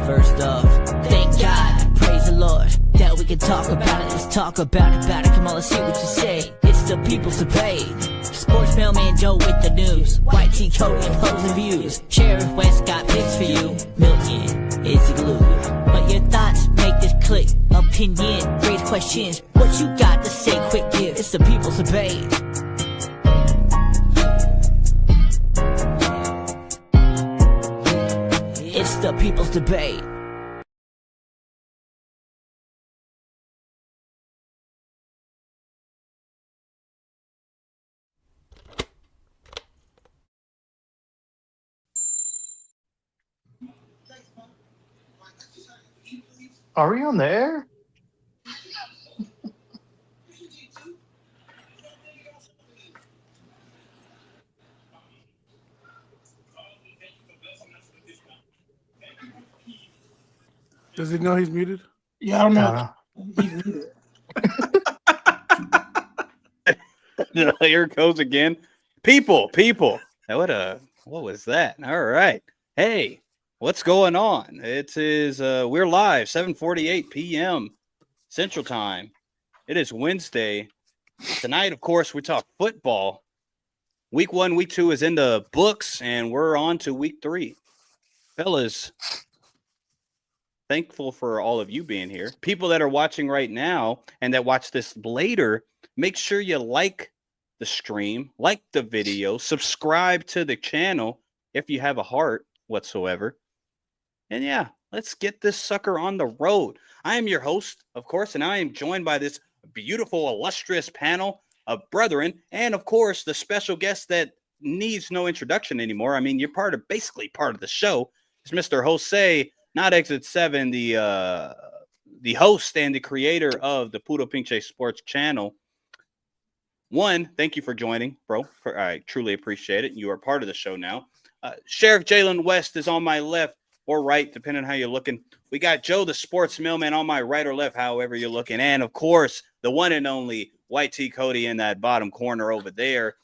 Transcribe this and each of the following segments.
First off, thank God, praise the Lord, that we can talk about it. Let's talk about it. Come on, let's see what you say. It's the people's debate. Sports mailman Joe with the news. White T Cody and hoes and views. Sheriff West got picks for you. Milton is the glue. But your thoughts make this click. Opinion, raise questions. What you got to say? Quick give. It's the people's debate. It's the people's debate. Are we on the air? Does he know he's muted? Yeah, I don't know. Here it goes again. People. What was that? All right. Hey, what's going on? It is we're live, 7:48 p.m. Central Time. It is Wednesday. Tonight, of course, we talk football. Week 1, week 2 is in the books, and we're on to week 3. Fellas, thankful for all of you being here. People that are watching right now and that watch this later, make sure you like the stream, like the video, subscribe to the channel if you have a heart whatsoever. And yeah, let's get this sucker on the road. I am your host, of course, and I am joined by this beautiful, illustrious panel of brethren, and of course, the special guest that needs no introduction anymore. I mean, you're basically part of the show. It's Mr. Jose, not Exit 7, the host and the creator of the Puro Pinche Sports channel. One, thank you for joining, bro. I truly appreciate it. You are part of the show now. Sheriff Jalen West is on my left or right, depending on how you're looking. We got Joe, the sports mailman, on my right or left, however you're looking. And, of course, the one and only White T Cody in that bottom corner over there.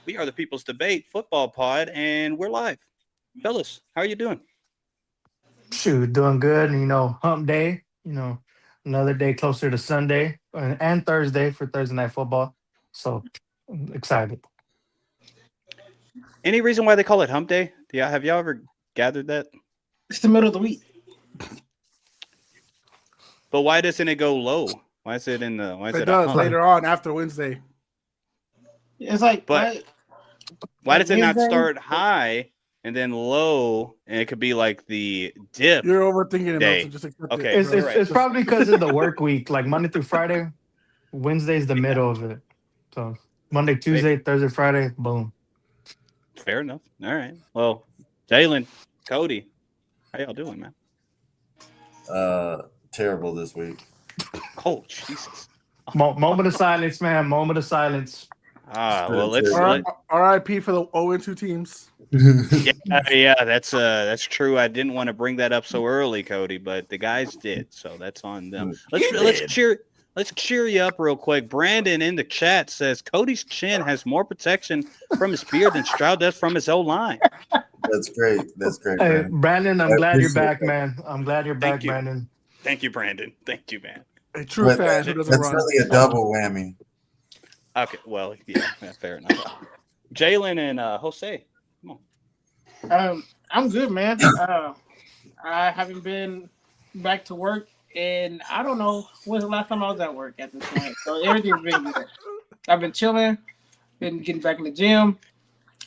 We are the People's Debate Football Pod, and we're live. Fellas, how are you doing? Shoot, doing good. Hump day. Another day closer to Sunday and Thursday for Thursday Night Football. So I'm excited. Any reason why they call it Hump Day? Have y'all ever gathered that? It's the middle of the week. But why doesn't it go low? Why is it in the? Why is It it does a later on after Wednesday. It's like, But why does it not Wednesday? start high and then low? And it could be like the dip. You're overthinking it, Day. Milton. Just accept Okay. it, It's bro. it's probably because of the work week, like Monday through Friday. Wednesday's the middle of it. So Monday, Tuesday, Thursday, Friday, boom. Fair enough. All right. Well, Jalen, Cody, how y'all doing, man? Terrible this week. Oh, Jesus. Moment of silence, man. Moment of silence. Well, let's. R.I.P. for the 0-2 teams. Yeah, that's true. I didn't want to bring that up so early, Cody, but the guys did, so that's on them. Let's cheer you up real quick. Brandon in the chat says Cody's chin has more protection from his beard than Stroud does from his O-line. That's great. Hey, Brandon, I'm glad you're back, appreciate that. man. I'm glad you're back, you. Brandon. Thank you, Brandon. Thank you, man. A true fan who doesn't That's run. really a double whammy. Okay, well, yeah, fair enough. Jalen and Jose, come on. I'm good, man. I haven't been back to work, and I don't know when's the last time I was at work at this point. So everything's been good. I've been chilling, been getting back in the gym.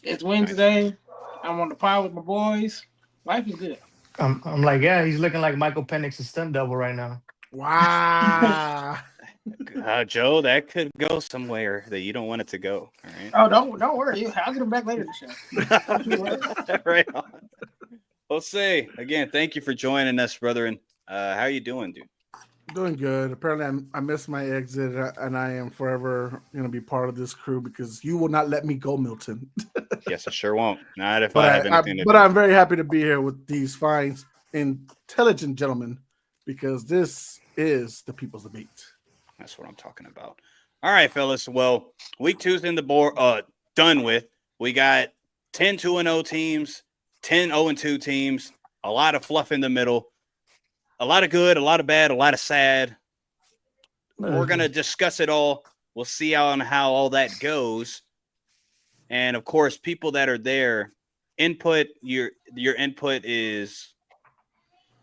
It's Wednesday. I'm on the pod with my boys. Life is good. I'm like, yeah, he's looking like Michael Penix's stunt double right now. Wow. Joe, that could go somewhere that you don't want it to go. All right. Oh, don't worry. I'll get him back later in the show. Right on. Jose, again, thank you for joining us, brethren. How you doing, dude? Doing good. Apparently, I missed my exit, and I am forever going to be part of this crew because you will not let me go, Milton. Yes, I sure won't. Not if I have anything to do. But I'm very happy to be here with these fine, intelligent gentlemen because this is the People's Debate. That's what I'm talking about. All right, fellas. Well, week 2's in the board. Done with. We got 10 2-0 teams, 10 0-2 teams. a lot of fluff in the middle, a lot of good, a lot of bad, a lot of sad. We're going to discuss it all. We'll see how all that goes. And of course, people that are there, your input is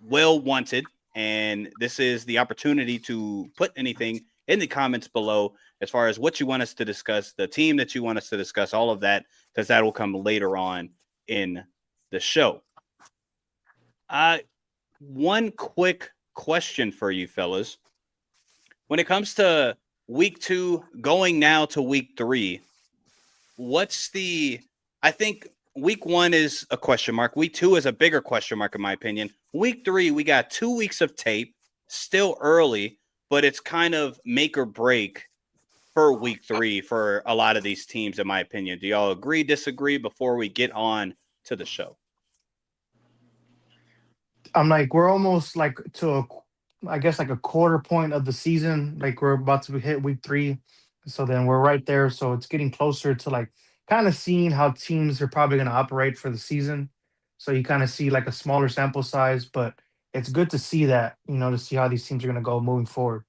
well wanted. And this is the opportunity to put anything in the comments below as far as what you want us to discuss, the team that you want us to discuss, all of that, because that will come later on in the show. One quick question for you fellas. When it comes to week 2 going now to week 3, I think week 1 is a question mark. Week 2 is a bigger question mark, in my opinion. Week 3, we got 2 weeks of tape, still early, but it's kind of make or break for week 3 for a lot of these teams, in my opinion. Do y'all agree, disagree before we get on to the show? I'm like, we're almost like I guess like a quarter point of the season. Like we're about to hit week 3. So then we're right there. So it's getting closer to like kind of seeing how teams are probably going to operate for the season. So you kind of see like a smaller sample size, but it's good to see that, to see how these teams are going to go moving forward.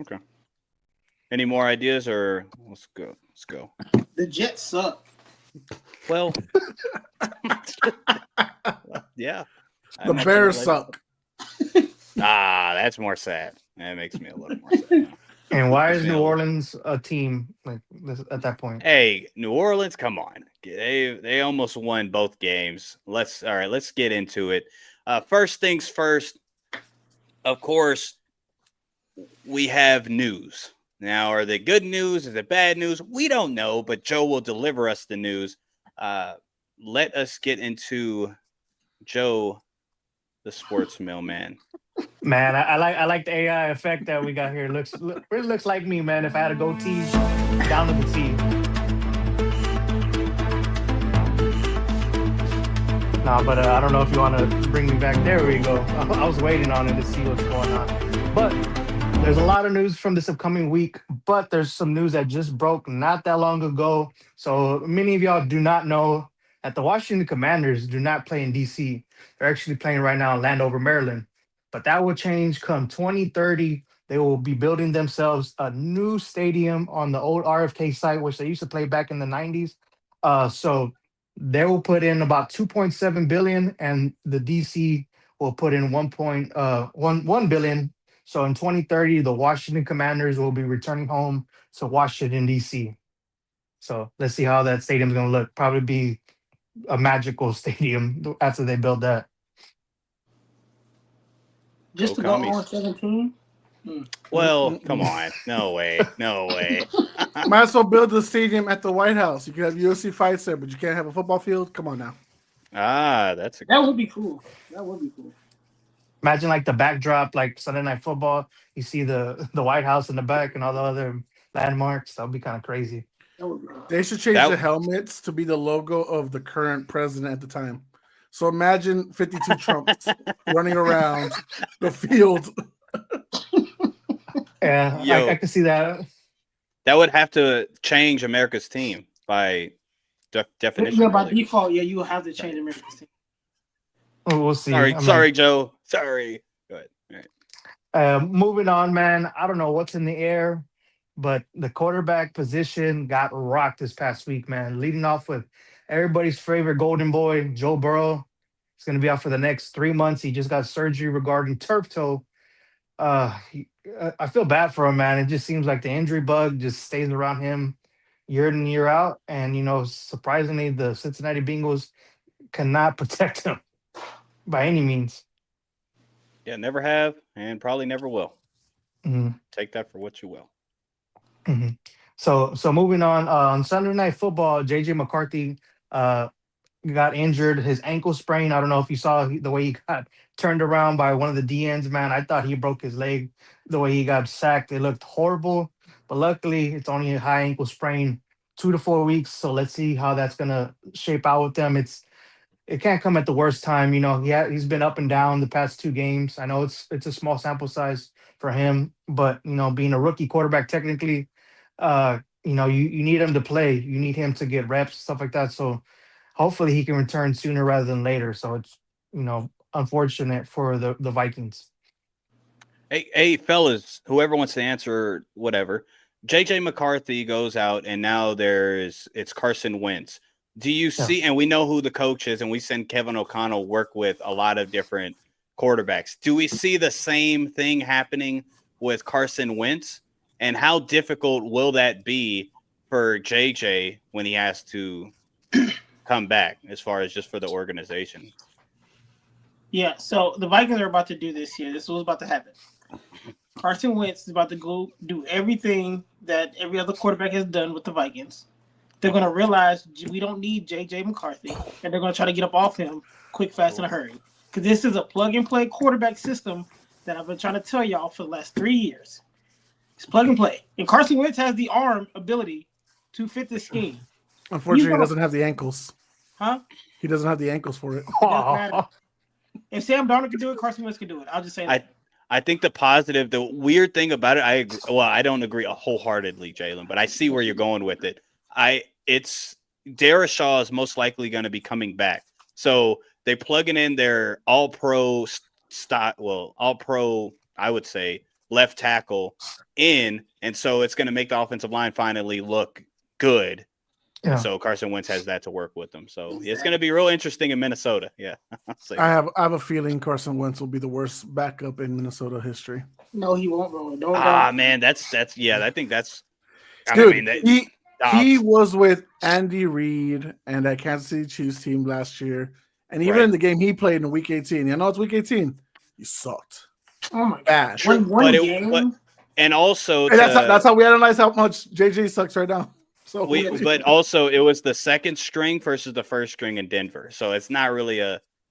Okay. Any more ideas or let's go. The Jets suck. Well, yeah. The Bears suck. That's more sad. That makes me a little more sad. And why is New Orleans a team like this at that point? Hey, New Orleans, come on. They almost won both games. Let's get into it. First things first, of course, we have news. Now, are they good news? Is it bad news? We don't know, but Joe will deliver us the news. Let us get into Joe, the sports mailman. Man, I like the AI effect that we got here. It looks like me, man. If I had a goatee, down to the T. Nah, but I don't know if you want to bring me back. There we go. I was waiting on it to see what's going on. But there's a lot of news from this upcoming week, but there's some news that just broke not that long ago. So many of y'all do not know that the Washington Commanders do not play in D.C. They're actually playing right now in Landover, Maryland. But that will change come 2030. They will be building themselves a new stadium on the old RFK site, which they used to play back in the 90s. So they will put in about $2.7 billion, and the DC will put in $1 billion. So in 2030, the Washington Commanders will be returning home to Washington, D.C. So let's see how that stadium's going to look. Probably be a magical stadium after they build that. Just to go on 17? Well, come on. No way. Might as well build the stadium at the White House. You can have UFC fights there, but you can't have a football field. Come on now. That would be cool. Imagine like the backdrop, like Sunday Night Football. You see the White House in the back and all the other landmarks. That would be kind of crazy. They should change the helmets to be the logo of the current president at the time. So imagine 52 Trumps running around the field. Yeah, I can see that. That would have to change America's team by definition. Yeah, by default, you will have to change America's team. We'll see. Sorry, Joe. Sorry. Go ahead. All right. Moving on, man. I don't know what's in the air, but the quarterback position got rocked this past week, man. Leading off with everybody's favorite golden boy, Joe Burrow. He's going to be out for the next 3 months. He just got surgery regarding turf toe. I feel bad for him, man. It just seems like the injury bug just stays around him year in and year out. And, surprisingly, the Cincinnati Bengals cannot protect him by any means. Yeah, never have and probably never will. Mm-hmm. Take that for what you will. Mm-hmm. So moving on Sunday Night Football, J.J. McCarthy got injured, his ankle sprain. I don't know if you saw the way he got turned around by one of the DNs, man. I thought he broke his leg the way he got sacked. It looked horrible, but luckily it's only a high ankle sprain, 2 to 4 weeks. So let's see how that's going to shape out with them. It can't come at the worst time. He's been up and down the past 2 games. I know it's a small sample size for him, but, being a rookie quarterback, technically, you need him to play. You need him to get reps, stuff like that. So hopefully he can return sooner rather than later. So it's unfortunate for the Vikings. Hey, fellas, whoever wants to answer, whatever. JJ McCarthy goes out, and now it's Carson Wentz. Do you see? And we know who the coach is, and we send Kevin O'Connell work with a lot of different quarterbacks. Do we see the same thing happening with Carson Wentz? And how difficult will that be for JJ when he has to come back, as far as just for the organization? Yeah, so the Vikings are about to do this here. This is what's about to happen. Carson Wentz is about to go do everything that every other quarterback has done with the Vikings. They're going to realize we don't need J.J. McCarthy, and they're going to try to get up off him quick, fast, in a hurry. Because this is a plug-and-play quarterback system that I've been trying to tell y'all for the last 3 years. It's plug-and-play. And Carson Wentz has the arm ability to fit this scheme. Unfortunately, he doesn't have the ankles. Huh? He doesn't have the ankles for it. It doesn't matter. If Sam Darnold can do it, Carson Wentz can do it. I'll just say that. I think the weird thing about it, I don't agree wholeheartedly, Jalen, but I see where you're going with it. It's Darrisaw is most likely going to be coming back. So they plugging in their all-pro I would say, left tackle in, and so it's going to make the offensive line finally look good. Yeah. So Carson Wentz has that to work with them. So it's going to be real interesting in Minnesota. Yeah. I have a feeling Carson Wentz will be the worst backup in Minnesota history. No, he won't, bro. Man, that's I think that's dude. He was with Andy Reid and that Kansas City Chiefs team last year, and even in the game he played in Week 18. You know, it's Week 18. He sucked. Oh my gosh! One game. And also, that's how we analyze how much JJ sucks right now. So, but also it was the second string versus the first string in Denver, so it's not really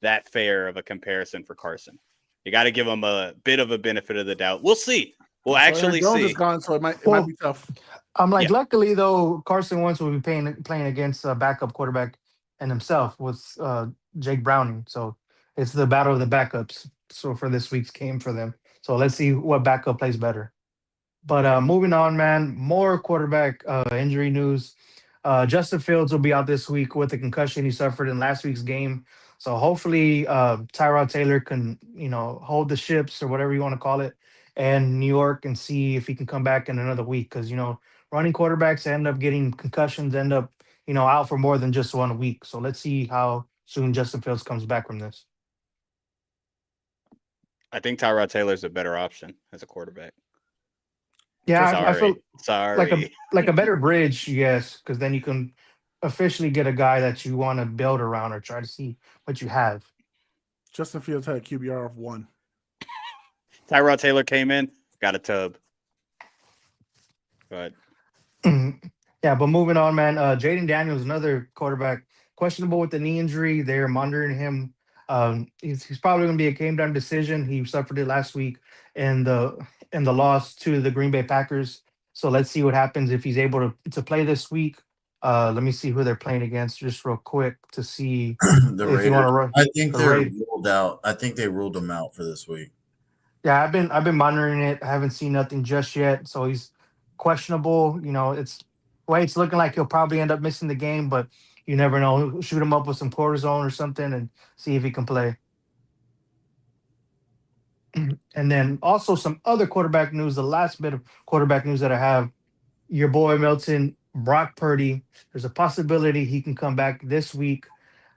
that fair of a comparison for Carson. You got to give him a bit of a benefit of the doubt. We'll see. We'll actually see. Is gone, so it might be tough. I'm like, luckily though, Carson Wentz will be playing against a backup quarterback and himself with Jake Browning. So it's the battle of the backups. So for this week's game for them. So let's see what backup plays better. But moving on, man, more quarterback injury news. Justin Fields will be out this week with the concussion he suffered in last week's game. So hopefully Tyrod Taylor can, hold the ships or whatever you want to call it, and New York, and see if he can come back in another week. Because, running quarterbacks end up getting concussions, end up, out for more than just 1 week. So let's see how soon Justin Fields comes back from this. I think Tyrod Taylor's a better option as a quarterback. Yeah, I feel like a better bridge, yes, because then you can officially get a guy that you want to build around or try to see what you have. Justin Fields had a QBR of 1. Tyrod Taylor came in, got a tub. But yeah, but moving on, man. Jaden Daniels, another quarterback, questionable with the knee injury. They're monitoring him. He's probably going to be a game-time decision. He suffered it last week in the loss to the Green Bay Packers. So let's see what happens if he's able to play this week. Let me see who they're playing against just real quick to see the Raiders. I think they're ruled out. I think they ruled him out for this week. Yeah, I've been monitoring it. I haven't seen nothing just yet. So he's questionable. It's looking like he'll probably end up missing the game, but you never know. Shoot him up with some cortisone or something and see if he can play. And then also some other quarterback news, the last bit of quarterback news that I have, your boy Milton, Brock Purdy, there's a possibility he can come back this week.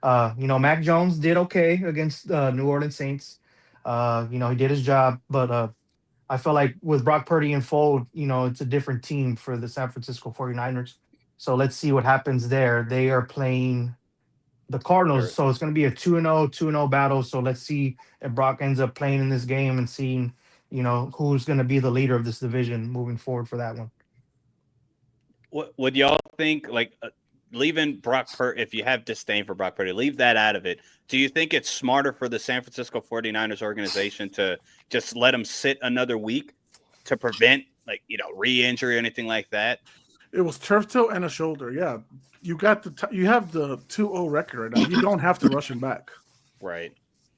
Mac Jones did okay against New Orleans Saints. He did his job, but I feel like with Brock Purdy in fold, it's a different team for the San Francisco 49ers. So let's see what happens there. They are playing the Cardinals, so it's going to be a 2-0 battle. So let's see if Brock ends up playing in this game and seeing, who's going to be the leader of this division moving forward for that one. What would y'all think, leaving Brock Purdy, if you have disdain for Brock Purdy, leave that out of it. Do you think it's smarter for the San Francisco 49ers organization to just let him sit another week to prevent, re-injury or anything like that? It was turf toe and a shoulder. Yeah, you have the 2-0 record right now. You don't have to rush him back. Right.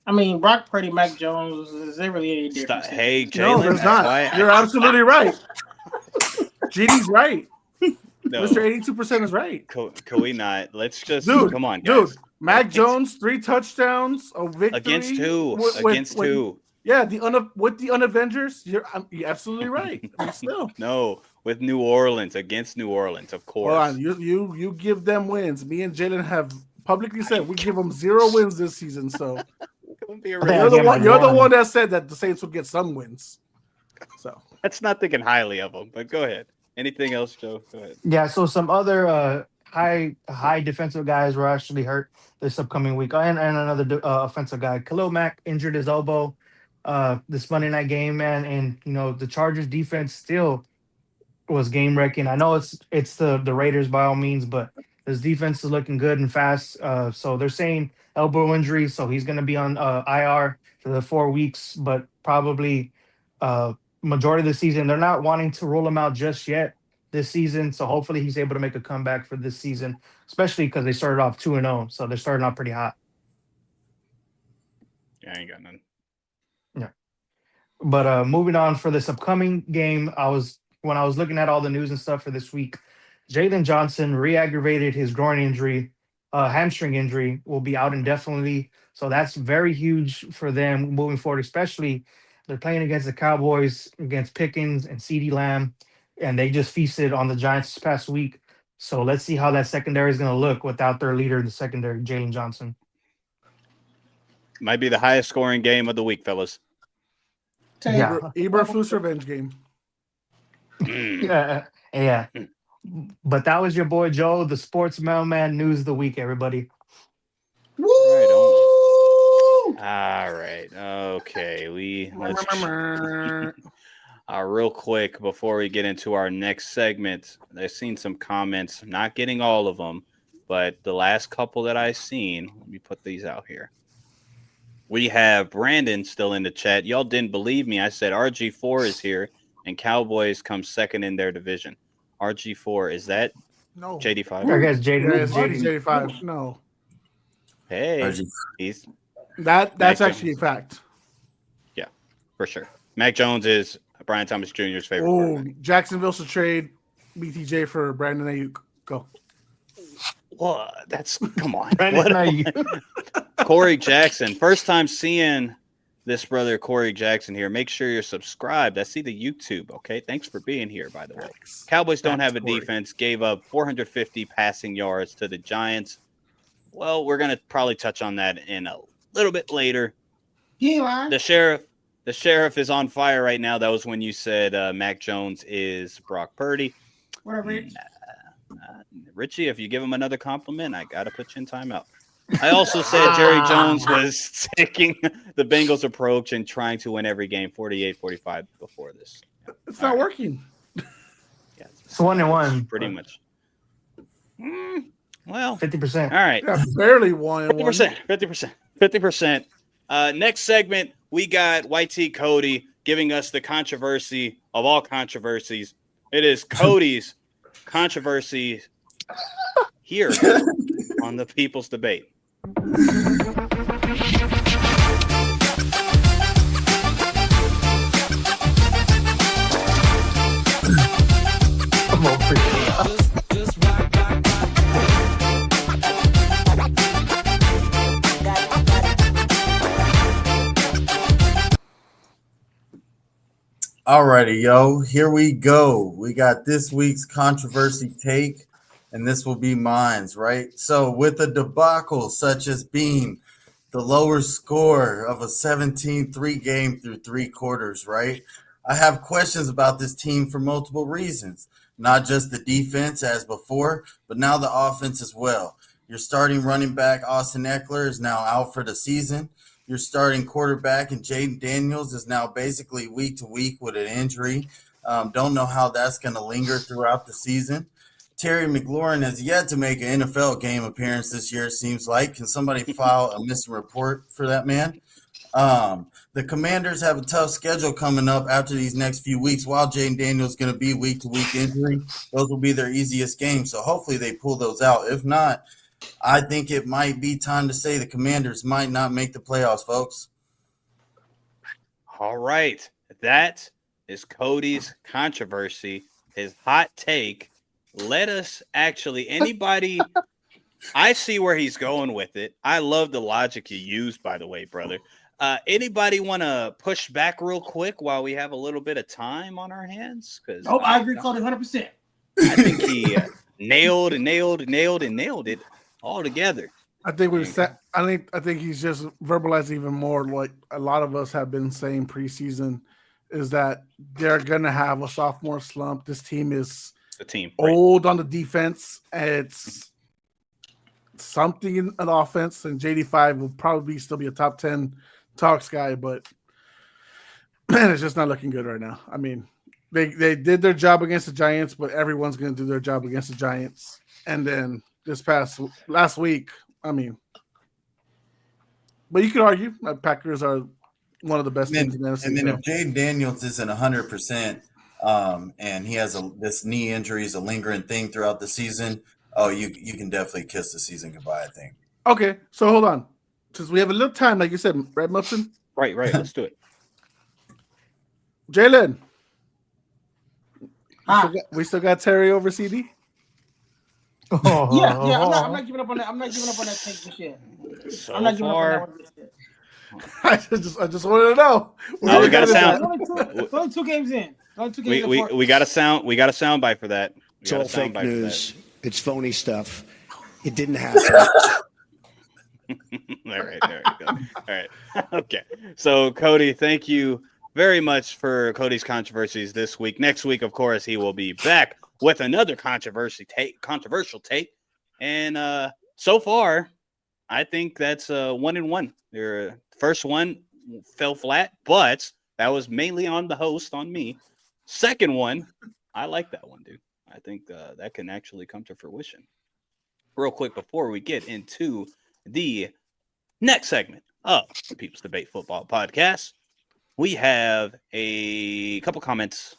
I mean, Brock Purdy, Mac Jones, is there really any difference? Hey, Jalen, no, there's not. You're absolutely right. GD's right. No. Mr. 82% is right. Can we not? Let's just come on, guys. Dude, Mac Jones, 3 touchdowns, a victory against who? With who? Yeah, with the Unavengers. You're absolutely right. I mean, still, no, with New Orleans, against New Orleans, of course. Hold on, you give them wins. Me and Jalen have publicly said we give them 0 wins this season. So you're the one that said that the Saints would get some wins. So that's not thinking highly of them. But go ahead. Anything else, Joe? Go ahead. Yeah, so some other high defensive guys were actually hurt this upcoming week, and another offensive guy. Khalil Mack injured his elbow this Monday night game, man, and the Chargers defense still was game wrecking. I know it's the Raiders by all means, but his defense is looking good and fast. So they're saying elbow injury, so he's going to be on IR for the 4 weeks, but probably majority of the season. They're not wanting to rule him out just yet this season, so hopefully he's able to make a comeback for this season, especially because they started off 2-0, so they're starting off pretty hot. Yeah, I ain't got none. Yeah, but moving on for this upcoming game, when I was looking at all the news and stuff for this week, Jalen Johnson re-aggravated his groin injury, hamstring injury, will be out indefinitely. So that's very huge for them moving forward, especially they're playing against the Cowboys, against Pickens and CeeDee Lamb, and they just feasted on the Giants this past week. So let's see how that secondary is going to look without their leader in the secondary, Jalen Johnson. Might be the highest scoring game of the week, fellas. Yeah. Eberflus revenge game. Yeah. But that was your boy Joe, the sports mailman news of the week, everybody. Woo! All right. Okay. Let's real quick before we get into our next segment. I've seen some comments, not getting all of them, but the last couple that I've seen, let me put these out here. We have Brandon still in the chat. Y'all didn't believe me. I said RG4 is here and Cowboys come second in their division. RG4, is that no I JD5? guess JD5. No. Hey, that's actually a fact. Yeah, for sure. Mac Jones is Brian Thomas Jr.'s favorite. Oh, Jacksonville should trade BTJ for Brandon Ayuk. Go. Well, come on. Brandon Ayuk. Corey Jackson. First time seeing this brother Corey Jackson here. Make sure you're subscribed. I see the YouTube. Okay. Thanks for being here, by the way. Cowboys don't have a defense. Gave up 450 passing yards to the Giants. Well, we're going to probably touch on that in a little bit later. Yeah. The sheriff is on fire right now. That was when you said Mac Jones is Brock Purdy. What up, Rich? Richie, if you give him another compliment, I got to put you in timeout. I also said Jerry Jones was taking the Bengals' approach and trying to win every game 48-45 before this. It's not working. Yeah, it's 1-1. Pretty much. Well, 50%. All right. Yeah, barely 1-1. 50%. Next segment, we got YT Cody giving us the controversy of all controversies. It is Cody's controversy here on the People's Debate. Alrighty, yo, here we go. We got this week's controversy take, and this will be mine's, right? So with a debacle such as being the lower score of a 17-3 game through 3 quarters, right? I have questions about this team for multiple reasons. Not just the defense as before, but now the offense as well. Your starting running back, Austin Eckler, is now out for the season. Your starting quarterback and Jaden Daniels is now basically week to week with an injury. Don't know how that's going to linger throughout the season. Terry McLaurin has yet to make an NFL game appearance this year, it seems like. Can somebody file a missing report for that man? The Commanders have a tough schedule coming up after these next few weeks. While Jaden Daniels is going to be week-to-week injury, those will be their easiest games. So hopefully they pull those out. If not, I think it might be time to say the Commanders might not make the playoffs, folks. All right. That is Cody's controversy, his hot take. let us actually anybody. I see where he's going with it. I love the logic you used, by the way, brother. Anybody want to push back real quick while we have a little bit of time on our hands? Because I agree, Cody, 100%. I think he nailed it all together. I think I think he's just verbalized even more. Like a lot of us have been saying preseason, is that they're gonna have a sophomore slump. This team is old on the defense. It's something in an offense, and JD5 will probably still be a top 10 talks guy, but man, it's just not looking good right now. I mean, they did their job against the Giants, but everyone's going to do their job against the Giants. And then last week, I mean, but you could argue that Packers are one of the best teams in the NFC. And then if Jaden Daniels isn't 100%, and he has this knee injury is a lingering thing throughout the season, you can definitely kiss the season goodbye, I think. Okay, so hold on. Since we have a little time, like you said, Red Mupson? Right, let's do it. Jalen. We still got Terry over CD? Yeah. I'm not giving up on that. I'm not giving up on that tank for shit. I'm not giving up on that one. I just wanted to know. No, we got a sound. Only 2 games in. We got a sound. We got a sound bite for that. It's all fake news. It's phony stuff. It didn't happen. All right, there we go. All right, okay. So, Cody, thank you very much for Cody's controversies this week. Next week, of course, he will be back with another controversial take. And so far, I think that's 1-1. Your first one fell flat, but that was mainly on the host, on me. Second one, I like that one, dude. I think that can actually come to fruition. Real quick, before we get into the next segment of the People's Debate Football Podcast, we have a couple comments.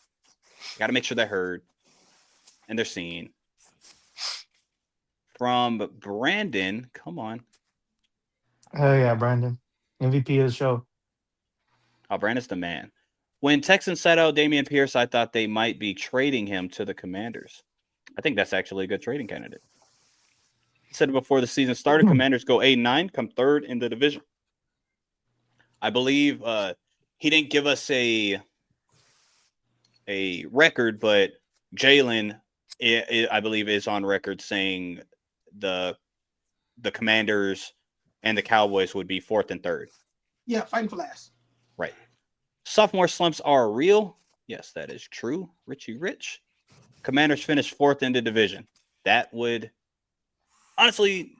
Got to make sure they're heard and they're seen. From Brandon. Come on. Oh, yeah, Brandon. MVP of the show. Oh, Brandon's the man. When Texans set out Dameon Pierce, I thought they might be trading him to the Commanders. I think that's actually a good trading candidate. I said it before the season started. Commanders go 8-9, come third in the division. I believe he didn't give us a record, but Jalen, I believe, is on record saying the Commanders and the Cowboys would be 4th and 3rd. Yeah, fighting for last. Right. Sophomore slumps are real. Yes, that is true. Richie Rich. Commanders finished 4th in the division. That would honestly,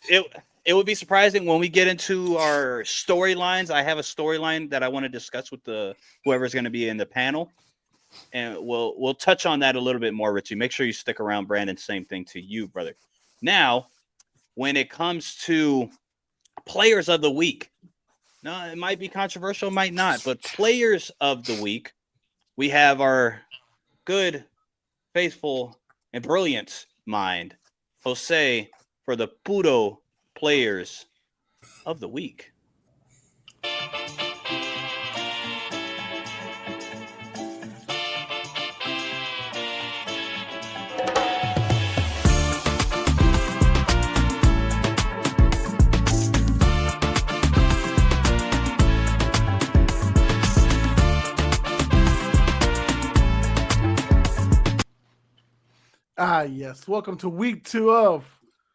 it would be surprising when we get into our storylines. I have a storyline that I want to discuss with whoever's going to be in the panel, and we'll touch on that a little bit more, Richie. Make sure you stick around, Brandon. Same thing to you, brother. Now, when it comes to players of the week, no, it might be controversial, might not, but players of the week, we have our good, faithful, and brilliant mind, Jose, for the Puro players of the week. Yes. Welcome to week 2 of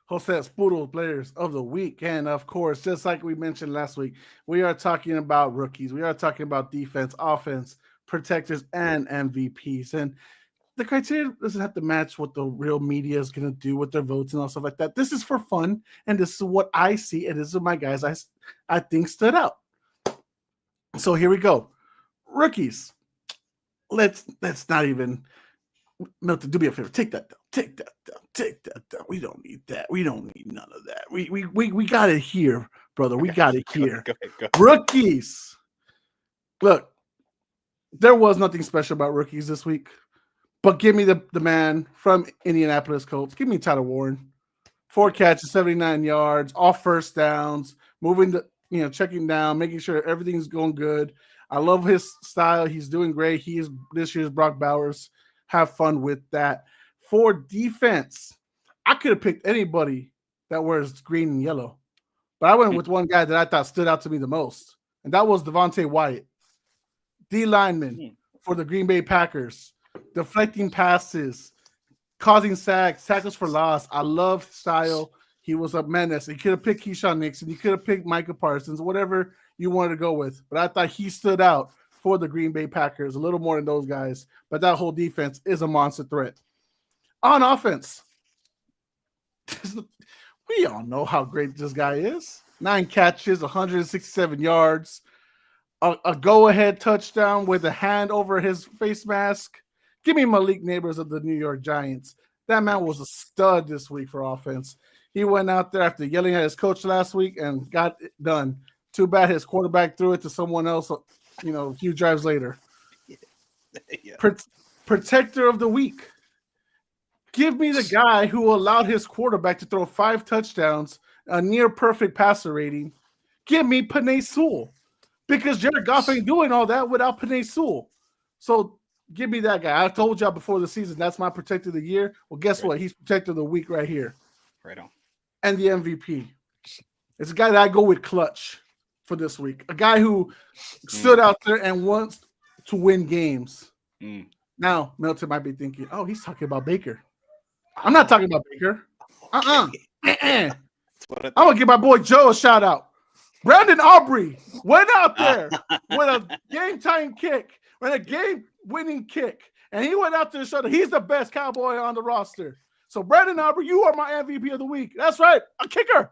Jose's Puro Players of the Week. And of course, just like we mentioned last week, we are talking about rookies. We are talking about defense, offense, protectors, and MVPs. And the criteria doesn't have to match what the real media is going to do with their votes and all stuff like that. This is for fun. And this is what I see. And this is my guys I think stood out. So here we go. Rookies. Let's not even... Milton, do me a favor. Take that down. Take that down. Take that down. We don't need that. We don't need none of that. We got it here, brother. We got it here. Go ahead. Rookies. Look, there was nothing special about rookies this week, but give me the man from Indianapolis Colts. Give me Tyler Warren. 4 catches, 79 yards, all first downs, moving checking down, making sure everything's going good. I love his style. He's doing great. He is this year's Brock Bowers. Have fun with that. For defense, I could have picked anybody that wears green and yellow, but I went with one guy that I thought stood out to me the most, and that was Devontae Wyatt, D lineman for the Green Bay Packers, deflecting passes, causing sacks, tackles for loss. I love his style. He was a menace. He could have picked Keyshawn Nixon. He could have picked Micah Parsons, whatever you wanted to go with. But I thought he stood out for the Green Bay Packers a little more than those guys. But that whole defense is a monster threat. On offense, we all know how great this guy is. 9 catches, 167 yards, a go-ahead touchdown with a hand over his face mask. Give me Malik Neighbors of the New York Giants. That man was a stud this week for offense. He went out there after yelling at his coach last week and got it done. Too bad his quarterback threw it to someone else, a few drives later. Yeah. Protector of the week. Give me the guy who allowed his quarterback to throw 5 touchdowns, a near perfect passer rating. Give me Penei Sewell, because Jared Goff ain't doing all that without Penei Sewell. So give me that guy. I told y'all before the season that's my protector of the year. Well, guess what? He's protector of the week right here. Right on. And the MVP. It's a guy that I go with clutch for this week. A guy who stood out there and wants to win games. Now, Milton might be thinking, oh, he's talking about Baker. I'm not talking about Baker. I'm going to give my boy Joe a shout out. Brandon Aubrey went out there with a game-time kick, with a game-winning kick, and he went out there to show that he's the best Cowboy on the roster. So, Brandon Aubrey, you are my MVP of the week. That's right, a kicker.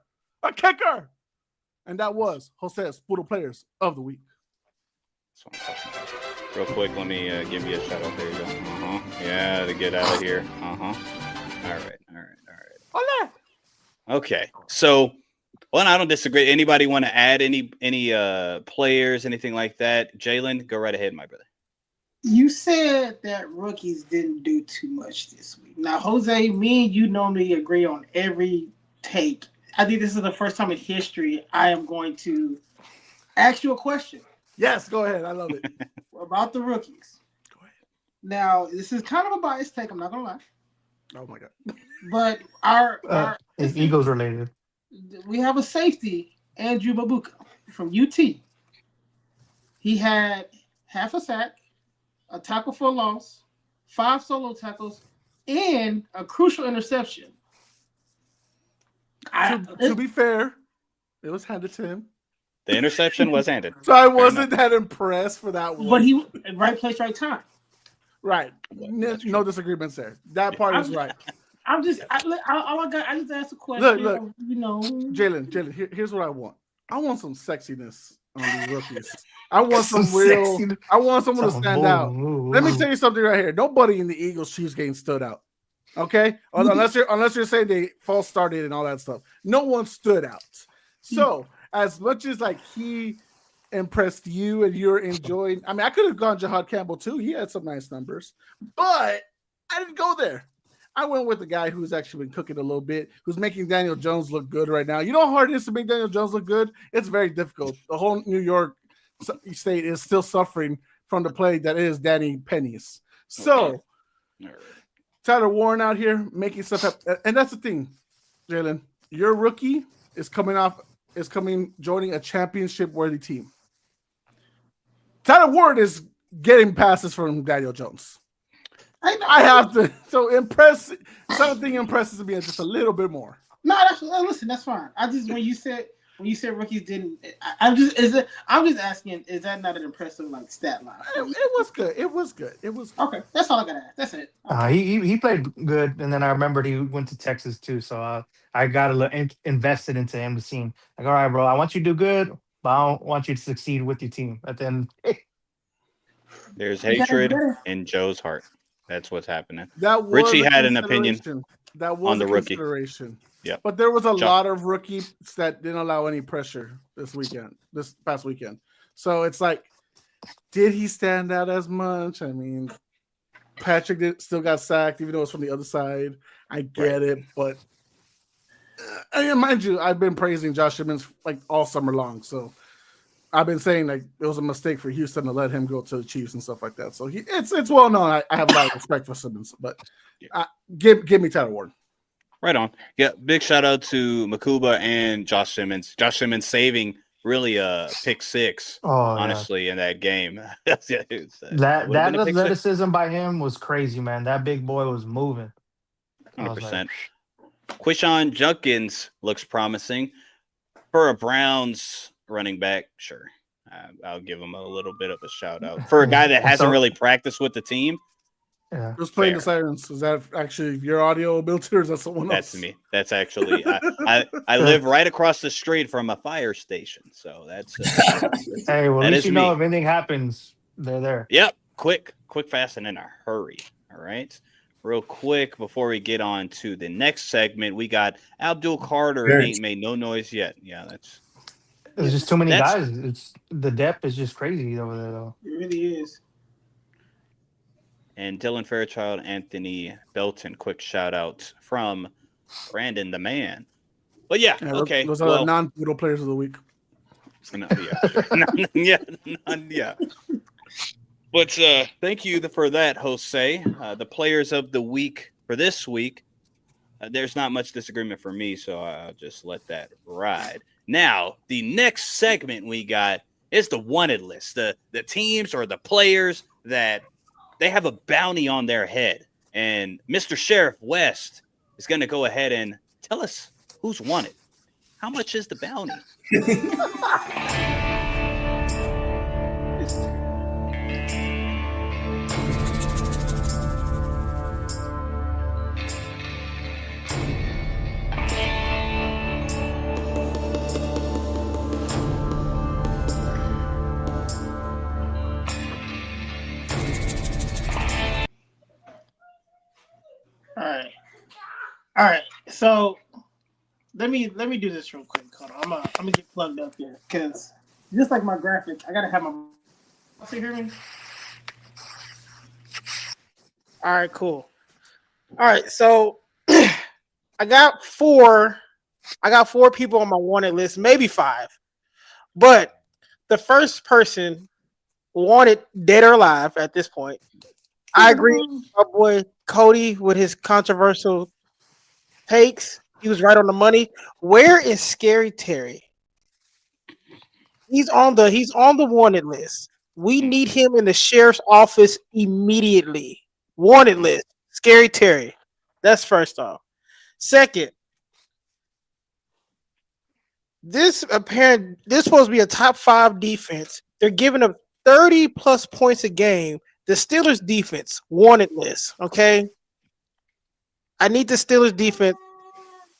And that was Jose's Poodle Players of the Week. Real quick, let me give you a shout out. There you go. Yeah, to get out of here. All right. Hola. Okay, so I don't disagree. Anybody want to add any players, anything like that? Jalen, go right ahead, my brother. You said that rookies didn't do too much this week. Now, Jose, me and you normally agree on every take. I think this is the first time in history I am going to ask you a question. Yes, go ahead. I love it. About the rookies. Go ahead. Now, this is kind of a biased take. I'm not going to lie. Oh, my God. But our it's Eagles related. We have a safety, Andrew Babuka from UT. He had half a sack, a tackle for a loss, 5 solo tackles, and a crucial interception. To be fair, it was handed to him. The interception was handed. So I wasn't that impressed for that one. But he right place, right time. Right. No disagreements there. That part is right. I just asked a question. Look, Jalen. Here's what I want. I want some sexiness on these rookies. I want I want someone to stand out. Let me tell you something right here. Nobody in the Eagles Chiefs game stood out. Okay? Unless you're saying they false started and all that stuff. No one stood out. So as much as he impressed you and you're enjoying, I mean, I could have gone Jahad Campbell too. He had some nice numbers, but I didn't go there. I went with the guy who's actually been cooking a little bit, who's making Daniel Jones look good right now. You know how hard it is to make Daniel Jones look good? It's very difficult. The whole New York state is still suffering from the plague that is Danny Pennies. So, Tyler Warren out here making stuff happen. And that's the thing, Jalen. Your rookie is joining a championship-worthy team. Tyler Warren is getting passes from Daniel Jones. I have to. So something impresses me just a little bit more. No, listen, that's fine. I just when you said rookies didn't, I'm just asking, is that not an impressive stat line? It was good. It was okay. That's all I gotta ask. That's it. He played good, and then I remembered he went to Texas too, so I got invested into him to see. All right, bro, I want you to do good, but I don't want you to succeed with your team. But then there's hatred in Joe's heart. That's what's happening. Richie had an opinion on the rookie. Yeah, but there was a lot of rookies that didn't allow any pressure this past weekend. So it's did he stand out as much? I mean, Patrick still got sacked, even though it's from the other side. I get it, but mind you, I've been praising Josh Simmons all summer long. So I've been saying like it was a mistake for Houston to let him go to the Chiefs and stuff like that. So it's well known. I have a lot of respect for Simmons, but give me Tyler Warren. Right on. Yeah, big shout out to Makuba and Josh Simmons. Josh Simmons saving really a pick six, honestly, in that game. That athleticism by him was crazy, man. That big boy was moving. 100%. Quishon Judkins looks promising for a Browns running back. Sure, I'll give him a little bit of a shout out for a guy that hasn't really practiced with the team. Yeah. Who's playing the sirens? Is that actually your audio built or is that someone else? That's me. That's actually I live right across the street from a fire station, so that's hey. Well, at least you know me. if anything happens, they're there. Yep, quick, fast, and in a hurry. All right, real quick before we get on to the next segment, we got Abdul Carter ain't made no noise yet. Yeah, there's just too many guys. It's the depth is just crazy over there, though. It really is. And Dylan Fairchild, Anthony Belton, quick shout out from Brandon the man. But yeah, okay. Those are the non-poodle players of the week. Yeah. But thank you for that, Jose. The players of the week for this week, there's not much disagreement for me, so I'll just let that ride. Now, the next segment we got is the wanted list. The teams or the players that they have a bounty on their head. And Mr. Sheriff West is going to go ahead and tell us who's wanted. How much is the bounty? All right. So let me do this real quick. Hold on. I'm gonna get plugged up here because just like my graphic, I gotta have my. See, hear me? All right, cool. All right, so I got four people on my wanted list, maybe 5, but the first person wanted dead or alive at this point. I agree with my boy Cody with his controversial takes. He was right on the money. Where is Scary Terry? He's on the wanted list. We need him in the sheriff's office immediately. Wanted list. Scary Terry. That's first off. Second, this supposed to be a top 5 defense. They're giving up 30 plus points a game. The Steelers defense, wanted list, okay? I need the Steelers defense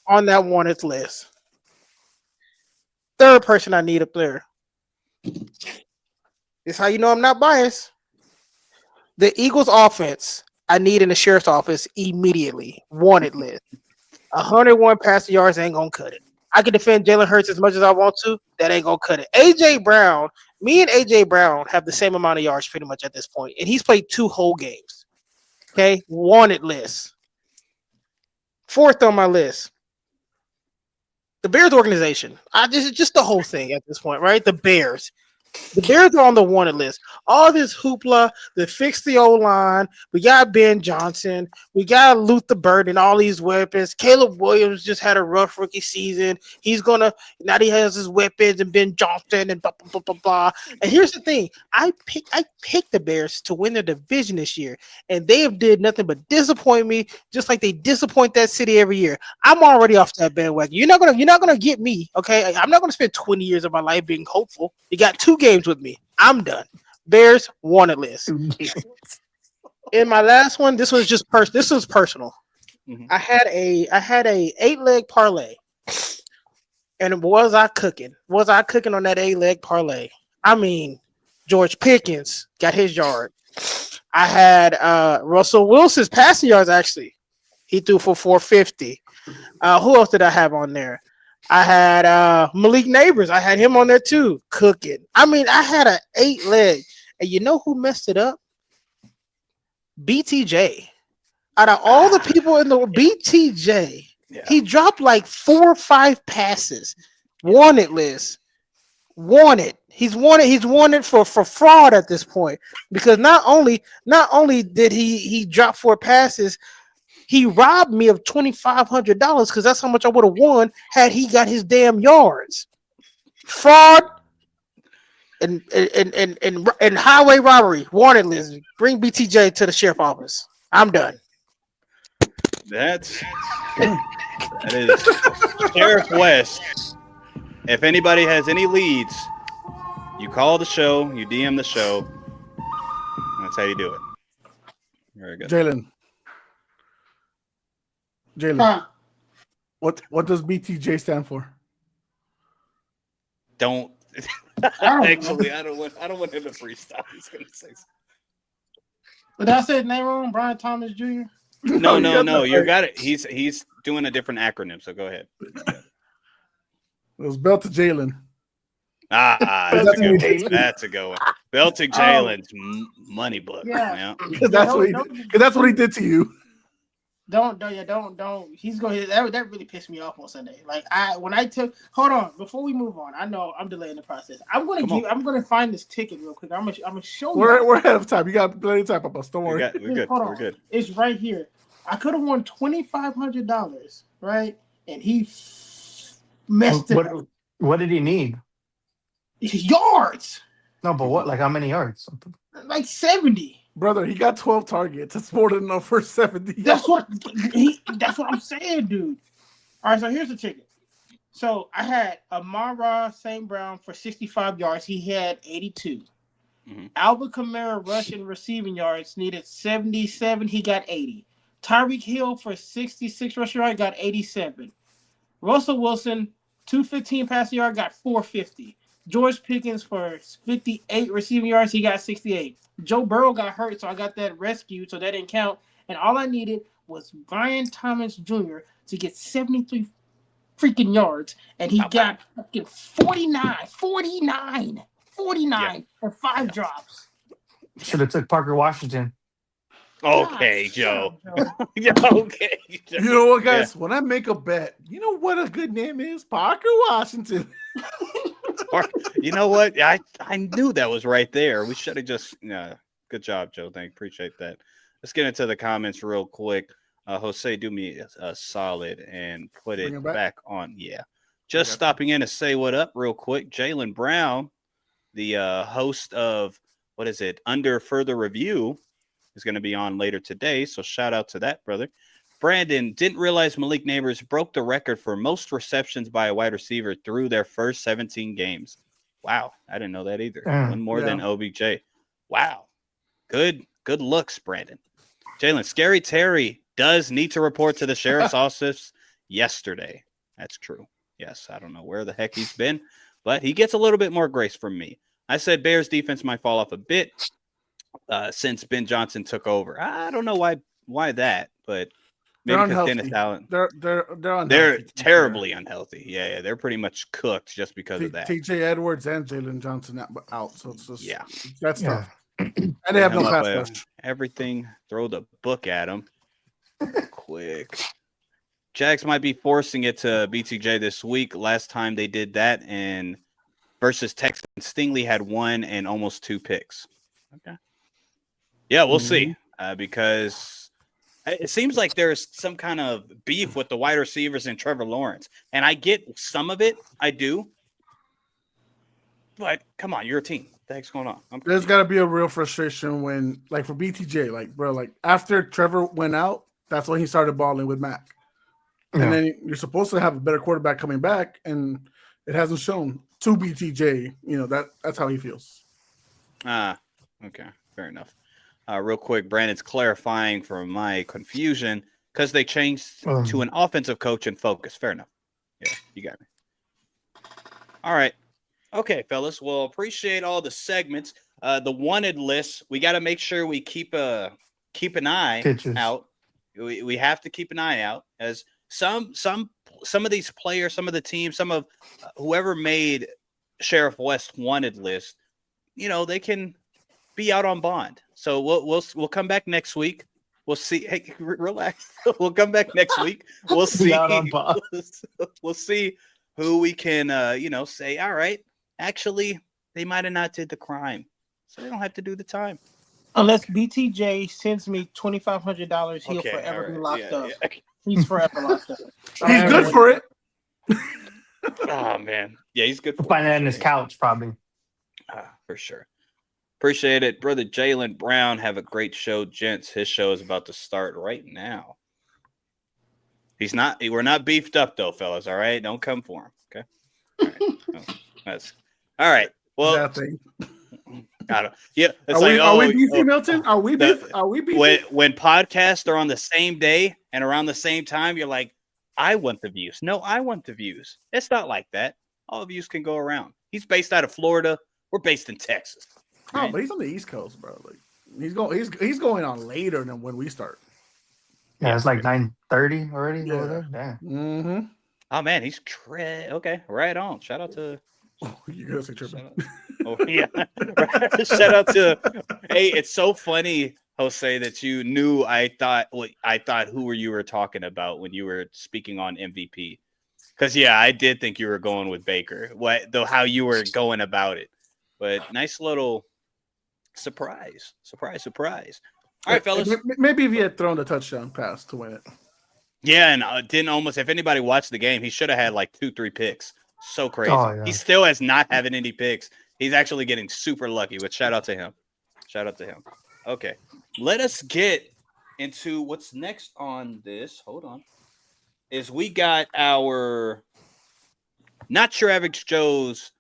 on that wanted list. Third person I need up there. This is how you know I'm not biased. The Eagles offense, I need in the sheriff's office immediately. Wanted list. 101 passing yards ain't going to cut it. I can defend Jalen Hurts as much as I want to. That ain't going to cut it. A.J. Brown, me and A.J. Brown have the same amount of yards pretty much at this point, and he's played 2 whole games. Okay? Wanted list. Fourth on my list, the Bears organization. Just the whole thing at this point, right? The Bears. The Bears are on the wanted list. All this hoopla, they fixed the O-line. We got Ben Johnson. We got Luther Bird and all these weapons. Caleb Williams just had a rough rookie season. Now he has his weapons and Ben Johnson and blah, blah, blah, blah, blah. And here's the thing. I picked the Bears to win their division this year, and they have did nothing but disappoint me, just like they disappoint that city every year. I'm already off that bandwagon. You're not gonna get me, okay? I'm not gonna spend 20 years of my life being hopeful. You got 2 games with me. I'm done. Bears wanted list. In my last one, this was personal. Mm-hmm. I had a 8-leg parlay. And was I cooking on that 8-leg parlay? I mean, George Pickens got his yard. I had Russell Wilson's passing yards, actually. He threw for 450. Who else did I have on there? I had Malik Neighbors. I had him on there too, cooking. I mean, I had an 8-leg. And you know who messed it up? BTJ. Out of all the people in the BTJ, he dropped like 4 or 5 passes. Wanted list. Wanted. He's wanted for fraud at this point because not only did he drop 4 passes, he robbed me of $2,500 because that's how much I would have won had he got his damn yards. Fraud and highway robbery, wanted list. Bring BTJ to the sheriff office. I'm done. That is Sheriff West. If anybody has any leads, you call the show, you DM the show. That's how you do it. Very good. Jalen. Huh. What does BTJ stand for? Don't. don't Actually, I don't want him to freestyle. He's gonna say something. Did I say his name wrong? Brian Thomas Jr.? No. You right. got it. He's doing a different acronym, so go ahead. It was Belt to Jalen. That's a good one. That's a good one. Belting Jalen's money book. Yeah. Because that's what he did to you. Don't. He's going. That really pissed me off on Sunday. Like hold on before we move on. I know I'm delaying the process. I'm gonna find this ticket real quick. I'm gonna show you. We're ahead of time. You got plenty of time, Papa. Don't worry. We're good. Hold on. We're good. It's right here. I could have won $2,500, right? And he messed it up. What did he need? Yards, No, but what? Like how many yards? like 70. Brother, he got 12 targets. That's more than enough for 70. That's what I'm saying, dude. All right, so here's the ticket. So I had Amon-Ra St. Brown for 65 yards. He had 82. Mm-hmm. Alvin Kamara rushing receiving yards needed 77. He got 80. Tyreek Hill for 66 rushing yards got 87. Russell Wilson, 215 passing yard, got 450. George Pickens for 58 receiving yards, he got 68. Joe Burrow got hurt, so I got that rescue, so that didn't count. And all I needed was Brian Thomas Jr. to get 73 freaking yards, and he got fucking 49 and 5 drops. Should have took Parker Washington. Okay, Joe. Yeah, okay. Joe. You know what, guys? When I make a bet, you know what a good name is? Parker Washington. You know what? I knew that was right there. We should have just good job, Joe. Appreciate that. Let's get into the comments real quick. Jose, do me a solid and put it back on. Yeah. Just stopping in to say what up real quick. Jalen Brown, the host of what is it? Under Further Review, is going to be on later today. So shout out to that, brother. Brandon, didn't realize Malik Neighbors broke the record for most receptions by a wide receiver through their first 17 games. Wow. I didn't know that either. One more than OBJ. Wow. Good looks, Brandon. Jalen, Scary Terry does need to report to the sheriff's office yesterday. That's true. Yes. I don't know where the heck he's been, but he gets a little bit more grace from me. I said Bears defense might fall off a bit since Ben Johnson took over. I don't know why that, but maybe because Dennis Allen. They're terribly unhealthy. Yeah, they're pretty much cooked just because of that. TJ Edwards and Jalen Johnson out. So it's just that's tough. Yeah. And they have no pass rush. Everything. Throw the book at him. Quick. Jags might be forcing it to BTJ this week. Last time they did that and versus Texans, Stingley had 1 and almost 2 picks. Okay. Yeah, we'll see. Because it seems like there's some kind of beef with the wide receivers and Trevor Lawrence. And I get some of it. I do. But come on, you're a team. What the heck's going on? There's got to be a real frustration when, like, for BTJ, like, bro, like, after Trevor went out, that's when he started balling with Mac. And then you're supposed to have a better quarterback coming back, and it hasn't shown to BTJ. You know, that's how he feels. Okay. Fair enough. Real quick, Brandon's clarifying for my confusion because they changed to an offensive coach and focus. Fair enough. Yeah, you got me. All right. Okay, fellas. Well, appreciate all the segments. The wanted list, we got to make sure we keep an eye out. We have to keep an eye out as some of these players, some of the teams, some of whoever made Sheriff West wanted list, you know, they can be out on bond. So we'll come back next week. We'll see. Hey, relax. We'll come back next week. We'll see. We'll see who we can say, all right, actually, they might have not did the crime, so they don't have to do the time. Unless BTJ sends me $2,500, he'll Okay, forever all be right, locked yeah, up. yeah. He's forever locked up. He's good for it. Oh man, yeah, he's good. For Find it, that in his sure. couch, probably. For sure. Appreciate it, brother Jalen Brown. Have a great show, gents. His show is about to start right now. We're not beefed up though, fellas. All right, don't come for him. Okay. All right. All right. Well, That thing. I don't. Yeah. It's Are we beefy, Milton? Are we beefy? Are we beefy? When podcasts are on the same day and around the same time, you're like, I want the views. No, I want the views. It's not like that. All views can go around. He's based out of Florida. We're based in Texas. Oh, Right? but he's on the East Coast, bro. Like he's going on later than when we start. Yeah, it's like 9:30 already. Yeah. Over there. Yeah. Mm-hmm. Oh man, he's okay. Right on. Shout out to. You're gonna say tripping. Oh yeah. Shout out to. Hey, it's so funny, Jose, that you knew I thought who you were talking about when you were speaking on MVP. Because yeah, I did think you were going with Baker. How you were going about it, but nice little surprise. All right, fellas. Maybe if he had thrown the touchdown pass to win it. Yeah, and didn't almost. If anybody watched the game, he should have had like 2-3 picks. So crazy. Oh, yeah. He still has not having any picks. He's actually getting super lucky. But shout out to him. Okay, let us get into what's next on this. Hold on. Is we got our Not Your Average Joe's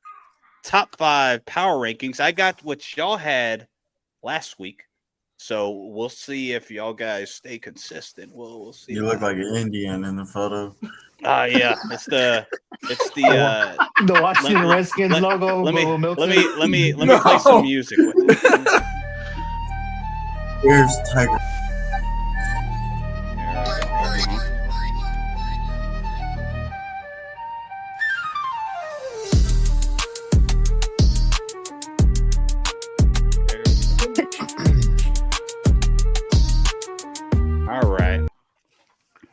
top 5 power rankings. I got what y'all had last week. So we'll see if y'all guys stay consistent. We'll see. You look like an Indian in the photo. Yeah, it's the The Washington Redskins logo. let me No. play some music with it. Here's Tiger.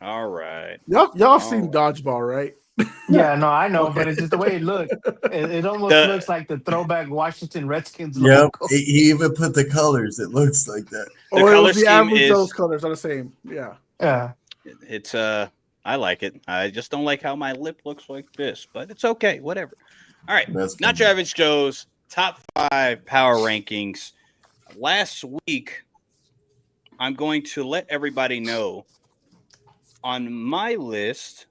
All right. Y'all seen dodgeball, right? Yeah, no, I know, Okay. but it's just the way it looked. It almost The- looks like the throwback Washington Redskins Yep. logo. He even put the colors. It looks like that. The Or it color was the scheme average is- those colors are the same. Yeah. Yeah. It's I like it. I just don't like how my lip looks like this, but it's okay. Whatever. All right. That's Not Your Average Joe's top 5 power rankings. Last week, I'm going to let everybody know on my list,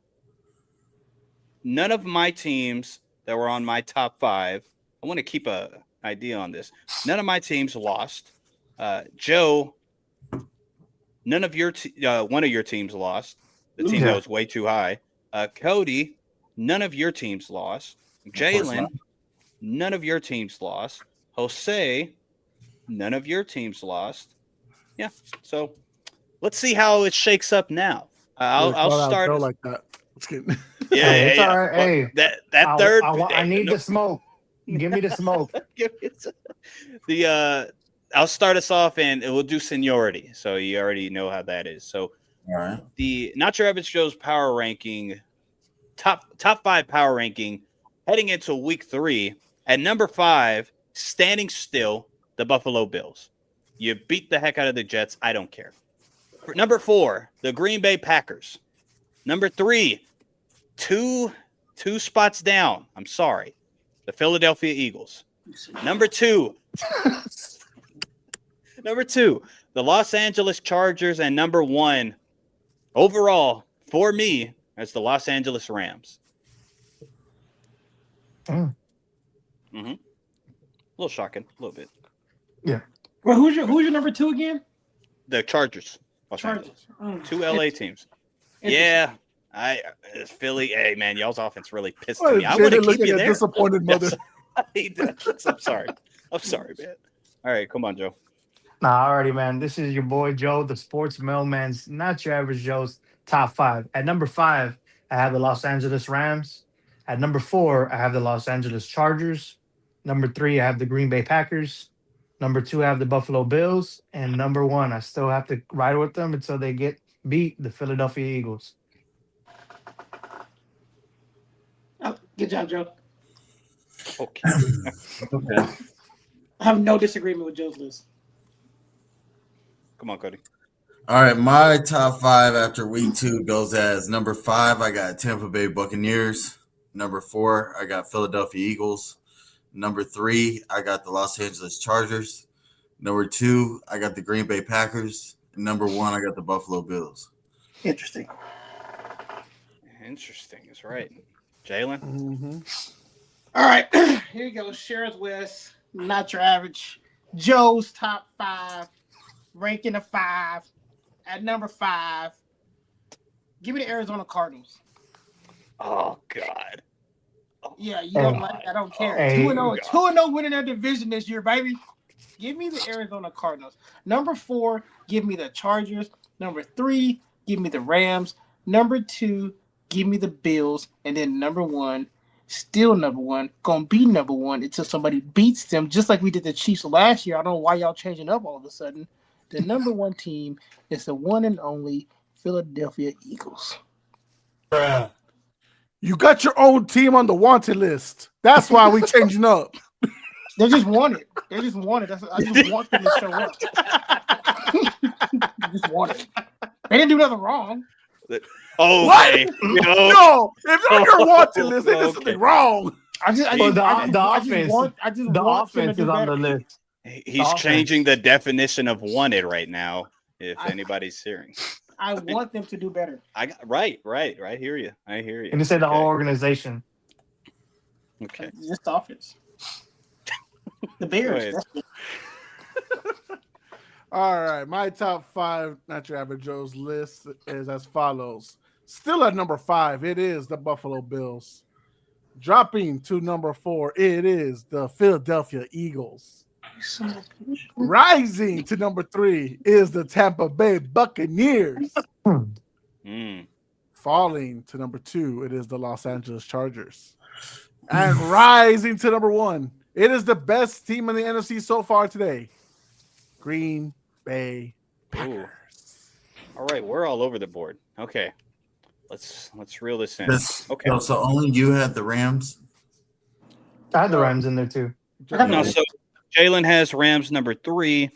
none of my teams that were on my top 5, I want to keep an idea on this. None of my teams lost. Joe, none of your one of your teams lost. The team Yeah. that was way too high. Cody, none of your teams lost. Jalen, none of your teams lost. Jose, none of your teams lost. Yeah. So let's see how it shakes up now. I'll start. Joe like that. Just kidding. Yeah, It's yeah. all right. Well, Hey, that third. I need the smoke. Give me the smoke. I'll start us off and we'll do seniority. So you already know how that is. So All right. the Not Your Average Joe's power ranking, top 5 power ranking, heading into week 3 at number 5, standing still, the Buffalo Bills. You beat the heck out of the Jets. I don't care. For number 4, the Green Bay Packers. Number 3, two spots down. I'm sorry, the Philadelphia Eagles. Number 2, the Los Angeles Chargers, and number 1 overall for me as the Los Angeles Rams. Mm. Mm-hmm. A little shocking, a little bit. Well, who's your number 2 again? The Chargers. Los Angeles. Chargers. 2 LA teams. Yeah, Philly. Hey man, y'all's offense really pissed Oh, me. I want to Jaden keep looking you at there. disappointed mother. Yes. I'm sorry. Man. All right, come on, Joe. Nah, already, man. This is your boy Joe, the sports mailman's Not Your Average Joe's top 5. At number 5, I have the Los Angeles Rams. At number 4, I have the Los Angeles Chargers. Number 3, I have the Green Bay Packers. Number 2, I have the Buffalo Bills. And number 1, I still have to ride with them until they get beat, the Philadelphia Eagles. Oh, good job, Joe. Okay. Okay. I have no disagreement with Joe's list. Come on, Cody. All right, my top 5 after week 2 goes as number 5, I got Tampa Bay Buccaneers. Number 4, I got Philadelphia Eagles. Number 3, I got the Los Angeles Chargers. Number 2, I got the Green Bay Packers. And number 1, I got the Buffalo Bills. Interesting. Interesting. That's right. Jalen. Mm-hmm. All right, here you go. Sheriff West, not your average. Joe's top 5, ranking of 5. At number 5, give me the Arizona Cardinals. Oh God. Yeah, you don't like. I don't care. Hey. 2-0, 2-0 winning their division this year, baby. Give me the Arizona Cardinals. Number 4, give me the Chargers. Number 3, give me the Rams. Number 2, give me the Bills. And then number 1, still number 1, gonna be number 1 until somebody beats them, just like we did the Chiefs last year. I don't know why y'all changing up all of a sudden. The number 1 team is the one and only Philadelphia Eagles. You got your own team on the wanted list. That's why we changing up. They just wanted. They just wanted. I just want them to show up. They just wanted. They didn't do nothing wrong. Okay. No, if you're on your wanted list, there's something Okay. wrong. The offense is on the list. He's offense. changing the definition of wanted right now. If anybody's hearing, I want them to do better. I got right. I hear you. I hear you. And you say the Okay. whole organization. Okay. Just the offense. The Go Bears. ahead. All right, my top 5 Not Your Average Joe's list is as follows. Still at number 5, it is the Buffalo Bills. Dropping to number 4, it is the Philadelphia Eagles. Rising to number 3 is the Tampa Bay Buccaneers. Mm. Falling to number 2, it is the Los Angeles Chargers. And rising to number 1, it is the best team in the NFC so far today, Green Bay Packers. All right, we're all over the board. Okay, let's reel this in. Okay. So only you had the Rams? I had the Rams in there too. No, so Jalen has Rams number 3.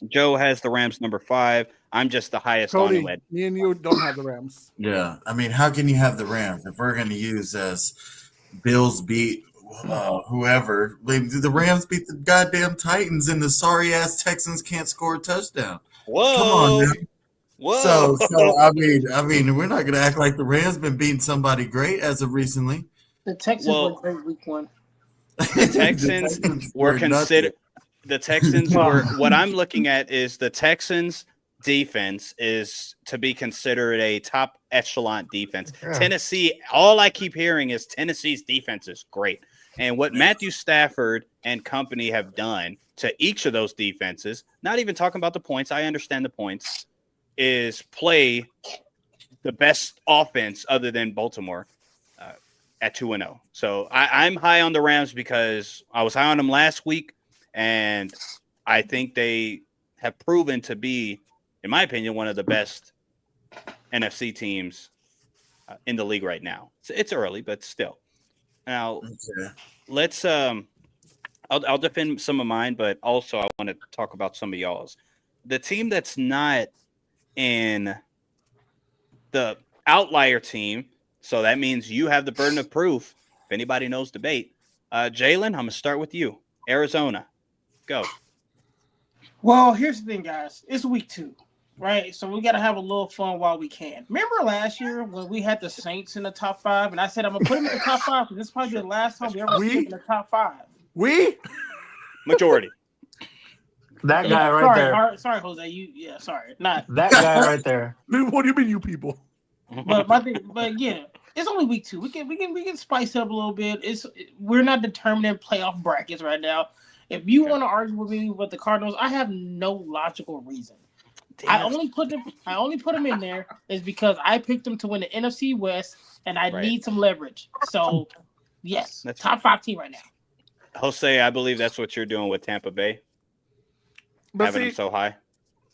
Joe has the Rams number 5. I'm just the highest Cody, on it. me and you don't have the Rams. Yeah. I mean, how can you have the Rams if we're going to use as Bills beat whoever? The Rams beat the goddamn Titans and the sorry-ass Texans can't score a touchdown. Whoa! Come on, man. Whoa! So I mean, we're not going to act like the Rams been beating somebody great as of recently. The Texans Well- were great week 1. The Texans were considered. The Texans were. What I'm looking at is the Texans' defense is to be considered a top echelon defense. Yeah. Tennessee. All I keep hearing is Tennessee's defense is great, and what Matthew Stafford and company have done to each of those defenses. Not even talking about the points. I understand the points. Is play the best offense other than Baltimore. At 2-0. So I'm high on the Rams because I was high on them last week, and I think they have proven to be, in my opinion, one of the best NFC teams in the league right now. It's early, but still. Now, Okay. let's I'll defend some of mine, but also I want to talk about some of y'all's. The team that's not in the outlier team, so that means you have the burden of proof. If anybody knows debate, Jalen, I'm gonna start with you. Arizona, go. Well, here's the thing, guys. It's week 2, right? So we got to have a little fun while we can. Remember last year when we had the Saints in the top 5, and I said I'm gonna put them in the top 5 because this is probably the last time we ever see them in the top 5. We? Majority. That guy right there. Sorry, Jose. Sorry, not. That guy right there. What do you mean, you people? But my thing, but yeah, it's only week 2. We can spice it up a little bit. We're not determining playoff brackets right now. If you want to argue with me with the Cardinals, I have no logical reason. I only put them in there is because I picked them to win the NFC West, and I need some leverage. So, yes, That's top 5 team right now. Jose, I believe that's what you're doing with Tampa Bay, But having see, them so high.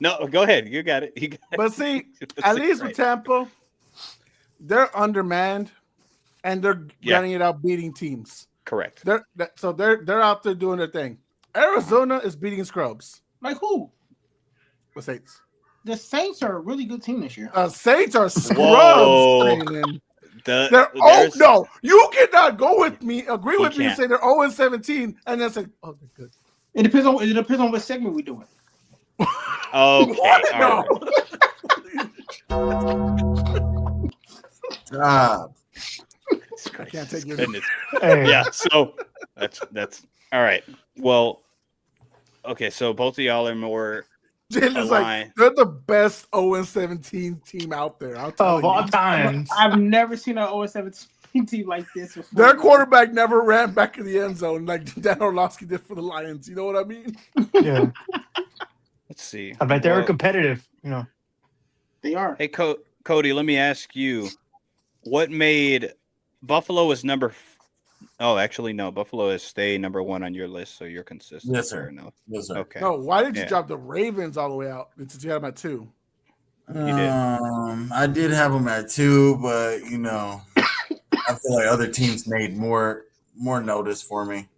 No, go ahead. You got it. You got it. but see, That's at least right. with Tampa, they're undermanned and they're getting it out beating teams. Correct. They're out there doing their thing. Arizona is beating scrubs. Like who? The Saints. The Saints are a really good team this year. Saints are scrubs. Whoa. Man. There's- No, you cannot go with me, agree You with me, and can't. say they're 0-17, and then say, oh, they're good. It depends on what segment we doing. Okay. What? All No. right. Ah, I can't take your Goodness. Hey, Yeah. So that's all right. Well, okay. So both of y'all are more Jalen's line. like, they're the best 0-17 team out there. I'll tell of you. all time. I've never seen an 0-17 team like this before. Their quarterback never ran back in the end zone like Dan Orlovsky did for the Lions. You know what I mean? Yeah, Let's see. I bet they were Well, competitive. You know, They are. Hey, Cody, let me ask you, what made Buffalo is actually, no, Buffalo is stay number 1 on your list, so you're consistent. Yes, sir. Fair enough. yes, sir. Okay. No, why did you Yeah. drop the Ravens all the way out since you had them at 2? did. I did have them at 2, but you know, I feel like other teams made more notice for me.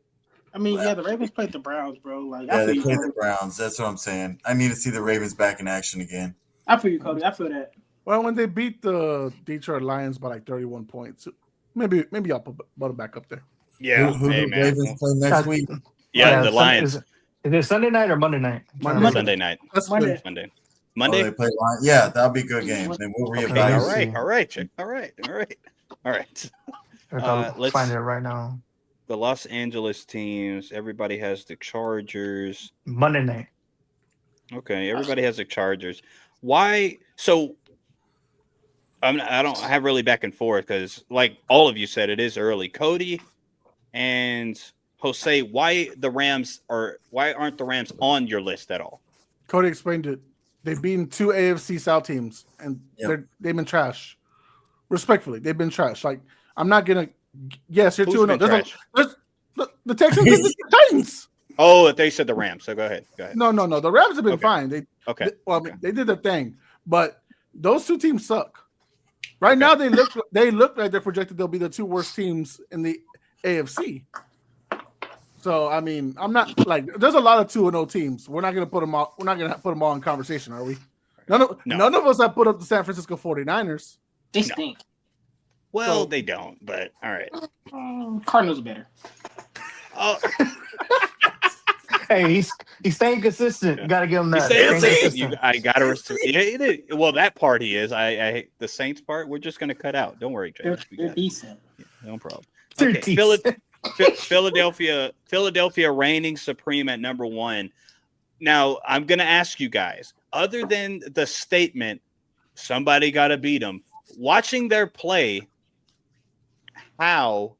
I mean, yeah, the Ravens played the Browns, bro. Like, Yeah, I they feel played you, the Browns. That's what I'm saying. I need to see the Ravens back in action again. I feel you, Cody. I feel that. Well, when they beat the Detroit Lions by like 31 points, maybe I'll put them back up there. Yeah. Who Hey, do the man. Ravens play next week? Yeah, the Sun- Lions. Is it Sunday night or Monday night? Monday. Sunday night. That's Monday. good. Monday. Oh, Monday. they play Lions. Yeah, that'll be a good game. Then we'll Okay, Okay, reevaluate. all see. right. All right. Chick. All right. All right. I'll let's- find it right now. The Los Angeles teams, everybody has the Chargers. Monday night. Okay, everybody has the Chargers. Why? So I don't have really back and forth because, like all of you said, it is early. Cody and Jose, why aren't the Rams on your list at all? Cody explained it. They've beaten 2 AFC South teams, and Yep. they've been trash. Respectfully, they've been trash. Like, I'm not gonna. Yes, you're Who's 2-0. been trash? There's the Texans and the Titans. Oh, they said the Rams. So go ahead. Go ahead. No. The Rams have been Okay. fine. Okay. I mean, they did their thing, but those 2 teams suck. Right now, they look like they're projected they'll be the 2 worst teams in the AFC. So I mean, I'm not like there's a lot of 2-0 teams. We're not gonna put them all. We're not gonna put them all in conversation, are we? None of us have put up the San Francisco 49ers. They stink. Well, So- they don't, but all right. Cardinals are better. Oh, Hey, he's staying consistent. You gotta give him that. Staying Staying consistent. I gotta respect. Well, that part he is. I the Saints part. We're just gonna cut out. Don't worry, Jay. They're decent. No problem. They're Okay, decent. Philadelphia reigning supreme at number 1. Now, I'm going to ask you guys, other than the statement, somebody got to beat them, watching their play, how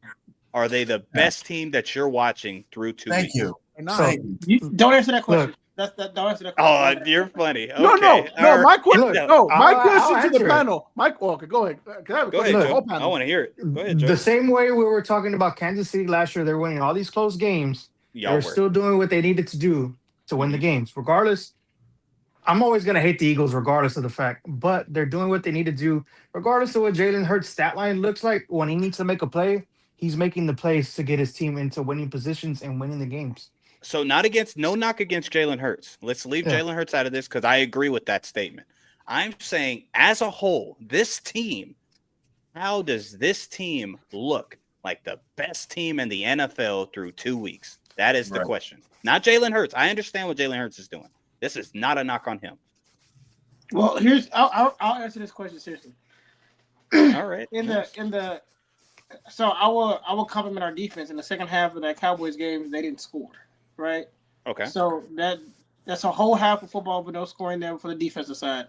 are they the best team that you're watching through 2 Thank weeks? you. They're not. Thank you. Don't answer that question. Look. Don't answer that Oh, question. you're funny. Okay. No. all My right. question. Look, No, my I'll question to answer the it. panel. Okay, go ahead. Can I have a Go question ahead, to the Joe. whole I panel? want to hear it. Go ahead, Joe. The same way we were talking about Kansas City last year, they're winning all these close games. Y'all They're were. still doing what they needed to do to win the games. Regardless, I'm always gonna hate the Eagles regardless of the fact, but they're doing what they need to do, regardless of what Jalen Hurts' stat line looks like. When he needs to make a play, he's making the plays to get his team into winning positions and winning the games. So no knock against Jalen Hurts. Let's leave Yeah. Jalen Hurts out of this because I agree with that statement. I'm saying as a whole, this team, how does this team look like the best team in the NFL through 2 weeks? That is the Right. question. Not Jalen Hurts. I understand what Jalen Hurts is doing. This is not a knock on him. Well, I'll answer this question seriously. All right. So I will compliment our defense in the second half of that Cowboys game. They didn't score, right? Okay. So that's a whole half of football with no scoring there for the defensive side.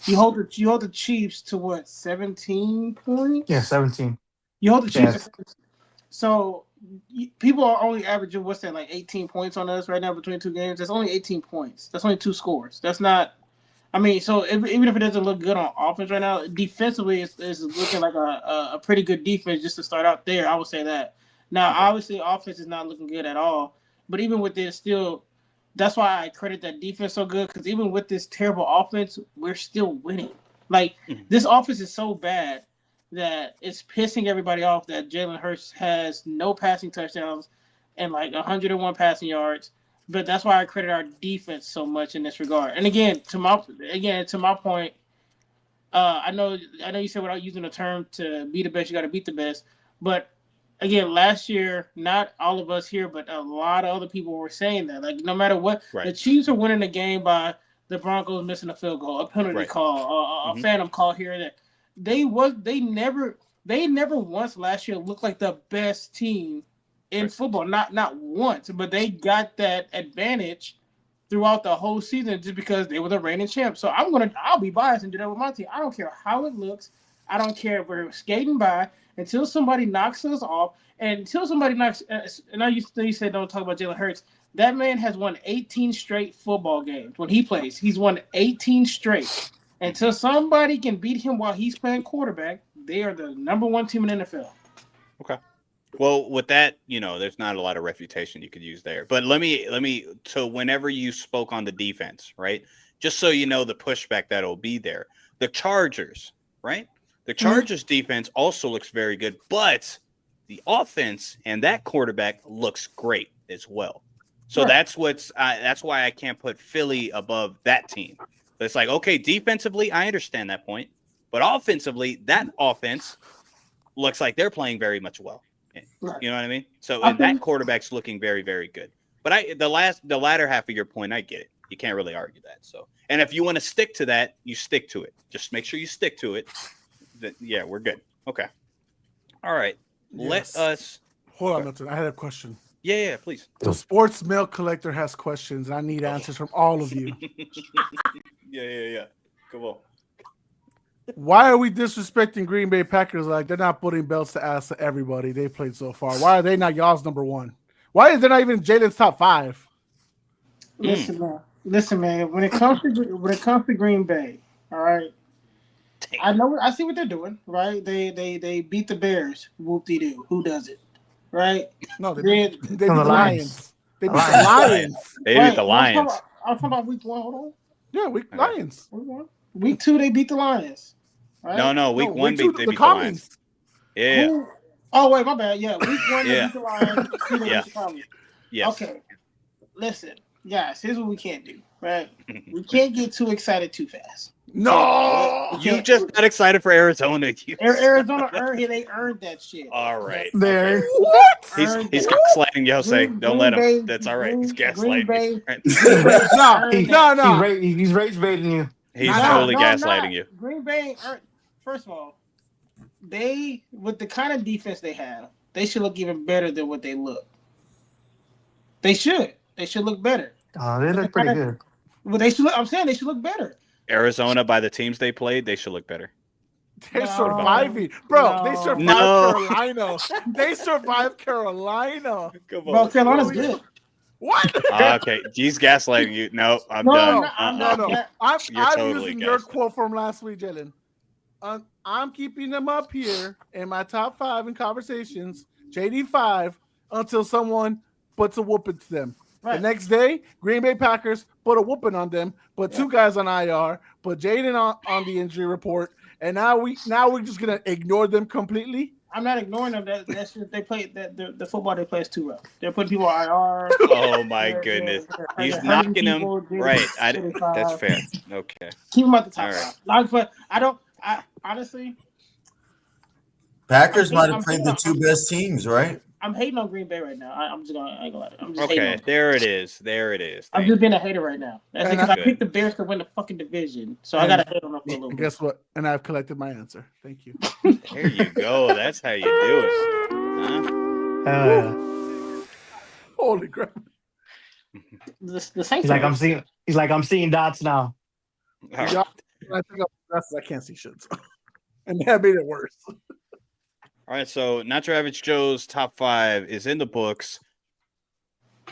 You hold the Chiefs to what, 17 points? Yeah, 17. You hold the Chiefs. Yes. So people are only averaging what's that, like 18 points on us right now between 2 games. That's only 18 points. That's only 2 scores. That's not. I mean, so even if it doesn't look good on offense right now, defensively it's looking like a pretty good defense just to start out there. I would say that. Now, obviously, offense is not looking good at all. But even with this, still, that's why I credit that defense so good, because even with this terrible offense, we're still winning. Like, this offense is so bad. that it's pissing everybody off that Jalen Hurts has no passing touchdowns and like 101 passing yards. But that's why I credit our defense so much in this regard. And again, to my point, I know you said without using the term to be the best, you got to beat the best. But again, last year, not all of us here, but a lot of other people were saying that. Like, no matter what, Right. the Chiefs are winning the game by the Broncos missing a field goal, a penalty Right. call, a phantom call here and there. They never once last year looked like the best team in football. Not once, but they got that advantage throughout the whole season just because they were the reigning champs. So I'll be biased and do that with my team. I don't care how it looks. I don't care if we're skating by until somebody knocks us off, and until somebody knocks. And you said don't talk about Jalen Hurts. That man has won 18 straight football games when he plays. He's won 18 straight. Until somebody can beat him while he's playing quarterback, they are the number one team in the NFL. Okay. Well, with that, there's not a lot of refutation you could use there. But let me. So whenever you spoke on the defense, right? Just so you know the pushback that'll be there. The Chargers, right? The Chargers defense also looks very good, but the offense and that quarterback looks great as well. So that's why I can't put Philly above that team. But it's like, okay, defensively, I understand that point, but offensively, that offense looks like they're playing very much well. Right. You know what I mean? So that quarterback's looking very, very good. But the latter half of your point, I get it. You can't really argue that. So, and if you want to stick to that, you stick to it. Just make sure you stick to it. Yeah, we're good. Okay. All right. Yes. Let us. Hold on, Milton. I had a question. Yeah, please. The sports mail collector has questions. I need answers from all of you. Yeah. Come on. Why are we disrespecting Green Bay Packers like they're not putting belts to ass to everybody they played so far? Why are they not y'all's number one? Why is there not even Jalen's top 5? Listen, man. When it comes to Green Bay, all right. I see what they're doing, right? They beat the Bears. Whoop-de-doo. Who does it, right? No, they beat the the Lions. Lions. They beat the Lions. They beat the Lions. I'm talking about week 1. Hold on. Yeah, Lions. Week 1. Week 2, they beat the Lions. Right? No. Week 1, they beat the Commies. Lions. Yeah. Oh, wait, my bad. Yeah, week 1, they Yeah. beat the Lions. Week 2, they Yeah. beat the Commies. Yes. Okay. Listen, guys, here's what we can't do, right? We can't get too excited too fast. No. You just got excited for Arizona. Arizona earned that shit. All right. There. What? He's gaslighting you, Jose. Don't let him. Bay- That's all right. He's Green gaslighting you. Bay- No. He's rage baiting you. He's No, totally no, gaslighting not. you. Green Bay, first of all, with the kind of defense they have, they should look even better than what they look. They should. They should look better. They look pretty good. Well, they should. I'm saying they should look better. Arizona, by the teams they played, they should look better. They're No. surviving. Bro, they No. survived No. Carolina. They survived Carolina. Come Bro, Carolina's good. What? Okay, he's gaslighting you. No, I'm No, done. no, I'm No. not. I'm You're totally using your gaslit. quote from last week, Jalen. I'm keeping them up here in my top 5 in conversations, JD5, until someone puts a whooping to them. Right. The next day, Green Bay Packers put a whooping on them, put 2 guys on IR, put Jaden on the injury report, and now we're just gonna ignore them completely. I'm not ignoring them. That's just, they play the football they play is too rough. They're putting people on IR. Oh my goodness, he's hurting knocking him. people, Right, getting that's 45. fair. Okay. Keep them at the top All right. 5. Like, but I honestly, Packers I'm might saying- have played the 2 best teams, right? I'm hating on Green Bay right now. I ain't gonna lie. I'm just hating Okay, on them. there it is. There it is. I'm Thank just being a hater right now. That's And because I Good. picked the Bears to win the fucking division, so I gotta hate on them for a little And bit. guess what? And I've collected my answer. Thank you. you. There you go. That's how you do it. Huh? Holy crap. The Saints. He's like I'm seeing dots now. All right. Yeah, I think I can't see shit. So. And that made it worse. All right, so Not Your Average Joe's top 5 is in the books.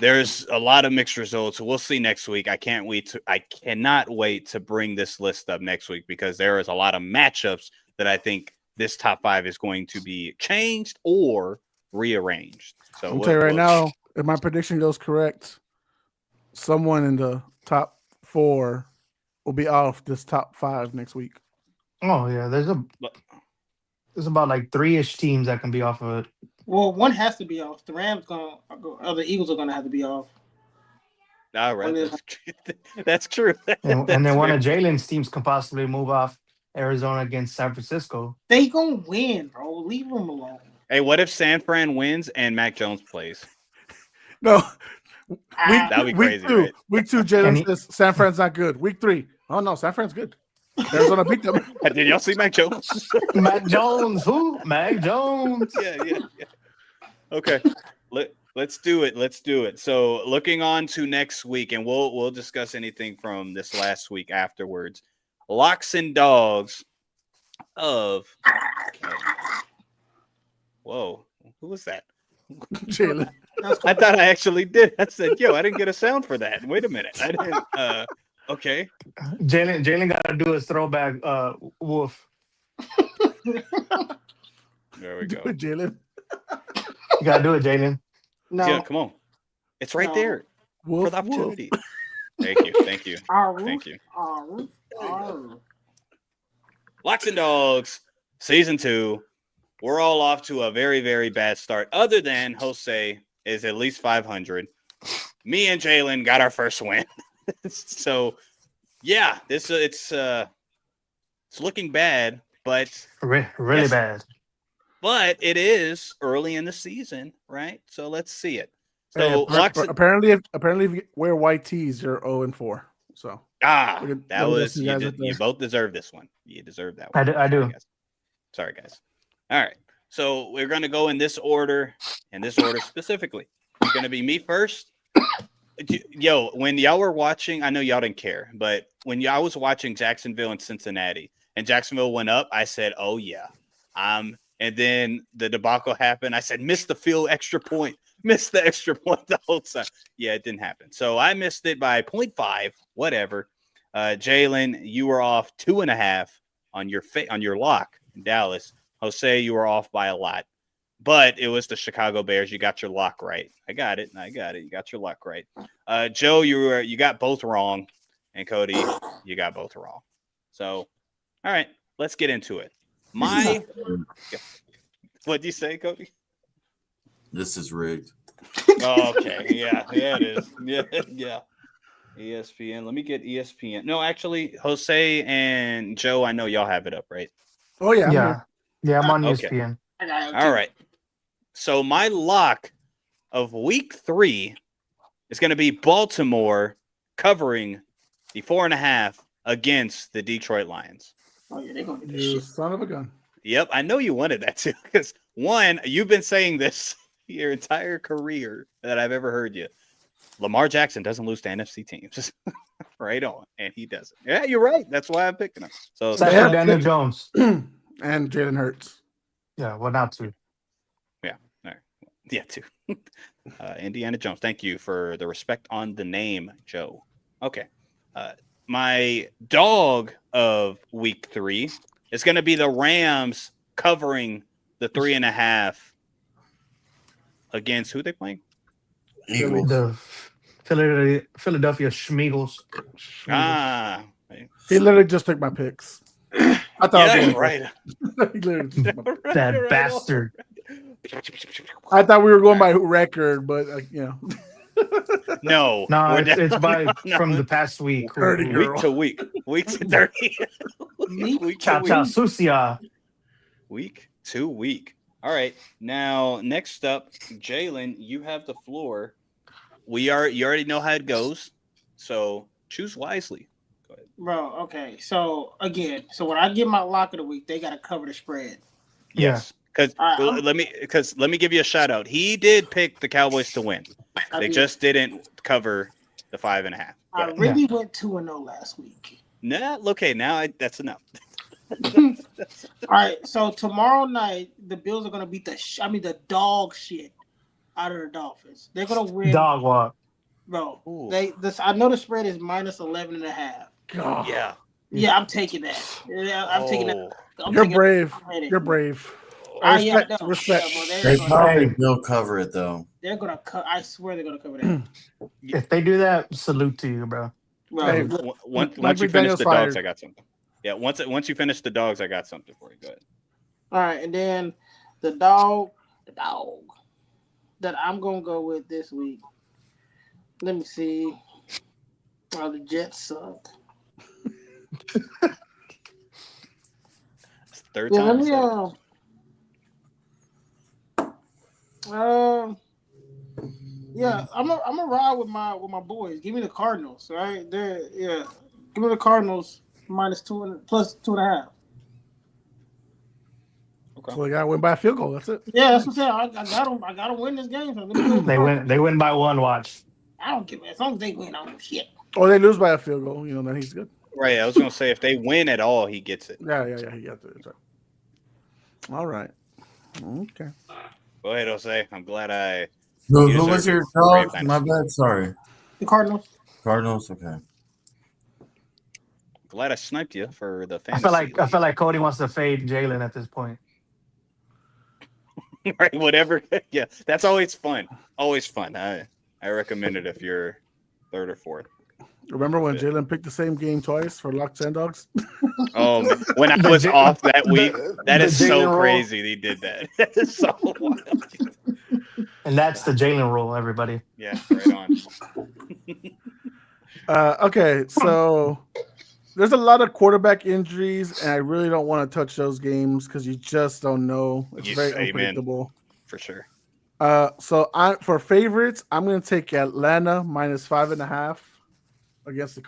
There's a lot of mixed results. We'll see next week. I cannot wait to bring this list up next week because there is a lot of matchups that I think this top 5 is going to be changed or rearranged. So I'll tell you right now, if my prediction goes correct, someone in the top 4 will be off this top 5 next week. Oh yeah, there's a There's about like 3-ish teams that can be off of it. Well, one has to be off. The Rams gonna, or the Eagles are gonna have to be off. All right, One is- that's true. That's true. And That's then one of very- Jalen's teams can possibly move off Arizona against San Francisco. They gonna win, bro. Leave them alone. Hey, what if San Fran wins and Mac Jones plays? No. Ah, That'd be crazy, week two, right? Week 2, And Jalen he- says San Fran's not good. Week 3, oh no, San Fran's good. Arizona beat them. Did y'all see Mac Jones? Mac Jones, who? Mac Jones. yeah. Okay, let's do it. Let's do it. So, looking on to next week, and we'll discuss anything from this last week afterwards. Locks and dogs of. Whoa, who was that? Jalen. I thought I actually did. I said, "Yo, I didn't get a sound for that." Wait a minute, I didn't. Okay. Jalen got to do his throwback wolf. There we Do go. it, Jalen. You got to do it, Jalen. no. Yeah, come on. It's right No. there Wolf, for the wolf. opportunity. Thank you. Arr, Thank you. arr, arr. Locks and Dogs, season 2. We're all off to a very, very bad start. Other than Jose is at least 500. Me and Jalen got our first win. So, yeah, it's looking bad, but Really Yes. bad. it is early in the season, right? So let's see it. So Hey, Locks and, apparently, if you wear white tees, you're 0-4. So that let me was guess you you, guys did, right there. you both deserve this one. You deserve that one. I do. Sorry, guys. All right. So we're going to go in this order specifically. It's going to be me first. Yo, when y'all were watching, I know y'all didn't care, but when y'all was watching Jacksonville and Cincinnati and Jacksonville went up, I said, oh, yeah. And then the debacle happened. I said, missed the field extra point. Missed the extra point the whole time. Yeah, it didn't happen. So I missed it by 0.5, whatever. Jalen, you were off 2.5 on your lock in Dallas. Jose, you were off by a lot. But it was the Chicago Bears. You got your lock right. I got it. You got your luck right. Joe, you got both wrong. And Cody, you got both wrong. So, all right, let's get into it. What'd you say, Cody? This is rigged. Oh, okay. Yeah, it is. Yeah. ESPN. Let me get ESPN. No, actually, Jose and Joe, I know y'all have it up, right? Oh yeah, I'm Yeah. here. Yeah, I'm on Okay. ESPN. I got it. All right. So my lock of week 3 is going to be Baltimore covering the 4.5 against the Detroit Lions. Oh, yeah, they're gonna do this You shit. son of a gun. Yep, I know you wanted that too. Because one, you've been saying this your entire career that I've ever heard you. Lamar Jackson doesn't lose to NFC teams. Right on. And he doesn't. Yeah, you're right. That's why I'm picking him. So Except Yeah. for Daniel Jones. And Jalen Hurts. Yeah, well, not two. yeah, too. Indiana Jones. Thank you for the respect on the name, Joe. Okay. My dog of week 3 is going to be the Rams covering the 3.5 against who they playing? Eagles. The Philadelphia Schmeagles. Ah, He literally just took my picks. I thought I was yeah, going right. he literally just took my picks. That bastard. I thought we were going by record, but No, No, we're it's by no. from the past week. 30 week girl. to week, week to 30, week Cha to cha week. sucia. Week to week. All right. Now, next up, Jalen, you have the floor. You already know how it goes, so choose wisely. Go ahead. Bro, okay. So again, when I get my lock of the week, they gotta cover the spread. Yeah. Yes, because I'm- let me give you a shout out. He did pick the Cowboys to win. I They did. just didn't cover the 5.5. Go I ahead. really went 2-0 last week. Nah, okay, now that's enough. All right, so tomorrow night the Bills are gonna beat the dog shit out of the Dolphins. They're gonna win, Dog walk. bro. Ooh. I know the spread is minus 11.5. God, Yeah. Yeah, I'm taking that. Yeah, I'm taking that. I'm you're taking brave. that. You're brave. Yeah, Respect. no, Respect. yeah, bro, They they're gonna, probably will cover it though. I swear they're gonna cover that. If they do that, salute to you, bro. Bro, Hey, Once Mike you finish McDaniel's the fired. dogs, I got something. Yeah, once you finish the dogs, I got something for you. Go ahead. All right, and then the dog that I'm gonna go with this week. Let me see. Oh, the Jets suck. It's the third Yeah, let time. me yeah, I'm gonna ride with my boys. Give me the Cardinals, right? Yeah. Give me the Cardinals -2 plus 2.5. Okay. So they got to win by a field goal. That's it. Yeah, that's what I'm saying. I gotta win this game. So let me go with the Cardinals. They win by one. Watch. I don't give a as long as they win. I don't give a shit. Or they lose by a field goal. You know, then he's good. Right. I was gonna say if they win at all, he gets it. Yeah. He got it. All right. Okay. Go ahead, Jose. I'm glad I. Who You was deserve your it. dog? Great My bad. Sorry. The Cardinals. Cardinals. Okay. Glad I sniped you for the I fantasy. feel like Cody wants to fade Jalen at this point. Right, whatever. Yeah, that's always fun. Always fun. I recommend it if you're third or fourth. Remember when Jalen picked the same game twice for Locks and Dogs? Oh, man. When I The was J- off that week, that the is so Jalen roll. crazy. He did that. That is so wild. And that's the Jalen rule, everybody. Yeah, right on. Okay, so there's a lot of quarterback injuries, and I really don't want to touch those games because you just don't know. It's Yes, very amen. unpredictable. For sure. So for favorites, I'm going to take Atlanta -5.5 against the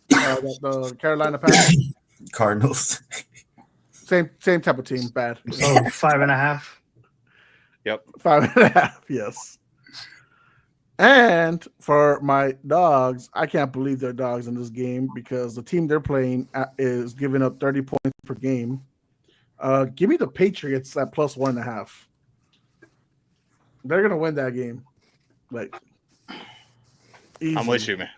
the Carolina Panthers. Cardinals. Same type of team. Bad. So 5.5. Yep. 5.5. Yes. And for my dogs, I can't believe they're dogs in this game because the team they're playing is giving up 30 points per game. Give me the Patriots at +1.5. They're gonna win that game. Like easily. I'm with you, man.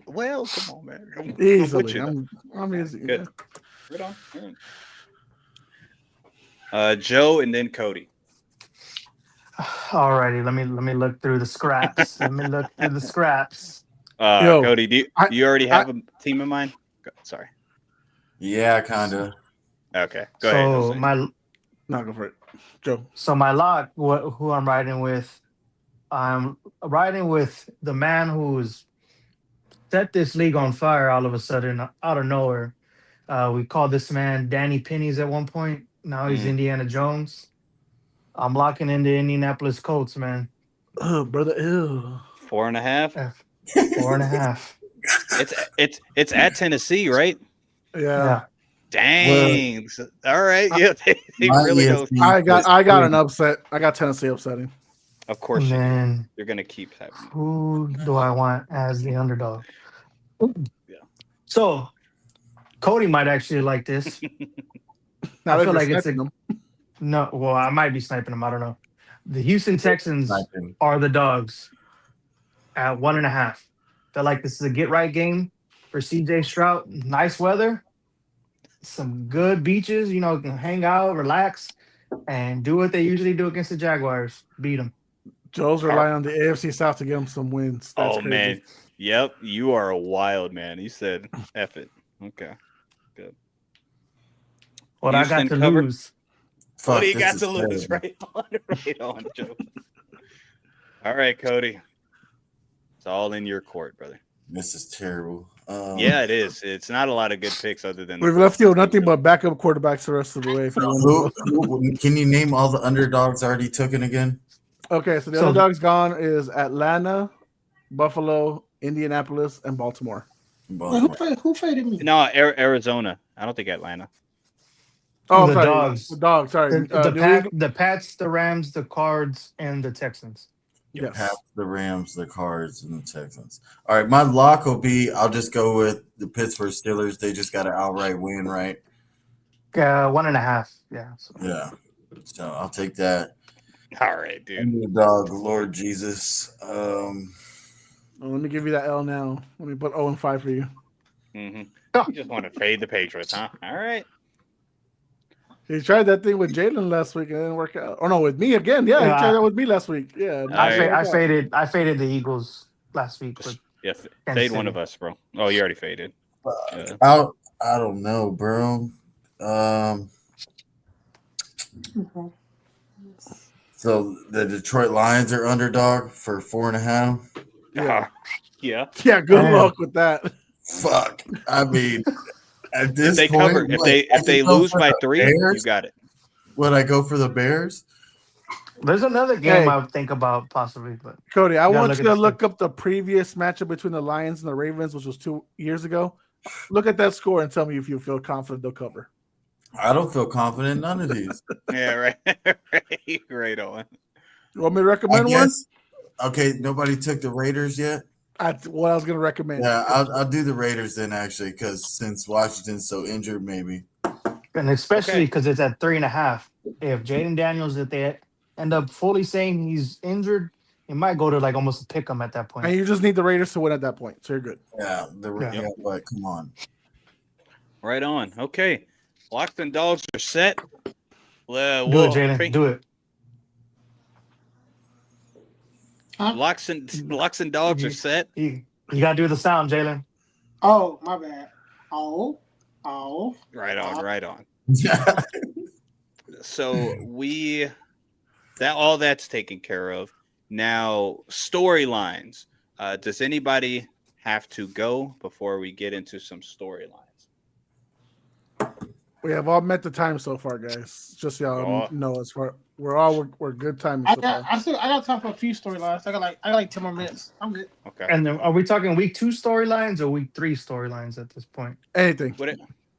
Well, come on, man. I'm with Easily. you, I'm easy. Good. Right on. All right. Joe and then Cody. Alrighty, let me look through the scraps. Yo, Cody, do you already have a team in mind? Sorry. Yeah, kind of. Okay. Go ahead. So Jose. No, go for it. Joe. So my lock, who I'm riding with, I'm riding with the man who's set this league on fire all of a sudden, out of nowhere. We called this man Danny Pennies at one point. Now he's Indiana Jones. I'm locking in the Indianapolis Colts, man. Oh, brother. Ew. 4.5. 4.5. It's at Tennessee, right? Yeah. Dang. All right. Yeah. They really go. I got an upset. I got Tennessee upsetting. Of course. And then You're gonna keep having. who do I want as the underdog? Yeah. So Cody might actually like this. Now I feel like it's them. no. Well, I might be sniping them. I don't know. The Houston Texans Sniping. are the dogs at 1.5. Feel like this is a get right game for CJ Stroud. Nice weather, some good beaches. You know, can hang out, relax, and do what they usually do against the Jaguars. Beat them. Joe's relying on the AFC South to get him some wins. That's crazy. Man. Yep. You are a wild man. You said F it. Okay. Good. What I got Houston to covered? lose. What do Fuck, you got this to is lose? terrible. Right on, Joe. All right, Cody. It's all in your court, brother. This is terrible. Yeah, it is. It's not a lot of good picks other than We've left you with nothing but backup quarterbacks the rest of the way. If you want to go. Can you name all the underdogs already taken again? Okay, so the underdogs gone is Atlanta, Buffalo, Indianapolis, and Baltimore. Who faded me? No, Arizona. I don't think Atlanta. Oh, The sorry. dogs. The dogs. Sorry. The Pats, the Rams, the Cards, and the Texans. Yes. Pats, the Rams, the Cards, and the Texans. All right, my lock will be I'll just go with the Pittsburgh Steelers. They just got an outright win, right? 1.5. Yeah. So. Yeah. So I'll take that. All right, dude. Underdog, Lord Jesus. Well, let me give you that L now. Let me put 0-5 for you. You just want to fade the Patriots, huh? All right. He tried that thing with Jalen last week and it didn't work out. Oh no, with me again. Yeah, he tried that with me last week. Yeah. I faded the Eagles last week. But Yeah, fade one of us, bro. Oh, you already faded. I don't know, bro. So the Detroit Lions are underdog for 4.5. Yeah. Yeah. Yeah, good Man. luck with that. Fuck. I mean, at If this they point, cover, if what, they I if they could go lose for by the 3, you Bears? got it. Would I go for the Bears? There's another game Hey. I would think about possibly, but Cody, I You gotta want look you at to the look up the previous matchup between the Lions and the Ravens, which was 2 years ago. Look at that score and tell me if you feel confident they'll cover. I don't feel confident in none of these. Yeah, right. Right on. You want me to I recommend one? guess. Okay, nobody took the Raiders yet. What I was going to recommend. Yeah, I'll do the Raiders then, actually, because since Washington's so injured, maybe. and especially Okay. because it's at 3.5. If Jaden Daniels, if they end up fully saying he's injured, it might go to like almost a pick 'em at that point. And you just need the Raiders to win at that point, so you're good. Yeah, Yeah. but come on. Right on. Okay. Locks and dogs are set. Do it, Jalen. Do it. Locks and dogs are set. You gotta do the sound, Jalen. Oh, my bad. Oh. Right on. Right on. So all that's taken care of. Now, storylines. Does anybody have to go before we get into some storylines? We have all met the time so far, guys. Just so y'all know, as far we're good timing I so got far. I got time for a few storylines. I got like 10 more minutes. I'm good. Okay. And then are we talking week 2 storylines or week 3 storylines at this point? Anything.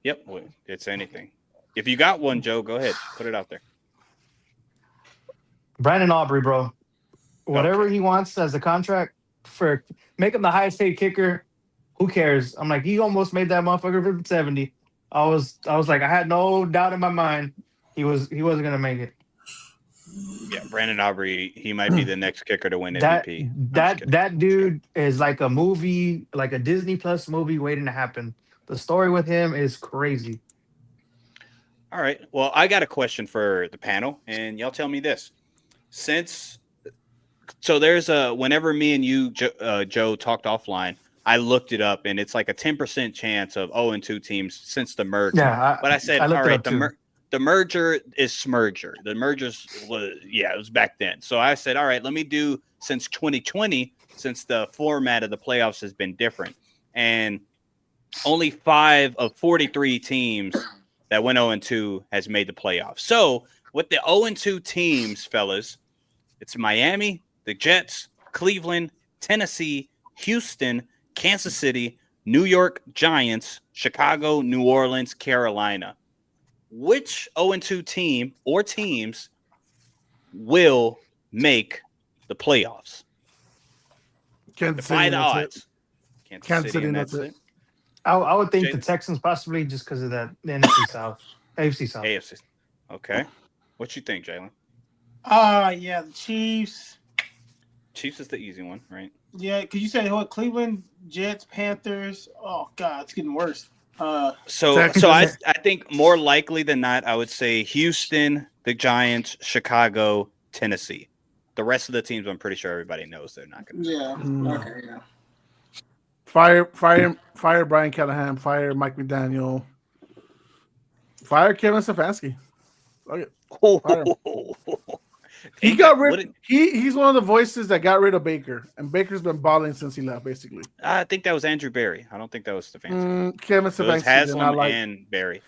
Yep. It's anything. If you got one, Joe, go ahead. Put it out there. Brandon Aubrey, bro. Whatever he wants as a contract for make him the highest paid kicker. Who cares? I'm like, he almost made that motherfucker for 70. I was like, I had no doubt in my mind he wasn't gonna make it. Yeah, Brandon Aubrey, he might be the next kicker to win That MVP. that dude is like a movie, like a Disney Plus movie waiting to happen. The story with him is crazy. All right. Well, I got a question for the panel, and y'all tell me this. There's whenever me and you, Joe, talked offline, I looked it up, and it's like a 10% chance of 0-2 teams since the merger. Yeah, But I said, I all looked it right, up too. the merger is Smurger. The mergers it was back then. So I said, all right, let me do since 2020, since the format of the playoffs has been different. And only 5 of 43 teams that went 0-2 has made the playoffs. So with the 0-2 teams, fellas, it's Miami, the Jets, Cleveland, Tennessee, Houston, Kansas City, New York Giants, Chicago, New Orleans, Carolina. Which 0-2 team or teams will make the playoffs? Kansas Defy City, the that's it. odds. Kansas City, and that's it. I would think Jalen? the Texans possibly just because of that the NFC South, AFC South. AFC. Okay. What you think, Jalen? Yeah, the Chiefs. Chiefs is the easy one, right? Yeah, because you said what? Cleveland, Jets, Panthers. Oh God, it's getting worse. So Texans. I think more likely than not, I would say Houston, the Giants, Chicago, Tennessee. The rest of the teams, I'm pretty sure everybody knows they're not going to. Yeah. Mm. Okay. Yeah. Fire Brian Callahan. Fire Mike McDaniel. Fire Kevin Stefanski. Okay. Fire him. He got rid. He's one of the voices that got rid of Baker, and Baker's been balling since he left. Basically, I think that was Andrew Barry. I don't think that was Stefanski. Kevin It was Stefanski. did not Haslam like, and Barry.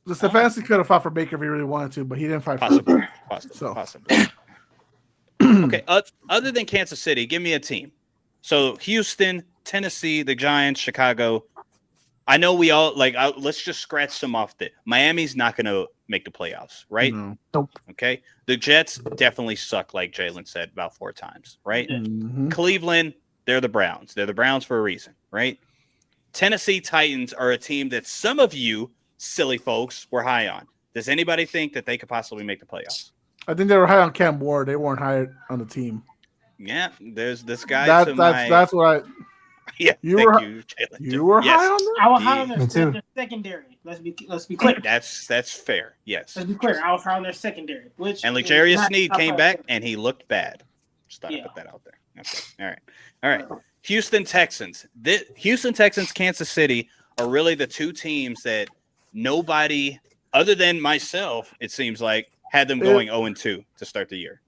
the Stefanski could have fought for Baker if he really wanted to, but he didn't fight for Possibly. him. Possibly. So. Possibly. Okay. Other than Kansas City, give me a team. So Houston, Tennessee, the Giants, Chicago. I know we all let's just scratch some off. Miami's not going to make the playoffs, right? No. Nope. Okay. The Jets definitely suck, like Jalen said about 4 times, right? Mhm. Cleveland, they're the Browns. They're the Browns for a reason, right? Tennessee Titans are a team that some of you silly folks were high on. Does anybody think that they could possibly make the playoffs? I think they were high on Cam Ward. They weren't high on the team. Yeah, there's this guy. That's what I. Yeah, You thank were- you, Jalen. You were Yes. high on that. I was high on Me their, too. their secondary. Let's be clear. That's fair. Yes. Let's be clear. I was high on their secondary. Which And is L'Jarius not Sneed top came five back secondary. and he looked bad. Just thought I'd Yeah. put that out there. Okay. All right. Houston Texans. Houston Texans, Kansas City are really the 2 teams that nobody other than myself, it seems like, had them going 0-2 to start the year.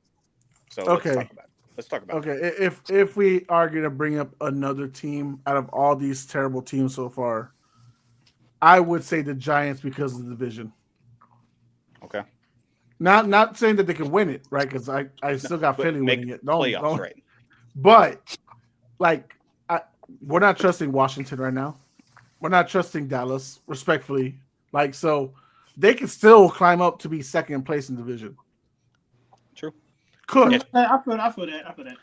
So Okay. let's talk about it. Okay, if we are going to bring up another team out of all these terrible teams so far, I would say the Giants because of the division. Okay. Not saying that they can win it, right? Because I still got But Philly make winning it. playoffs, right? But like, we're not trusting Washington right now. We're not trusting Dallas, respectfully. Like, so they can still climb up to be second place in division. True. Could. I feel that.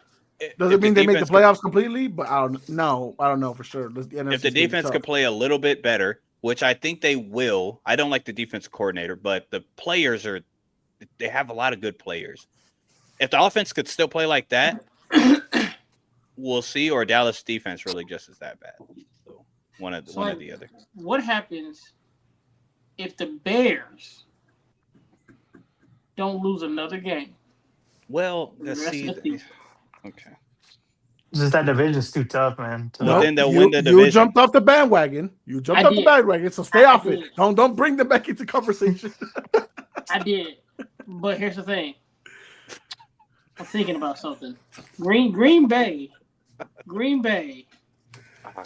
Does it mean they make the playoffs completely? But I don't know for sure. If the defense could play a little bit better, which I think they will, I don't like the defensive coordinator, but the players they have a lot of good players. If the offense could still play like that, we'll see. Or Dallas defense really just is that bad. So one or the other. What happens if the Bears don't lose another game? Well, The let's rest see. of the season. Okay. Just that division's too tough, man. Well, then they'll win the division. You jumped off the bandwagon. So stay off it. Don't bring them back into conversation. I did, but here's the thing. I'm thinking about something. Green Bay,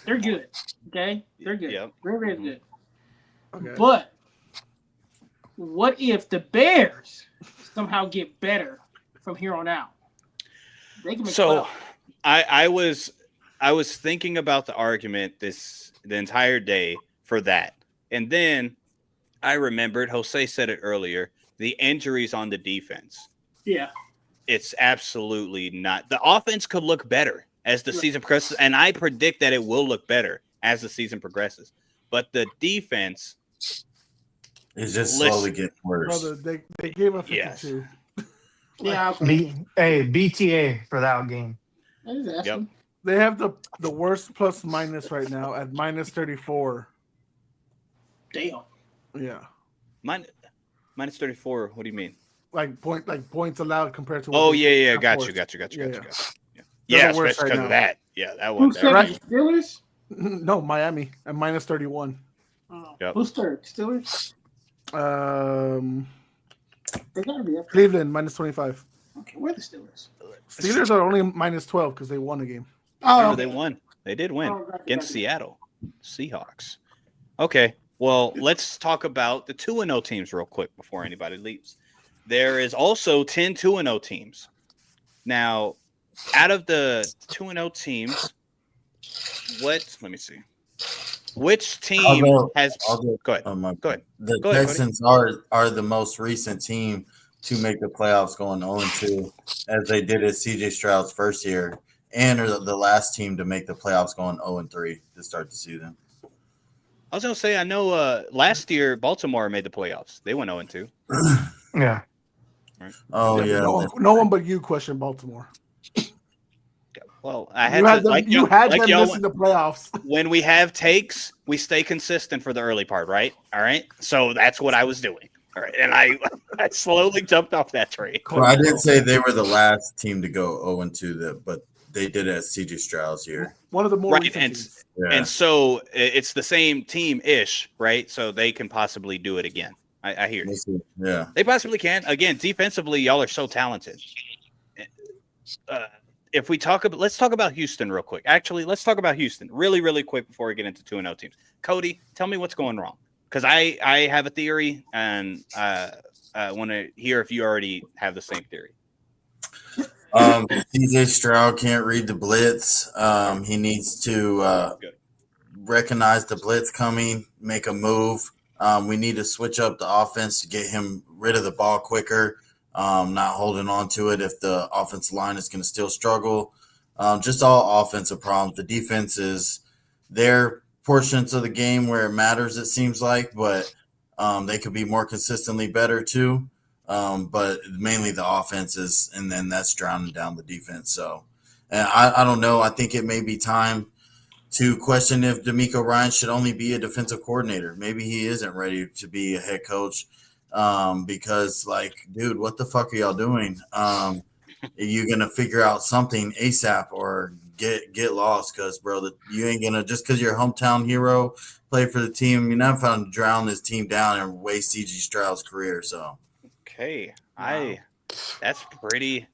they're good. Okay, they're good. Yep. Green Bay is good. Okay. But what if the Bears somehow get better from here on out? They can make So playoffs. I was thinking about the argument the entire day for that. And then I remembered Jose said it earlier, the injuries on the defense. Yeah. It's absolutely not. The offense could look better as the season progresses, and I predict that it will look better as the season progresses. But the defense It's just slowly getting worse. Brother, they gave us 52. Yes. Yeah. BTA for that game. Yep. They have the worst plus minus right now at minus 34. Damn. Yeah. Minus 34. What do you mean? Like points allowed compared to. Oh, yeah. Got you. Yeah. Yeah, the worst especially right because now. of that. Yeah, that Who's one. third? Right. Steelers? No, Miami at minus 31. Oh. Yep. Who's third? Steelers? They gotta be up. Cleveland minus 25. Okay, where are the Steelers? Steelers are only minus 12 because they won a game. Oh, They won. They did win Oh, gotcha, against gotcha. Seattle Seahawks. Okay, well, let's talk about the 2-0 teams real quick before anybody leaves. There is also 10 2-0 teams. Now, out of the 2-0 teams, let me see. Which team has go ahead. Go ahead. The Go ahead, Texans are the most recent team to make the playoffs going 0-2, as they did at CJ Stroud's first year, and are the last team to make the playoffs going 0-3 to start the season. I was gonna say, I know last year Baltimore made the playoffs. They went 0-2. Yeah. Oh yeah, No one but you question Baltimore. Well, I had You to had them, like you y'all- had like them y'all missing the playoffs. when we have takes, we stay consistent for the early part, right? All right. So that's what I was doing. All right. And I slowly jumped off that train. Well, I didn't say they were the last team to go 0-2, but they did it at CJ Stroud's year. One of the more Right. recent And, teams. Yeah. and so it's the same team ish, right? So they can possibly do it again. I hear you. Yeah. They possibly can. Again, defensively, y'all are so talented. If we talk about, let's talk about Houston real quick. Actually, let's talk about Houston really, really quick before we get into 2-0 teams. Cody, tell me what's going wrong, because I have a theory, and I want to hear if you already have the same theory. CJ Stroud can't read the blitz. He needs to Good. recognize the blitz coming, make a move. We need to switch up the offense to get him rid of the ball quicker, not holding on to it if the offensive line is going to still struggle. Just all offensive problems. The defense is their portions of the game where it matters, it seems like, but they could be more consistently better too. But mainly the offenses, and then that's drowning down the defense. So, and I don't know. I think it may be time to question if DeMeco Ryan should only be a defensive coordinator. Maybe he isn't ready to be a head coach because, like, dude, what the fuck are y'all doing? Are you going to figure out something ASAP or get lost? Because, bro, you ain't going to – just because you're a hometown hero, play for the team, you're not going to drown this team down and waste C.J. Stroud's career. So, Okay, Wow. that's pretty.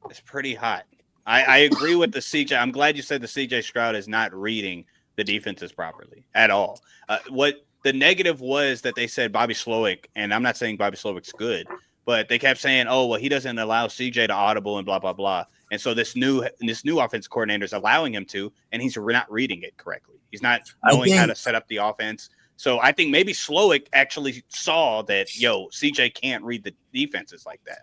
It's pretty hot. I agree with the CJ. I'm glad you said the CJ Stroud is not reading the defenses properly at all. What the negative was that they said Bobby Slowick, and I'm not saying Bobby Slowick's good, but they kept saying, "Oh, well, he doesn't allow CJ to audible and blah blah blah." And so this new offense coordinator is allowing him to, and he's not reading it correctly. He's not knowing how to set up the offense. So I think maybe Slowick actually saw that, CJ can't read the defenses like that.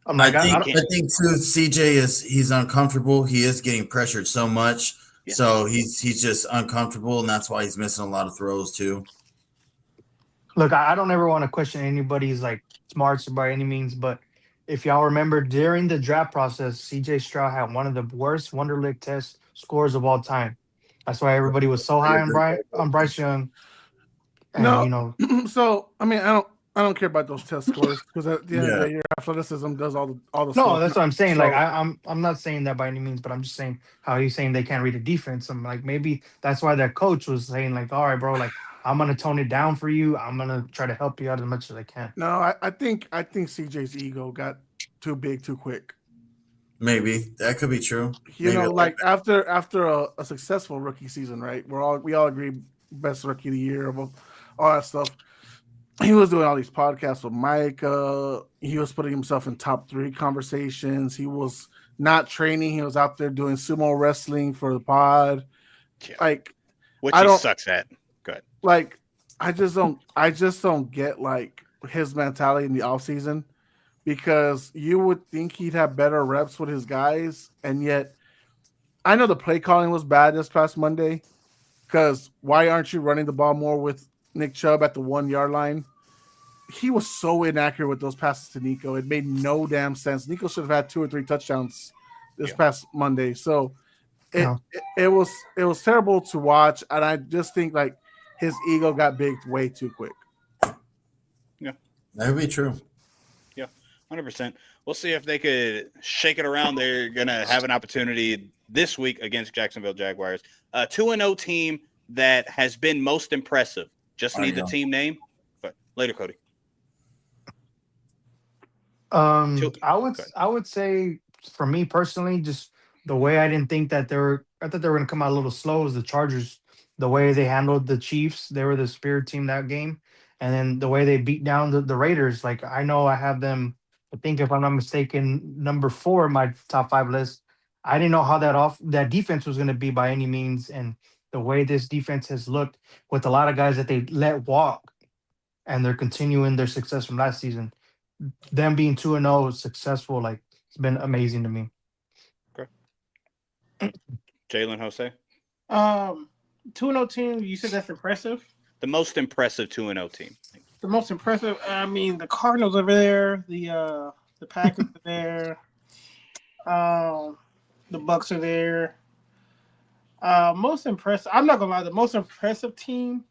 I'm like, I think too, CJ he's uncomfortable. He is getting pressured so much, so he's just uncomfortable, and that's why he's missing a lot of throws too. look, I don't ever want to question anybody's like smarts by any means, but if y'all remember during the draft process, CJ Stroud had one of the worst Wonderlic test scores of all time. That's why everybody was so high on Bryce Young. And, No, so I mean, I don't care about those test scores because at the end of the day, your athleticism does all the no, stuff. that's what I'm saying. So- Like I'm not saying that by any means, but I'm just saying how he's saying they can't read the defense. I'm like, maybe that's why that coach was saying like, all right, bro, like I'm gonna tone it down for you. I'm gonna try to help you out as much as I can. No, I think CJ's ego got too big too quick. Maybe that could be true. You know, like after a successful rookie season, right? We all agree best rookie of the year, all that stuff. He was doing all these podcasts with Micah. He was putting himself in top 3 conversations. He was not training. He was out there doing sumo wrestling for the pod. Like, which he sucks at. Good. Like, I just don't get like his mentality in the offseason, because you would think he'd have better reps with his guys, and yet I know the play calling was bad this past Monday. Because why aren't you running the ball more with Nick Chubb at the 1 yard line? He was so inaccurate with those passes to Nico. It made no damn sense. Nico should have had 2 or 3 touchdowns this past Monday. So it was terrible to watch. And I just think like his ego got big way too quick. Yeah. That would be true. Yeah, 100%. We'll see if they could shake it around. They're going to have an opportunity this week against Jacksonville Jaguars. 2-0 team that has been most impressive. Just need the team name. But later, Cody. I would say for me personally, just the way I didn't think that I thought they were going to come out a little slow as the Chargers. The way they handled the Chiefs, they were the spirit team that game, and then the way they beat down the Raiders. Like I know I have them. I think if I'm not mistaken, number 4 in my top 5 list. I didn't know how that defense was going to be by any means, and the way this defense has looked with a lot of guys that they let walk, and they're continuing their success from last season. Them being 2-0 successful, like it's been amazing to me. Okay. Jalen, Jose? 2-0 team, you said that's impressive? The most impressive 2-0 team. The most impressive, I mean, the Cardinals over there, the Packers are there, the Bucks are there. Most impressive, I'm not gonna lie, the most impressive team,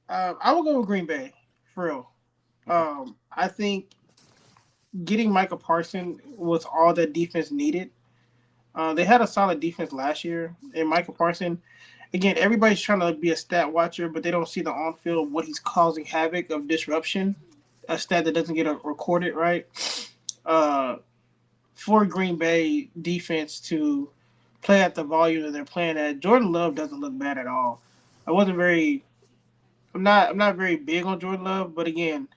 I will go with Green Bay, for real. I think getting Micah Parsons was all that defense needed. They had a solid defense last year, and Micah Parsons, again, everybody's trying to be a stat watcher, but they don't see the on-field, what he's causing havoc of disruption, a stat that doesn't get recorded, right? For Green Bay defense to play at the volume that they're playing at, Jordan Love doesn't look bad at all. I'm not very big on Jordan Love, but again,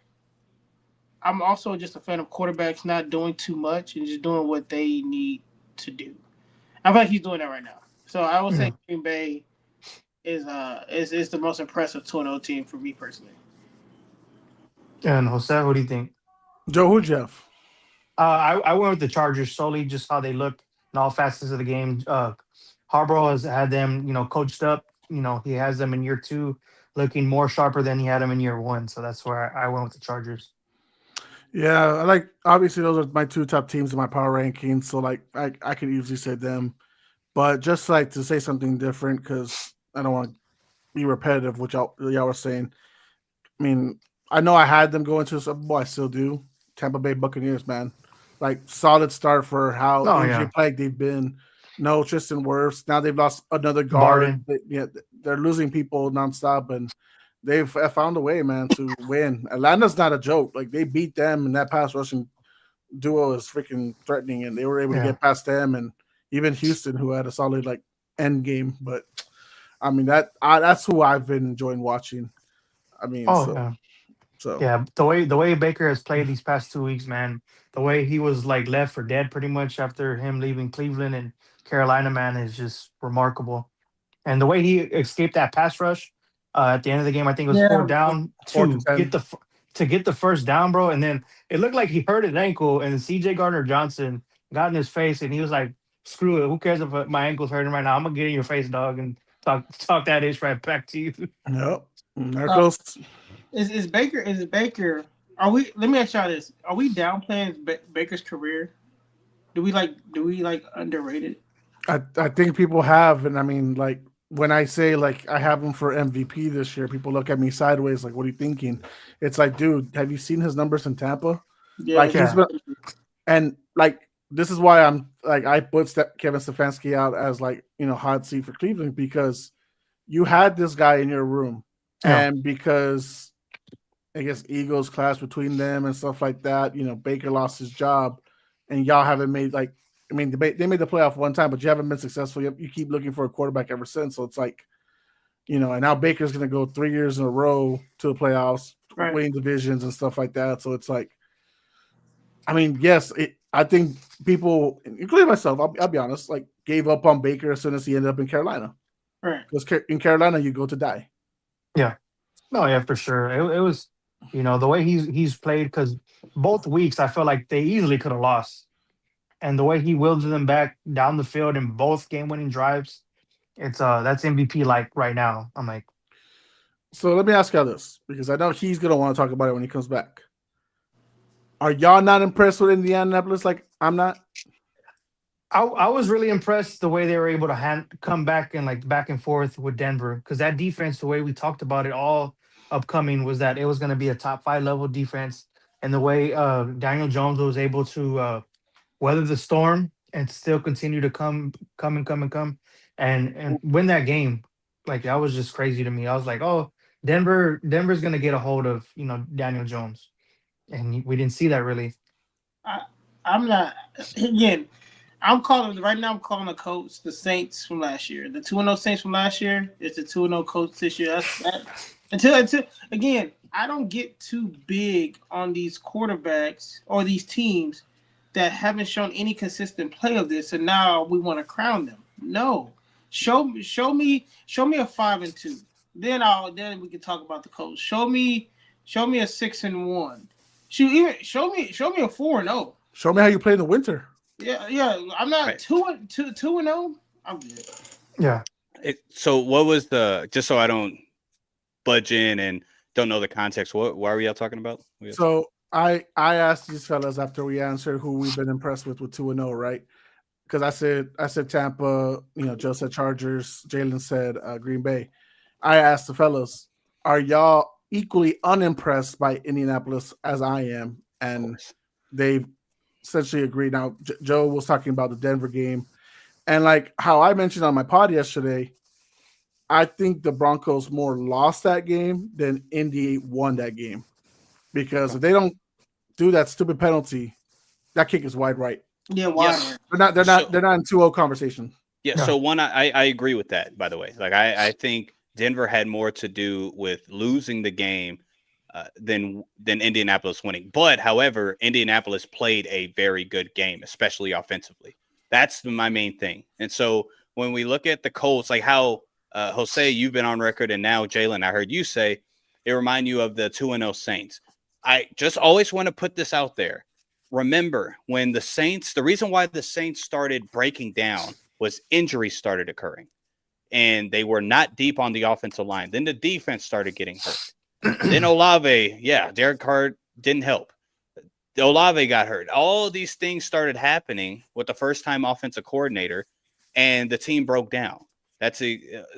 I'm also just a fan of quarterbacks not doing too much and just doing what they need to do. I feel like he's doing that right now. So I would say Green Bay is the most impressive 2-0 team for me personally. And Jose, what do you think? Joe, who Jeff? I went with the Chargers solely just how they looked in all facets of the game. Harbaugh has had them, coached up. He has them in year 2 looking more sharper than he had them in year 1. So that's where I went with the Chargers. Yeah, obviously those are my 2 top teams in my power rankings. So I could easily say them, but just to say something different, because I don't want to be repetitive, which y'all were saying. I mean, I know I had them going to the Super Bowl. I still do. Tampa Bay Buccaneers, man. Solid start for how injury-plagued they've been. No Tristan Wirfs. Now they've lost another guard. They're losing people nonstop, and they've found a way, man, to win. Atlanta's not a joke. Like they beat them, and that pass rushing duo is freaking threatening, and they were able to get past them, and even Houston, who had a solid like end game. But I mean that's who I've been enjoying watching. I mean, yeah, the way Baker has played these past 2 weeks, man, the way he was like left for dead pretty much after him leaving Cleveland and Carolina, man, is just remarkable. And the way he escaped that pass rush at the end of the game, I think it was 4 down to get the first down, bro. And then it looked like he hurt his ankle, and CJ Gardner-Johnson got in his face, and he was like, "Screw it, who cares if my ankle's hurting right now? I'm gonna get in your face, dog, and talk that ish right back to you." Yep, there goes. Is Baker? Are we? Let me ask y'all this: are we downplaying Baker's career? Do we underrate it? I think people have, and I mean, like when I say like I have him for MVP this year, people look at me sideways, like, "What are you thinking?" It's like, dude, have you seen his numbers in Tampa? Yeah, he's been, and like this is why I'm like I put Kevin Stefanski out as like hot seat for Cleveland, because you had this guy in your room, and because I guess egos clash between them and stuff like that. Baker lost his job, and y'all haven't made like. I mean, they made the playoff one time, but you haven't been successful. You keep looking for a quarterback ever since. So it's like, and now Baker's going to go 3 years in a row to the playoffs, winning divisions and stuff like that. So it's like, I mean, yes, I think people, including myself, I'll be honest, like gave up on Baker as soon as he ended up in Carolina. Right. Because in Carolina, you go to die. Yeah. No, yeah, for sure. It was, the way he's played, because both weeks I felt like they easily could have lost. And the way he wheeled them back down the field in both game-winning drives, it's that's MVP like right now. I'm like, so let me ask y'all this, because I know he's gonna want to talk about it when he comes back. Are y'all not impressed with Indianapolis? Like I'm not. I was really impressed the way they were able to come back and like back and forth with Denver, because that defense, the way we talked about it all upcoming, was that it was going to be a top 5 level defense, and the way Daniel Jones was able to weather the storm and still continue to come and win that game. Like that was just crazy to me. I was like, oh, Denver's gonna get a hold of Daniel Jones, and we didn't see that really. I'm not again. I'm calling the Colts the Saints from last year. The 2-0 Saints from last year is the 2-0 Colts this year. Until again, I don't get too big on these quarterbacks or these teams that haven't shown any consistent play of this, and now we want to crown them. No, show me a 5-2. Then we can talk about the Colts. Show me a 6-1. Show me a 4-0. Show me how you play in the winter. Yeah. I'm not 2-0. I'm good. Yeah. So what was just so I don't budge in and don't know the context? Why were y'all talking about? So I asked these fellas after we answered who we've been impressed with 2-0, right? Because I said Tampa, Joe said Chargers, Jalen said Green Bay. I asked the fellas, are y'all equally unimpressed by Indianapolis as I am? And they've essentially agreed. Now, Joe was talking about the Denver game, and like how I mentioned on my pod yesterday, I think the Broncos more lost that game than Indy won that game, because if they don't do that stupid penalty, that kick is wide right. Yeah, wide. Yes. They're not in 2-0 conversation. Yeah. No. So one, I agree with that. By the way, like I think Denver had more to do with losing the game than Indianapolis winning. But however, Indianapolis played a very good game, especially offensively. That's my main thing. And so when we look at the Colts, like how Jose, you've been on record, and now Jalen, I heard you say it remind you of the 2-0 Saints. I just always want to put this out there. Remember, when the reason why the Saints started breaking down was injuries started occurring, and they were not deep on the offensive line. Then the defense started getting hurt. Then Olave, Derek Carr didn't help. Olave got hurt. All of these things started happening with the first-time offensive coordinator, and the team broke down.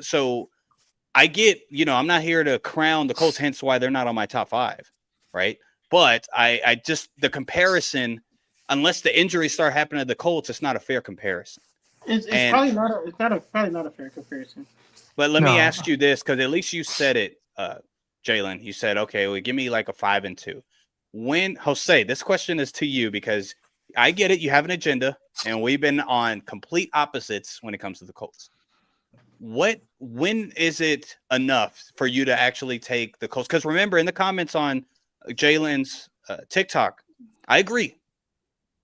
So I get, I'm not here to crown the Colts, hence why they're not on my top 5, right? But I just, the comparison, unless the injuries start happening to the Colts, it's not a fair comparison. It's probably not a fair comparison. But let me ask you this, because at least you said it, Jalen, you said, okay, well, give me like a 5-2. When Jose, this question is to you because I get it. You have an agenda, and we've been on complete opposites when it comes to the Colts. When is it enough for you to actually take the Colts? Because remember, in the comments on Jalen's TikTok, I agree.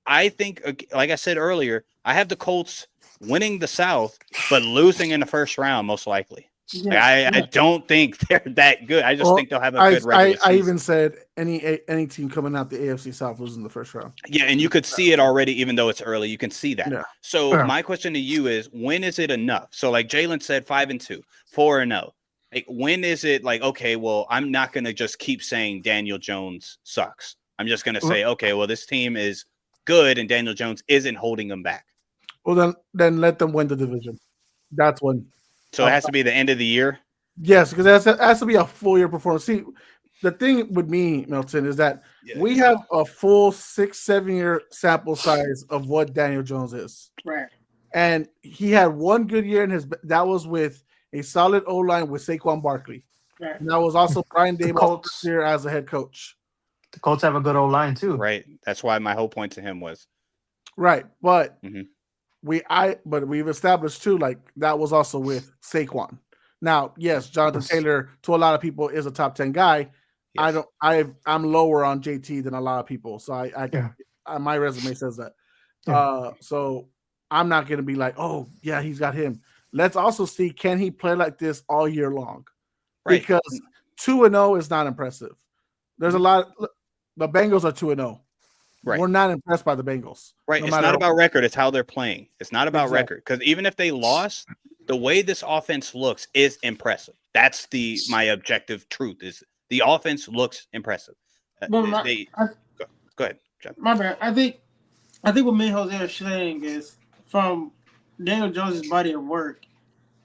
I think, like I said earlier, I have the Colts winning the South, but losing in the first round, most likely. Yeah. I don't think they're that good. I just think they'll have a good regular I season. even said any team coming out the AFC South losing the first round. Yeah, and you could see it already, even though it's early. You can see that. Yeah. So Yeah. my question to you is, when is it enough? So like Jalen said, 5-2, 4-0. Like, when is it like, okay, well, I'm not going to just keep saying Daniel Jones sucks. I'm just going to say, okay, well, this team is good and Daniel Jones isn't holding them back. Well, then let them win the division. That's when. So it has to be the end of the year. Yes, because it has to be a full year performance. See, the thing with me, Milton, is that we have a full 6-7 year sample size of what Daniel Jones is. Right. And he had one good year that was with a solid O-line with Saquon Barkley. Right. And that was also Brian Daboll Colts. here as a head coach. The Colts have a good old line too. Right. That's why my whole point to him was. Right. But Mhm. we've established too, like that was also with Saquon. Now, yes, Jonathan Taylor to a lot of people is a top 10 guy. Yes. I'm lower on JT than a lot of people. So my resume says that. Yeah. So I'm not going to be like, oh yeah, he's got him. Let's also see, can he play like this all year long? Right. Because 2-0 is not impressive. There's a lot. The Bengals are 2-0. Right. We're not impressed by the Bengals. Right. no It's matter not what. about record. It's how they're playing. It's not about Exactly. record. Because even if they lost, the way this offense looks is impressive. That's my objective truth is the offense looks impressive. Well, Go ahead, John. My bad. I think what me and Jose are saying is from Daniel Jones' body of work,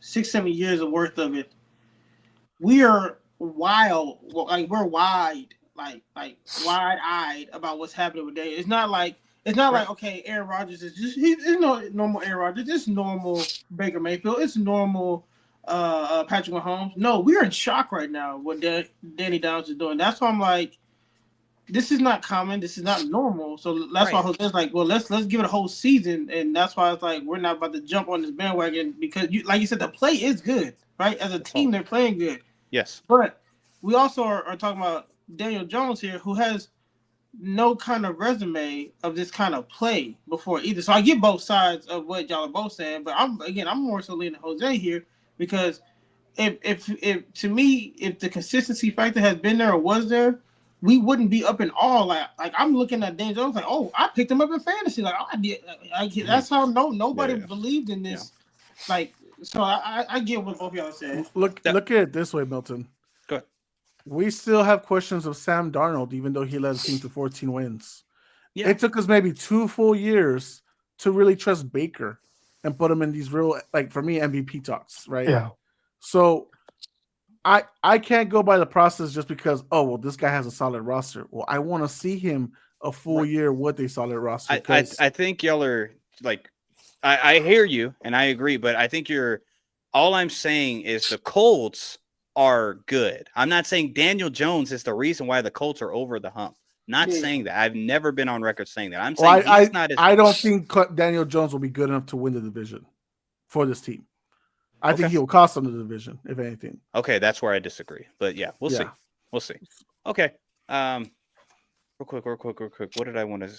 6-7 years of worth of it, we are wild. We're wide-eyed about what's happening with Daniel. It's not like okay, Aaron Rodgers is just he's no normal Aaron Rodgers. It's normal Baker Mayfield. It's normal Patrick Mahomes. No, we're in shock right now what Danny Downs is doing. That's why I'm like, this is not common. This is not normal. So that's why Jose's like, well, let's give it a whole season, and that's why it's like we're not about to jump on this bandwagon because like you said, the play is good, right? As a team, they're playing good. Yes. But we also are talking about Daniel Jones here, who has no kind of resume of this kind of play before either. So I get both sides of what y'all are both saying, but I'm more so leaning Jose here because if to me, if the consistency factor has been there or was there, we wouldn't be up in awe. Like I'm looking at Daniel Jones like, oh, I picked him up in fantasy. Like, oh, I did. That's how nobody believed in this. Yeah. Like, so I get what both y'all said. Look at it this way, Milton. Go ahead. We still have questions of Sam Darnold, even though he led the team to 14 wins. Yeah. It took us maybe 2 full years to really trust Baker and put him in these real, like for me, MVP talks, right? Yeah. So I can't go by the process just because, oh, well, this guy has a solid roster. Well, I want to see him a full year with a solid roster. I think y'all are like, I hear you and I agree, but I think all I'm saying is the Colts are good. I'm not saying Daniel Jones is the reason why the Colts are over the hump. Not saying that. I've never been on record saying that. I'm saying he's not as I don't think Daniel Jones will be good enough to win the division for this team. I think he will cost them the division, if anything. Okay, that's where I disagree. But yeah, we'll see. We'll see. Okay. Real quick. What did I want to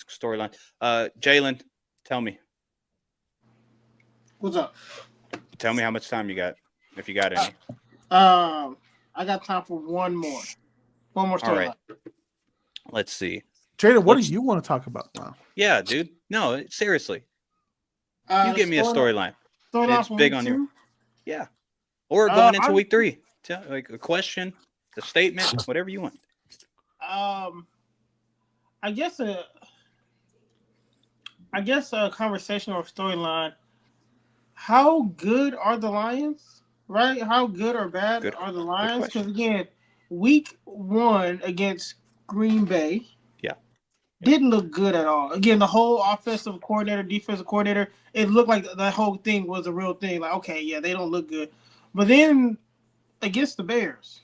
storyline? Jalen, tell me. What's up? Tell me how much time you got, if you got any. I got time for one more. One more storyline. All right. Let's see. Jaden, what do you want to talk about now? Yeah, dude. No, seriously. You give me a storyline. It's big on you. Yeah. Or going into week 3. Like a question, a statement, whatever you want. I guess a conversation or storyline. How good are the Lions? Right? How good or bad are the Lions? Because again, week 1 against Green Bay, didn't look good at all. Again, the whole offensive coordinator, defensive coordinator, it looked like the whole thing was a real thing. Like, okay, yeah, they don't look good. But then against the Bears.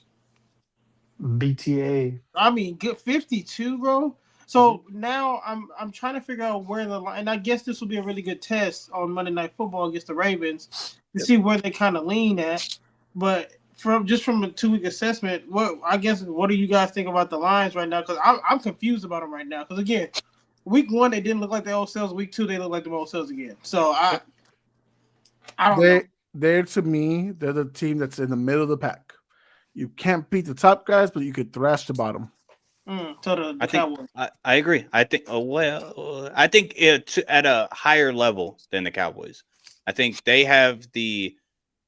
BTA. I mean, good 52, bro. So now I'm trying to figure out where the line, and I guess this will be a really good test on Monday Night Football against the Ravens to see where they kind of lean at. But from a 2-week assessment, what do you guys think about the lines right now? Because I'm confused about them right now. Because again, week 1 they didn't look like the old selves. Week 2 they look like the old selves again. So I don't know. They're to me, they're the team that's in the middle of the pack. You can't beat the top guys, but you could thrash the bottom. So the Cowboys. I agree. I think I think it's at a higher level than the Cowboys. I think they have the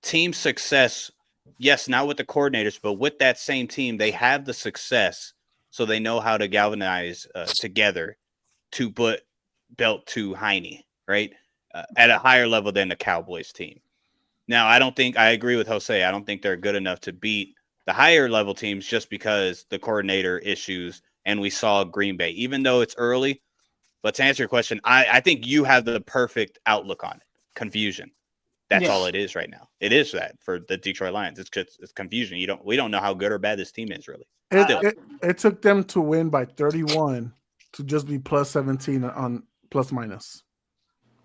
team success. Yes, not with the coordinators, but with that same team, they have the success, so they know how to galvanize together to put belt to Heine, right? At a higher level than the Cowboys team. Now, I agree with Jose. I don't think they're good enough to beat the higher level teams just because the coordinator issues, and we saw Green Bay, even though it's early. But to answer your question, I think you have the perfect outlook on it. Confusion. That's all it is right now. It is that for the Detroit Lions. It's confusion. We don't know how good or bad this team is really. It took them to win by 31 to just be plus 17 on plus minus.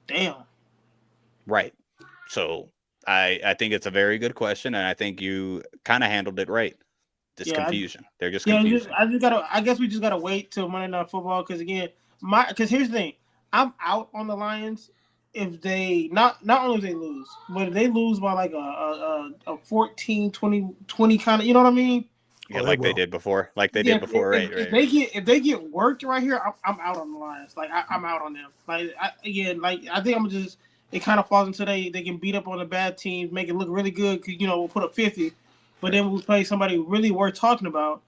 Damn. Right. So I think it's a very good question, and I think you kind of handled it right. This confusion. They're just confused. I guess we just gotta wait till Monday Night Football because again, because here's the thing, I'm out on the Lions if they not only if they lose, but if they lose by like a 14, 20 kind of, you know what I mean? Yeah, they did before. Right? If they get worked right here, I'm out on the Lions. Like I'm out on them. I think I'm just. It kind of falls into they can beat up on the bad teams, make it look really good. We'll put up 50, but then we'll play somebody really worth talking about.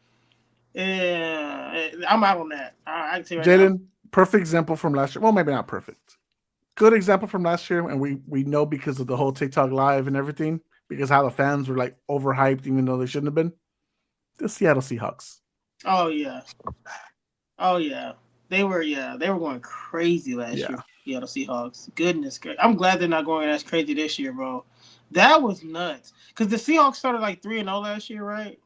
I'm out on that. I can say right Jalen, perfect example from last year. Well, maybe not perfect. Good example from last year, and we know because of the whole TikTok live and everything, because how the fans were like overhyped even though they shouldn't have been. The Seattle Seahawks. Oh yeah. They were going crazy last year. Seattle Seahawks. Goodness gracious. I'm glad they're not going as crazy this year, bro. That was nuts. Because the Seahawks started like 3-0 last year, right?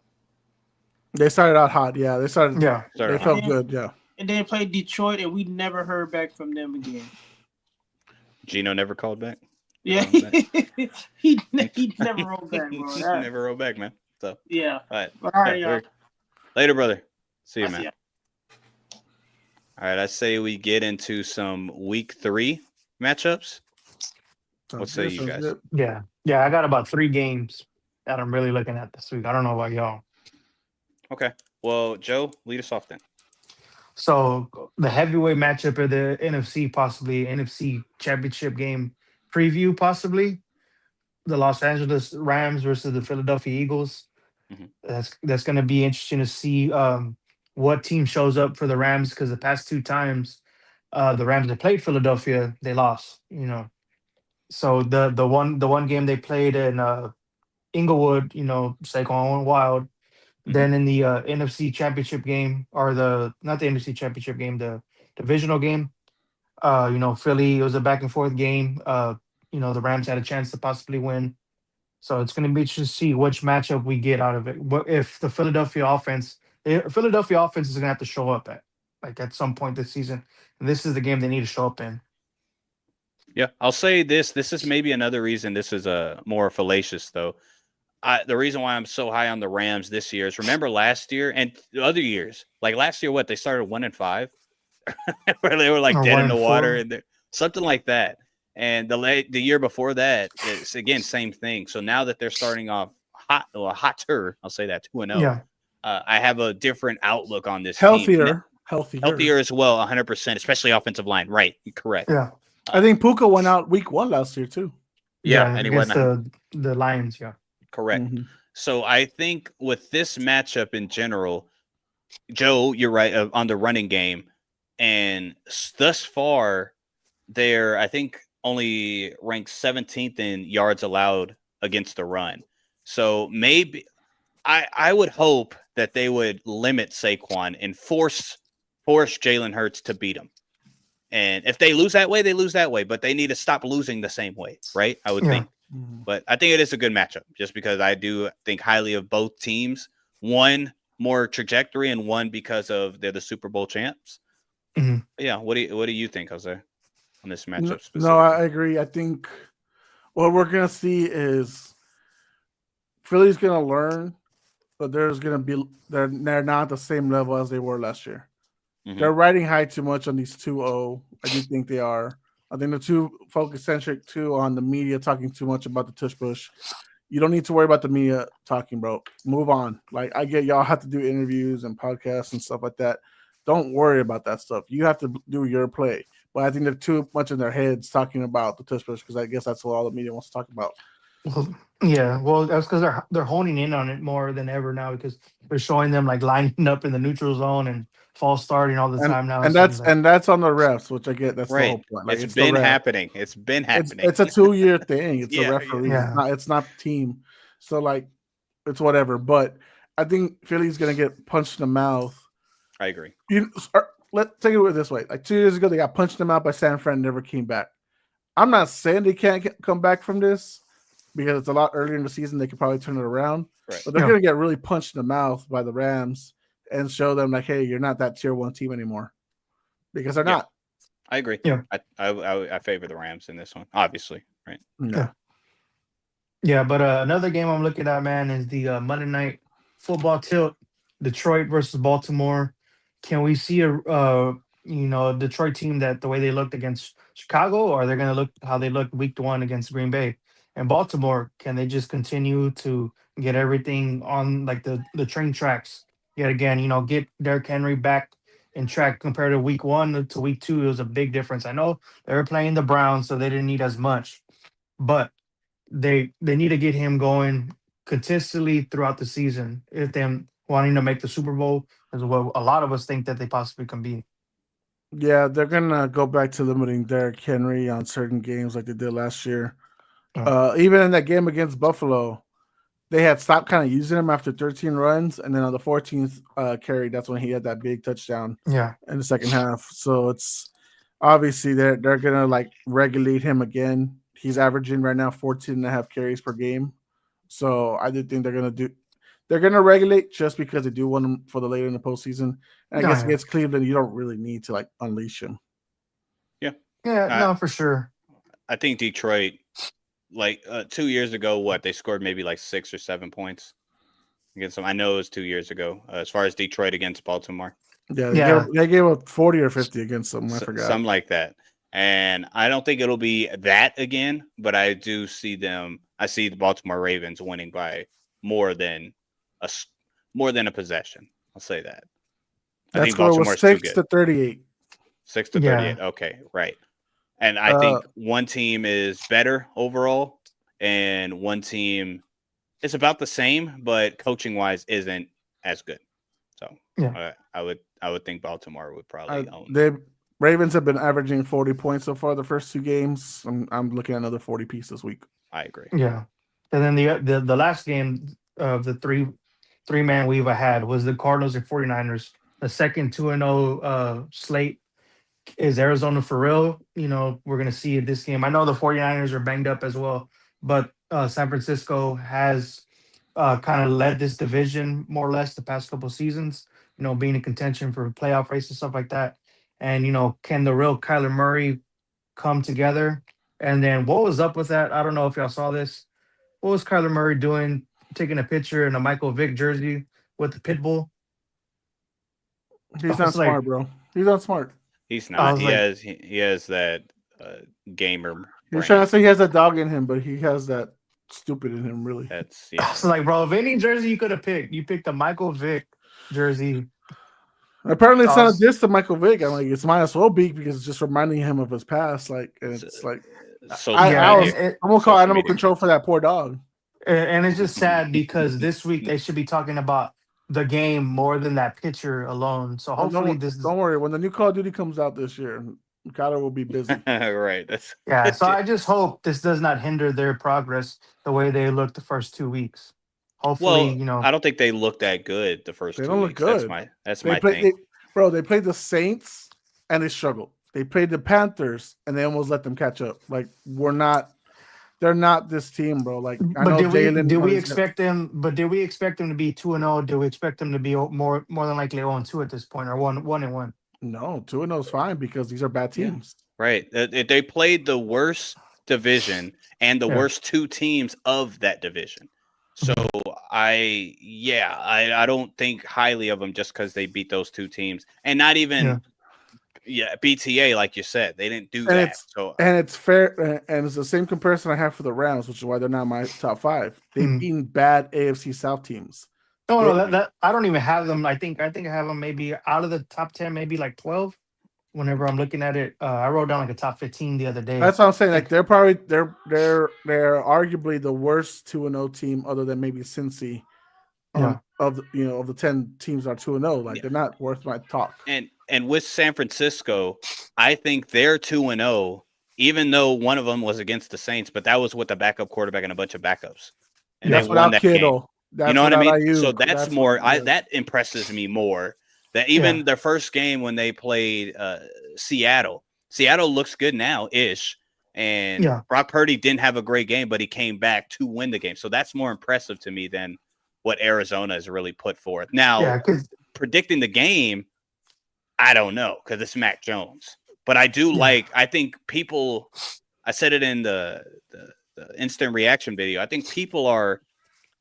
They started out hot, yeah. They felt good, yeah. And then played Detroit, and we never heard back from them again. Gino never called back? Yeah, he never rolled back, bro. Never rolled back, man. So yeah. All right, y'all. Later, brother. See you, man. All right, I say we get into some week 3 matchups. What say you guys? Yeah, I got about 3 games that I'm really looking at this week. I don't know about y'all. Okay. Well, Joe, lead us off then. So the heavyweight matchup of the NFC, possibly NFC championship game preview, possibly the Los Angeles Rams versus the Philadelphia Eagles. Mm-hmm. That's going to be interesting to see what team shows up for the Rams, because the past 2 times the Rams have played Philadelphia, they lost. So the one game they played in Inglewood, Saquon went wild. Then in the NFC Championship game, or not the NFC Championship game, the divisional game, Philly, it was a back and forth game. The Rams had a chance to possibly win. So it's going to be interesting to see which matchup we get out of it. But if the Philadelphia offense is going to have to show up at some point this season, and this is the game they need to show up in. Yeah, I'll say this. This is maybe another reason this is more fallacious, though. The reason why I'm so high on the Rams this year is, remember last year and the other years, like last year, they started 1-5, where they were like dead in the water and something like that. And the year before that, it's again same thing. So now that they're starting off hotter, I'll say that 2-0. Yeah. I have a different outlook on this healthier team. As well, 100%, especially offensive line. Right, correct. Yeah, I think Puka went out week 1 last year too. Yeah, and he went the Lions. Yeah. Correct. Mm-hmm. So I think with this matchup in general, Joe, you're right on the running game. And thus far, they're, I think, only ranked 17th in yards allowed against the run. So maybe I would hope that they would limit Saquon and force Jalen Hurts to beat him. And if they lose that way, they lose that way. But they need to stop losing the same way, right? I would think. But I think it is a good matchup just because I do think highly of both teams. One more trajectory and one because of they're the Super Bowl champs. Mhm. Yeah. What do you think, Jose, on this matchup No, specifically? I agree. I think what we're gonna see is Philly's gonna learn, but they're not the same level as they were last year. Mhm. They're riding high too much on these 2-0. I do think they are. I think they're too focus centric too on the media talking too much about the tush push. You don't need to worry about the media talking, bro. Move on. Like, I get y'all have to do interviews and podcasts and stuff like that. Don't worry about that stuff. You have to do your play. But I think they're too much in their heads talking about the tush push because I guess that's what all the media wants to talk about. Well, yeah, well, that's because they're honing in on it more than ever now because they're showing them like lining up in the neutral zone and false starting all the time now. And So it's that's on the refs, which I get. That's the Right. whole point. Like, It's the been ref. happening. It's been happening. It's a 2-year thing. It's Yeah, the referee. yeah. It's not the team. So like, it's whatever. But I think Philly's gonna get punched in the mouth. I agree. Let's take it this way. Like 2 years ago, they got punched in the mouth by San Fran, never came back. I'm not saying they can't come back from this because it's a lot earlier in the season. They could probably turn it around. Right. But they're Yeah. gonna get really punched in the mouth by the Rams and show them like, hey, you're not that tier 1 team anymore. Because they're Yeah. not. I agree. Yeah. I favor the Rams in this one, obviously. Right. No. Yeah, but another game I'm looking at, man, is the Monday Night Football tilt, Detroit versus Baltimore. Can we see a Detroit team that the way they looked against Chicago, or they're gonna look how they looked week 1 against Green Bay? And Baltimore, can they just continue to get everything on like the train tracks yet again? Get Derrick Henry back in track compared to week 1 to week 2. It was a big difference. I know they were playing the Browns, so they didn't need as much, but they need to get him going consistently throughout the season if they're wanting to make the Super Bowl, as what a lot of us think that they possibly can be. Yeah, they're gonna go back to limiting Derrick Henry on certain games like they did last year. Even in that game against Buffalo, they had stopped kind of using him after 13 runs, and then on the 14th carry, that's when he had that big touchdown Yeah. in the second half. So it's obviously they're gonna like regulate him again. He's averaging right now 14 and a half carries per game. So I do think they're gonna regulate just because they do want him for the later in the postseason. And I guess against Cleveland, you don't really need to like unleash him. Yeah, no, for sure. I think Detroit, like 2 years ago, they scored maybe like 6 or 7 points against them. I know it was 2 years ago. As far as Detroit against Baltimore, They gave up 40 or 50 against them. I forgot. something like that. And I don't think it'll be that again, but I do see them. I see the Baltimore Ravens winning by more than a possession. I'll say that. That score was 6-38. 6-38. Okay, right. And I think one team is better overall, and one team is about the same, but coaching wise isn't as good. So I would think Baltimore would probably own. The Ravens have been averaging 40 points so far the first 2 games. I'm looking at another 40 piece this week. I agree. Yeah, and then the last game of the three-man weave I had was the Cardinals and 49ers. The second 2-0 slate. Is Arizona for real? We're going to see this game. I know the 49ers are banged up as well, but San Francisco has kind of led this division more or less the past couple of seasons, being in contention for playoff race and stuff like that. And, can the real Kyler Murray come together? And then what was up with that? I don't know if y'all saw this. What was Kyler Murray doing, taking a picture in a Michael Vick jersey with the pit bull? He's not smart, bro. He's not smart. He's not. He has that gamer. You're trying to say he has a dog in him, but he has that stupid in him, really. That's So like, bro, if any jersey you could have picked, you picked a Michael Vick jersey. Apparently, it's not a diss to Michael Vick. I'm like, it's might as well be because it's just reminding him of his past. Like, and it's like, I'm gonna call animal control for that poor dog. And it's just sad because this week they should be talking about the game more than that picture alone. So hopefully don't worry. When the new Call of Duty comes out this year, Kyler will be busy. Right. So I just hope this does not hinder their progress the way they looked the first 2 weeks. Hopefully, I don't think they looked that good the first 2 weeks. They don't look good. That's my thing. They played the Saints and they struggled. They played the Panthers and they almost let them catch up. Like, they're they're not this team, bro. Like I But know did we Jalen. did we expect them? But did we expect them to be 2-0? Do we expect them to be more than likely 0-2 at this point, or 1-1? No, 2-0 is fine because these are bad Yeah. teams. Right. They played the worst division and the Yeah. worst two teams of that division. So I don't think highly of them just because they beat those two teams, and not even BTA, like you said, they didn't do And that. it's So and it's fair, and it's the same comparison I have for the Rams, which is why they're not my top 5. They've Mhm. beaten bad AFC South teams. No, that I don't even have them. I think I have them maybe out of the top 10, maybe like 12. Whenever I'm looking at it, I wrote down like a top 15 the other day. That's what I'm saying. Like they're probably they're arguably the worst 2-0 team, other than maybe Cincy. Of the 10 teams are 2-0. Like they're not worth my talk. and with San Francisco, I think they're 2-0, even though one of them was against the Saints, but that was with a backup quarterback and a bunch of backups. And That's they won without that game. Kittle. That's You know what I without mean? Ayuk. So that's more. That impresses me more. That even Yeah. their first game when they played Seattle looks good now ish, and Yeah. Brock Purdy didn't have a great game, but he came back to win the game. So that's more impressive to me than what Arizona has really put forth. Now, Yeah, because predicting the game, I don't know because it's Mac Jones, but I do like. I think people. I said it in the instant reaction video. I think people are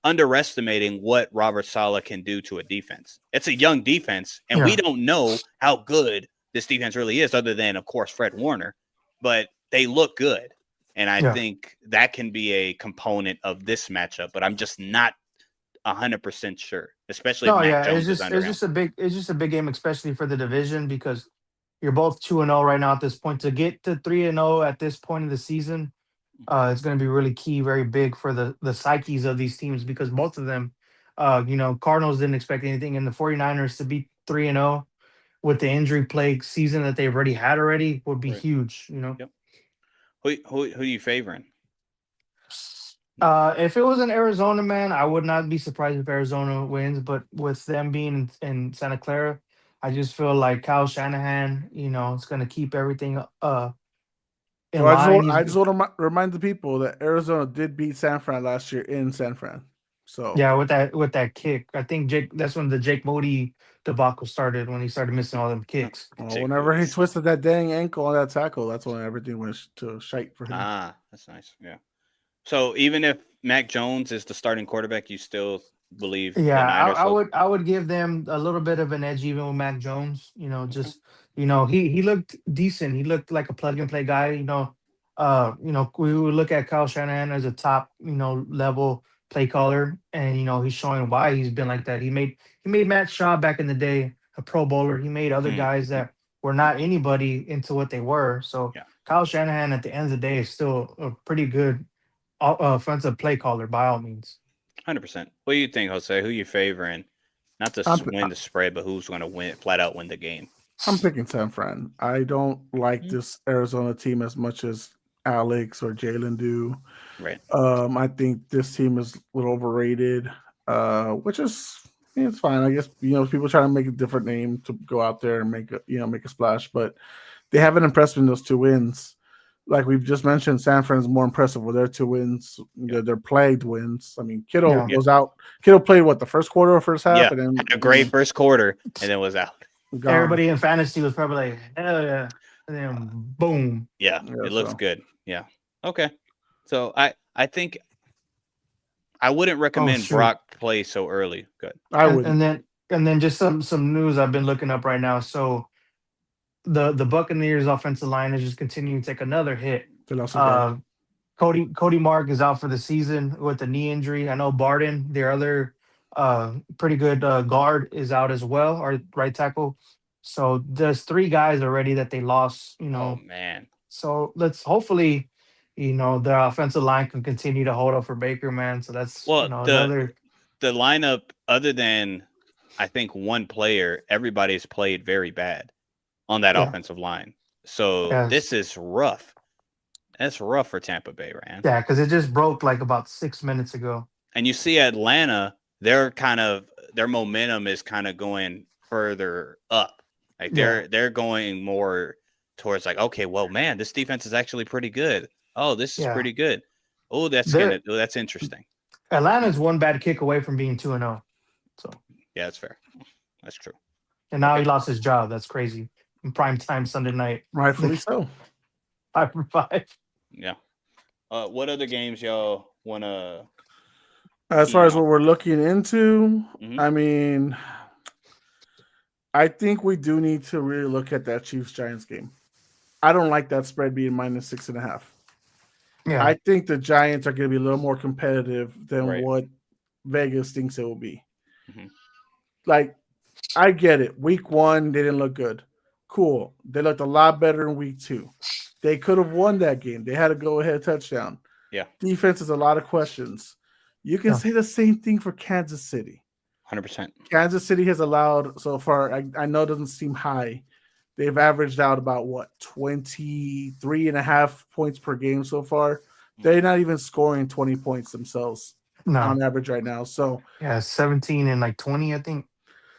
underestimating what Robert Saleh can do to a defense. It's a young defense, and we don't know how good this defense really is, other than, of course, Fred Warner. But they look good, and I think that can be a component of this matchup. But I'm just not 100% sure, especially if Mac Jones is under him. it's just a big game, especially for the division, because you're both 2-0 right now at this point. To get to 3-0 at this point of the season, it's going to be really key, very big for the psyches of these teams, because both of them, Cardinals didn't expect anything, and the 49ers to be 3-0 with the injury plague season that they've already had would be huge. Yep. Who are you favoring? If it was in Arizona, man, I would not be surprised if Arizona wins. But with them being in Santa Clara, I just feel like Kyle Shanahan, it's going to keep everything in line. I just want to remind the people that Arizona did beat San Fran last year in San Fran. So yeah, with that kick, I think that's when the Jake Moody debacle started, when he started missing all them kicks. Whenever he twisted that dang ankle on that tackle, that's when everything went to shite for him. Ah, that's nice. Yeah. So even if Mac Jones is the starting quarterback, you still believe? Yeah, I would give them a little bit of an edge even with Mac Jones. He looked decent. He looked like a plug and play guy. We would look at Kyle Shanahan as a top level play caller, and he's showing why he's been like that. He made Matt Shaw back in the day a Pro Bowler. He made other guys that were not anybody into what they were. So Kyle Shanahan at the end of the day is still a pretty good offensive play caller by all means. 100%. What do you think, Jose? Who you favoring? Not to win the spread, but who's going to flat out win the game? I'm picking San Fran. I don't like this Arizona team as much as Alex or Jalen do. Right. I think this team is a little overrated, which is it's fine. I guess people try to make a different name to go out there and make a splash, but they haven't impressed me in those 2 wins. Like we've just mentioned, San Fran's more impressive with their 2 wins. They're plagued wins. I mean, Kittle goes out. Kittle played the first quarter or first half, and then had a great first quarter, and then was out. Gone. Everybody in fantasy was probably like, hell yeah, and then boom. Yeah, it looks good. Yeah. Okay. So I think I wouldn't recommend Brock play so early. Good. I would. And then just some news I've been looking up right now. So the Buccaneers offensive line is just continuing to take another hit. Cody Mark is out for the season with a knee injury. I know Barden, their other pretty good guard, is out as well, or right tackle. So there's 3 guys already that they lost. Oh man. So let's hopefully, their offensive line can continue to hold up for Baker, man. So that's another. The lineup, other than I think one player, everybody's played very bad on that offensive line. So this is rough. That's rough for Tampa Bay, Ryan. Yeah, because it just broke like about 6 minutes ago. And you see Atlanta, their momentum is kind of going further up. Like they're going more towards like, okay, well, man, this defense is actually pretty good. Oh, this is pretty good. Oh, that's They're- that's interesting. Atlanta's one bad kick away from being 2-0. So, Yeah, that's fair. That's true. and now Okay. he lost his job. That's crazy. In prime time Sunday night, Rightfully so. 5-5. Yeah. What other games y'all want to? As far as what we're looking into, Mhm. I mean, I think we do need to really look at that Chiefs Giants game. I don't like that spread being -6.5. Yeah, I think the Giants are going to be a little more competitive than Right. what Vegas thinks it will be. Mhm. Like, I get it. Week 1, they didn't look good. Cool. They looked a lot better in week 2. They could have won that game. They had a go-ahead touchdown. Yeah. Defense is a lot of questions. You can Yeah. say the same thing for Kansas City. 100%. Kansas City has allowed so far, I know it doesn't seem high. They've averaged out about 23.5 points per game so far. They're not even scoring 20 points themselves no, on average right now. So 17 and like 20, I think.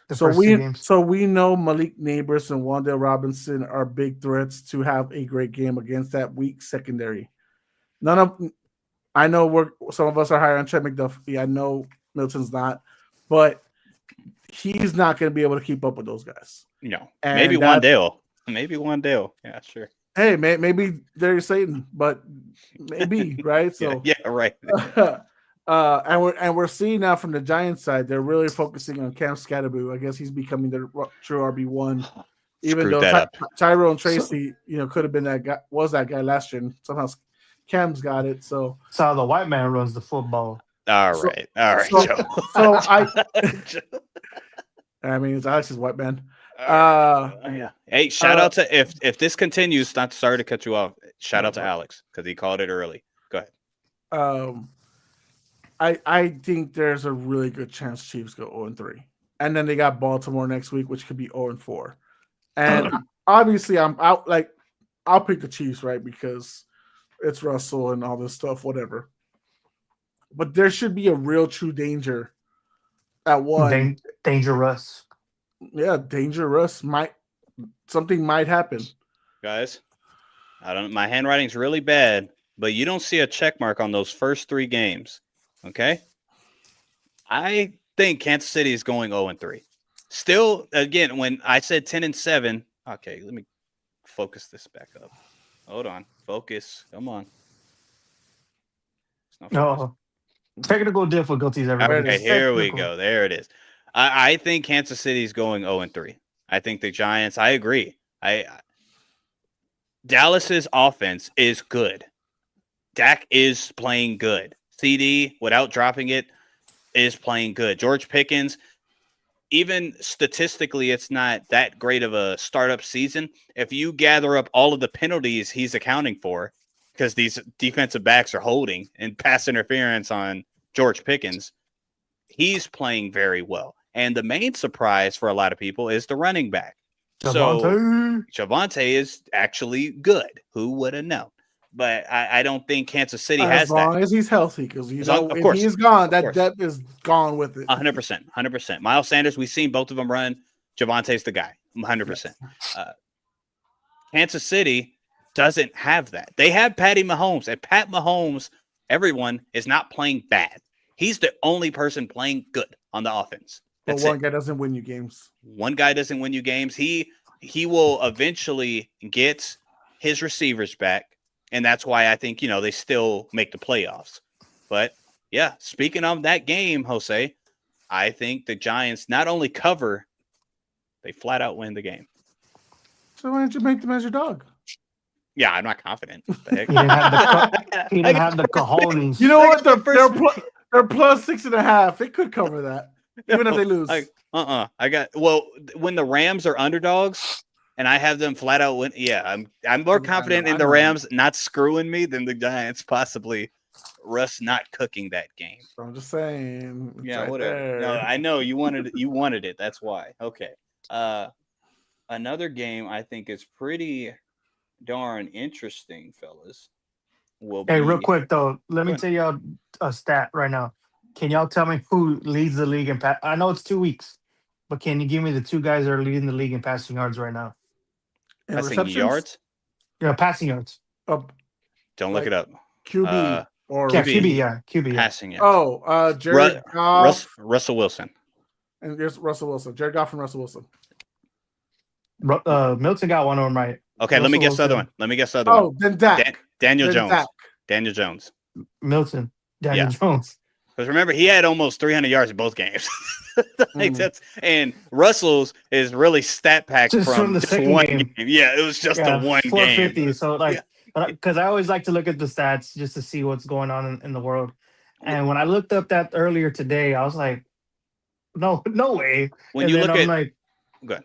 The so first two games. we know Malik Neighbors and Wan'Dale Robinson are big threats to have a great game against that weak secondary. I know some of us are higher on Trent McDuffie. I know Milton's not, but he's not going to be able to keep up with those guys. No. And Maybe that- Wan'Dale. Maybe Wan'Dale. Yeah, sure. Hey, maybe Darius Slayton, but maybe right. So Yeah, right. and we're seeing now from the Giants side, they're really focusing on Cam Scatterboo. I guess he's becoming the true RB1. Even Screwed though that up. Tyrone Tracy, could have been that guy, was that guy last year. And somehow Cam's got it. So That's how the white man runs the football. All So- right. All right, so- Joe. so I mean, it's Alex's white man. Yeah. Hey, shout out to if this continues. Not sorry to cut you off. Shout out to Alex because he called it early. Go ahead. I think there's a really good chance Chiefs go 0-3, and then they got Baltimore next week, which could be 0-4. And obviously, I'm out. Like, I'll pick the Chiefs, right, because it's Russell and all this stuff, whatever. But there should be a real true danger at one. Dangerous. Yeah, dangerous. Something might happen. Guys, my handwriting's really bad, but you don't see a check mark on those first 3 games. Okay? I think Kansas City is going 0-3. Still, again, when I said 10-7, okay, let me focus this back up. Hold on. Focus. Come on. It's not focused. No. Technical difficulties, everybody. Okay, here we Technical. go. There it is. I think Kansas City is going 0-3. I think the Giants, I agree. Dallas's offense is good. Dak is playing good. CD, without dropping it, is playing good. George Pickens, even statistically, it's not that great of a startup season. If you gather up all of the penalties he's accounting for, because these defensive backs are holding and pass interference on George Pickens, he's playing very well. And the main surprise for a lot of people is the running back. So Javonte is actually good. Who would have known? But I don't think Kansas City has As long that. as he's healthy, because Of if course. he's gone, that course. depth is gone with it. 100%. 100%. Miles Sanders, we've seen both of them run. Javonte's the guy. 100%. Kansas City doesn't have that. They have Patty Mahomes, and Pat Mahomes, everyone, is not playing bad. He's the only person playing good on the offense. But That's one it. guy doesn't win you games. One guy doesn't win you games. He will eventually get his receivers back, and that's why I think they still make the playoffs. But yeah, speaking of that game, Jose, I think the Giants not only cover, they flat out win the game. So why don't you make them as your dog? Yeah, I'm not confident. What the heck? He didn't have the cojones. You know what? Like the They're plus 6.5. It could cover that, even if they lose. I got when the Rams are underdogs and I have them flat out win. Yeah, I'm more confident in the Rams not screwing me than the Giants possibly Russ not cooking that game. I'm just saying. It's Yeah, right whatever. there. No, I know you wanted it. That's why. Okay. Another game I think is pretty darn interesting, fellas. Hey, real quick though, let me Go ahead. tell y'all a stat right now. Can y'all tell me who leads the league in pass? I know it's 2 weeks, but can you give me the 2 guys that are leading the league in passing yards right now? And Passing receptions? yards. Yeah, passing yards. Oh, Don't look Like- it up. QB. or Yeah, QB. QB. Yeah, QB. Yeah. passing yards. oh, Jared Goff, Russell Wilson. and there's Russell Wilson. Jared Goff and Russell Wilson. Milton got one of them right. Okay, let me Russell guess the other Wilson. one. Let me guess the other one. Oh, then Dak. Daniel Then Jones. Dak. Daniel Jones. Milton. Daniel Yeah. Jones. Because remember, he had almost 300 yards in both games. And Russell's is really stat packed Just from the just second one game. Yeah, it was just the one 450. game. So like, because I always like to look at the stats just to see what's going on in the world. And when I looked up that earlier today, I was like, no way. When And you then look I'm at, like, go ahead.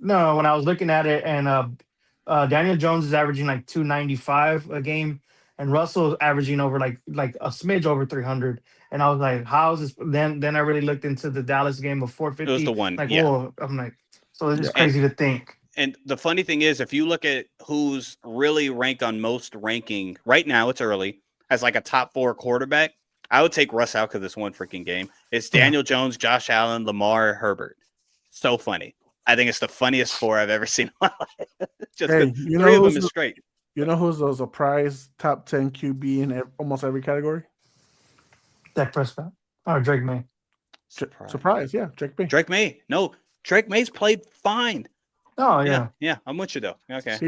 no, when I was looking at it, and Daniel Jones is averaging like 295 a game, and Russell's averaging over like a smidge over 300. And I was like, how's this? Then I really looked into the Dallas game of 450. It was the one, Like, yeah. whoa! I'm like, so it's just Yeah. crazy to think. And the funny thing is, if you look at who's really ranked on most ranking right now, it's early as like a top 4 quarterback. I would take Russ out because this one freaking game. It's Daniel Jones, Josh Allen, Lamar, Herbert. So funny. I think it's the funniest 4 I've ever seen in my life. Just Hey, 'cause you 3 know of them who's is straight. You know who's a prize top 10 QB in almost every category? Dak Prescott or Drake May. Surprise, yeah, Drake May. Drake May. No, Drake May's played fine. Oh Yeah, I'm with you though. Okay.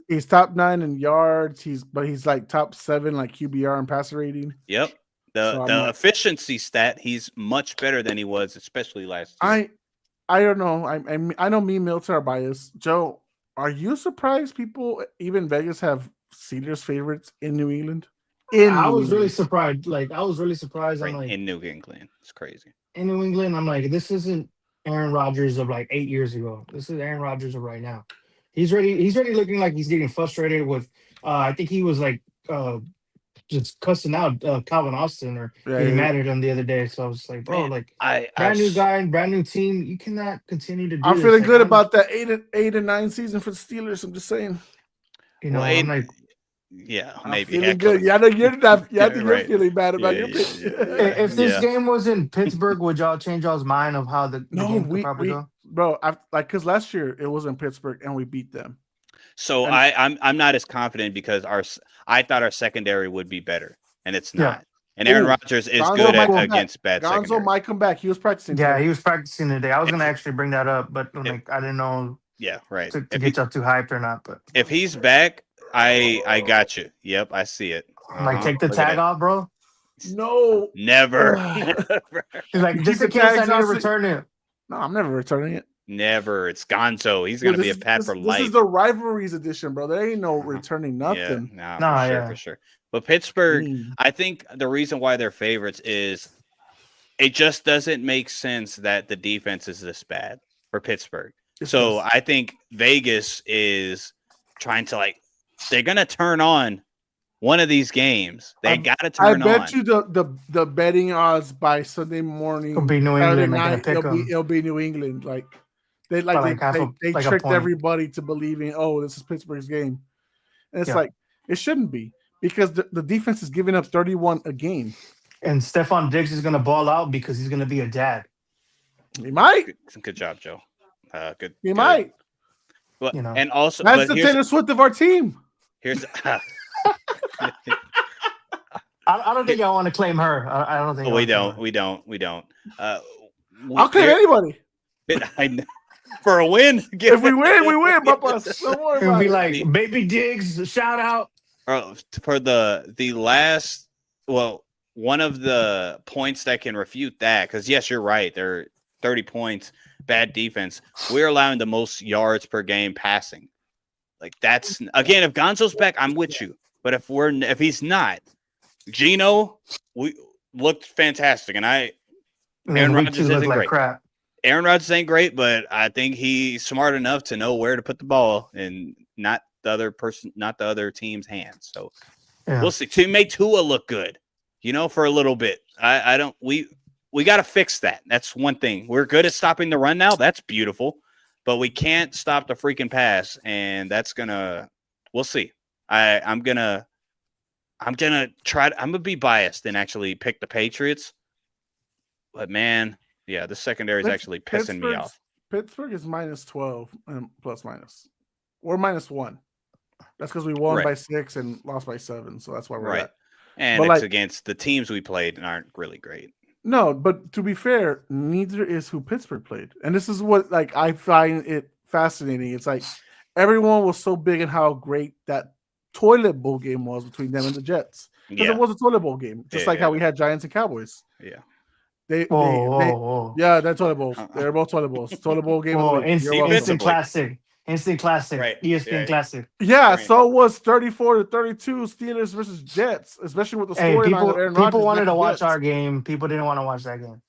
He's top 9 in yards. He's like top 7 like QBR and passer rating. Yep. So The efficiency stat, he's much better than he was, especially last year. I don't know. I know me and Milton are biased. Joe, are you surprised people, even Vegas, have Steelers favorites in New England? I was really surprised. Like, I was really surprised. I'm Right, like, in New England. It's crazy. in New England, I'm like, this isn't Aaron Rodgers of like 8 years ago. This is Aaron Rodgers of right now. He's already looking like he's getting frustrated with. I think he was like just cussing out Calvin Austin or getting mad at him the other day. So I was like, bro, Man, like I brand new guy, brand new team. You cannot continue to do. I'm this. feeling Like, good about that 8 and 9 season for the Steelers. I'm just saying. You know, Well, I'm like, yeah, I'm maybe. feeling heck, good. Yeah, I know you're not. Yeah, I Yeah, think right. you're feeling bad about Yeah, your yeah, pick. yeah. if this Yeah. game was in Pittsburgh, would y'all change y'all's mind of how the No, game could probably go? bro, because last year it was in Pittsburgh and we beat them. So And- I'm not as confident because I thought our secondary would be better, and it's Yeah. not. And Aaron Ooh, Rodgers is Gonzo good might come back. against bad Gonzo secondary. might come back. He was practicing. Yeah, today. he was practicing today. I was gonna If- actually bring that up, but like I didn't know Yeah, right. to If, get y'all too hyped or not. But if he's back, I got you. Yep, I see it. like, take the Look at tag that. off, bro. No, Never. He's like, just the in case I tags need to off. return it. no, I'm never returning it. Never. It's Gonzo. He's Dude, gonna be a this- pad this- for This life. is the rivalries edition, bro. There ain't no returning nothing. Yeah, Nah, for sure, yeah. for sure. But Pittsburgh, Mm. I think the reason why they're favorites is it just doesn't make sense that the defense is this bad for Pittsburgh. It's So just- I think Vegas is trying to they're gonna turn on one of these games. They gotta I turn bet on. you the betting odds by Sunday morning, It'll be New Saturday England. They're gonna night, pick them. it'll be New England. Like they By like half a- they like a tricked point. everybody to believing, oh, this is Pittsburgh's game, and it's Yeah. like it shouldn't be because the defense is giving up 31 a game. And Stephon Diggs is gonna ball out because he's gonna be a dad. He might, Good job, Joe. Good. he good. might. But, You know. and also, That's but the here's, Taylor Swift of our team. here's I don't think y'all want to claim her. I don't think. we y'all don't. We don't. I'll claim anybody. I know. For a win. If we win, we win, Papas. Don't worry It'll about be it. like Baby Diggs, shout out. For the last, well, one of the points that can refute that, because yes, you're right. They're 30 points, bad defense. We're allowing the most yards per game passing. Like that's again, if Gonzo's back, I'm with you. But if he's not, Gino, we looked fantastic, and And Aaron then week Rodgers 2 look isn't like great. crap. Aaron Rodgers ain't great, but I think he's smart enough to know where to put the ball and not the other team's hands. So Yeah. we'll see. To make Tua look good, for a little bit. I don't. We got to fix that. That's one thing. We're good at stopping the run now. That's beautiful, but we can't stop the freaking pass, and that's gonna. We'll see. I'm gonna try. I'm gonna be biased and actually pick the Patriots, but man. Yeah, the secondary is actually pissing me off. Pittsburgh is minus 12 and plus minus. We're minus 1. That's because we won Right. by 6 and lost by 7. So that's why we're Right. at. And But, it's like- against the teams we played and aren't really great. No, but to be fair, neither is who Pittsburgh played. And this is what like I find it fascinating. It's like everyone was so big in how great that toilet bowl game was between them and the Jets. Because Yeah. it was a toilet bowl game, just Yeah, like how yeah. we had Giants and Cowboys. Yeah. Whoa. Yeah, they're toilet bowls. They're both toilet bowls. Toilet bowl game. Whoa, of the week. You're instant, welcome. instant classic. Instant classic. Right. ESPN Yeah. classic. Yeah, Right. so was 34-32 Steelers versus Jets, especially with the Hey, storyline of Aaron Rodgers. people wanted to and watch Jets. our game. People didn't want to watch that game.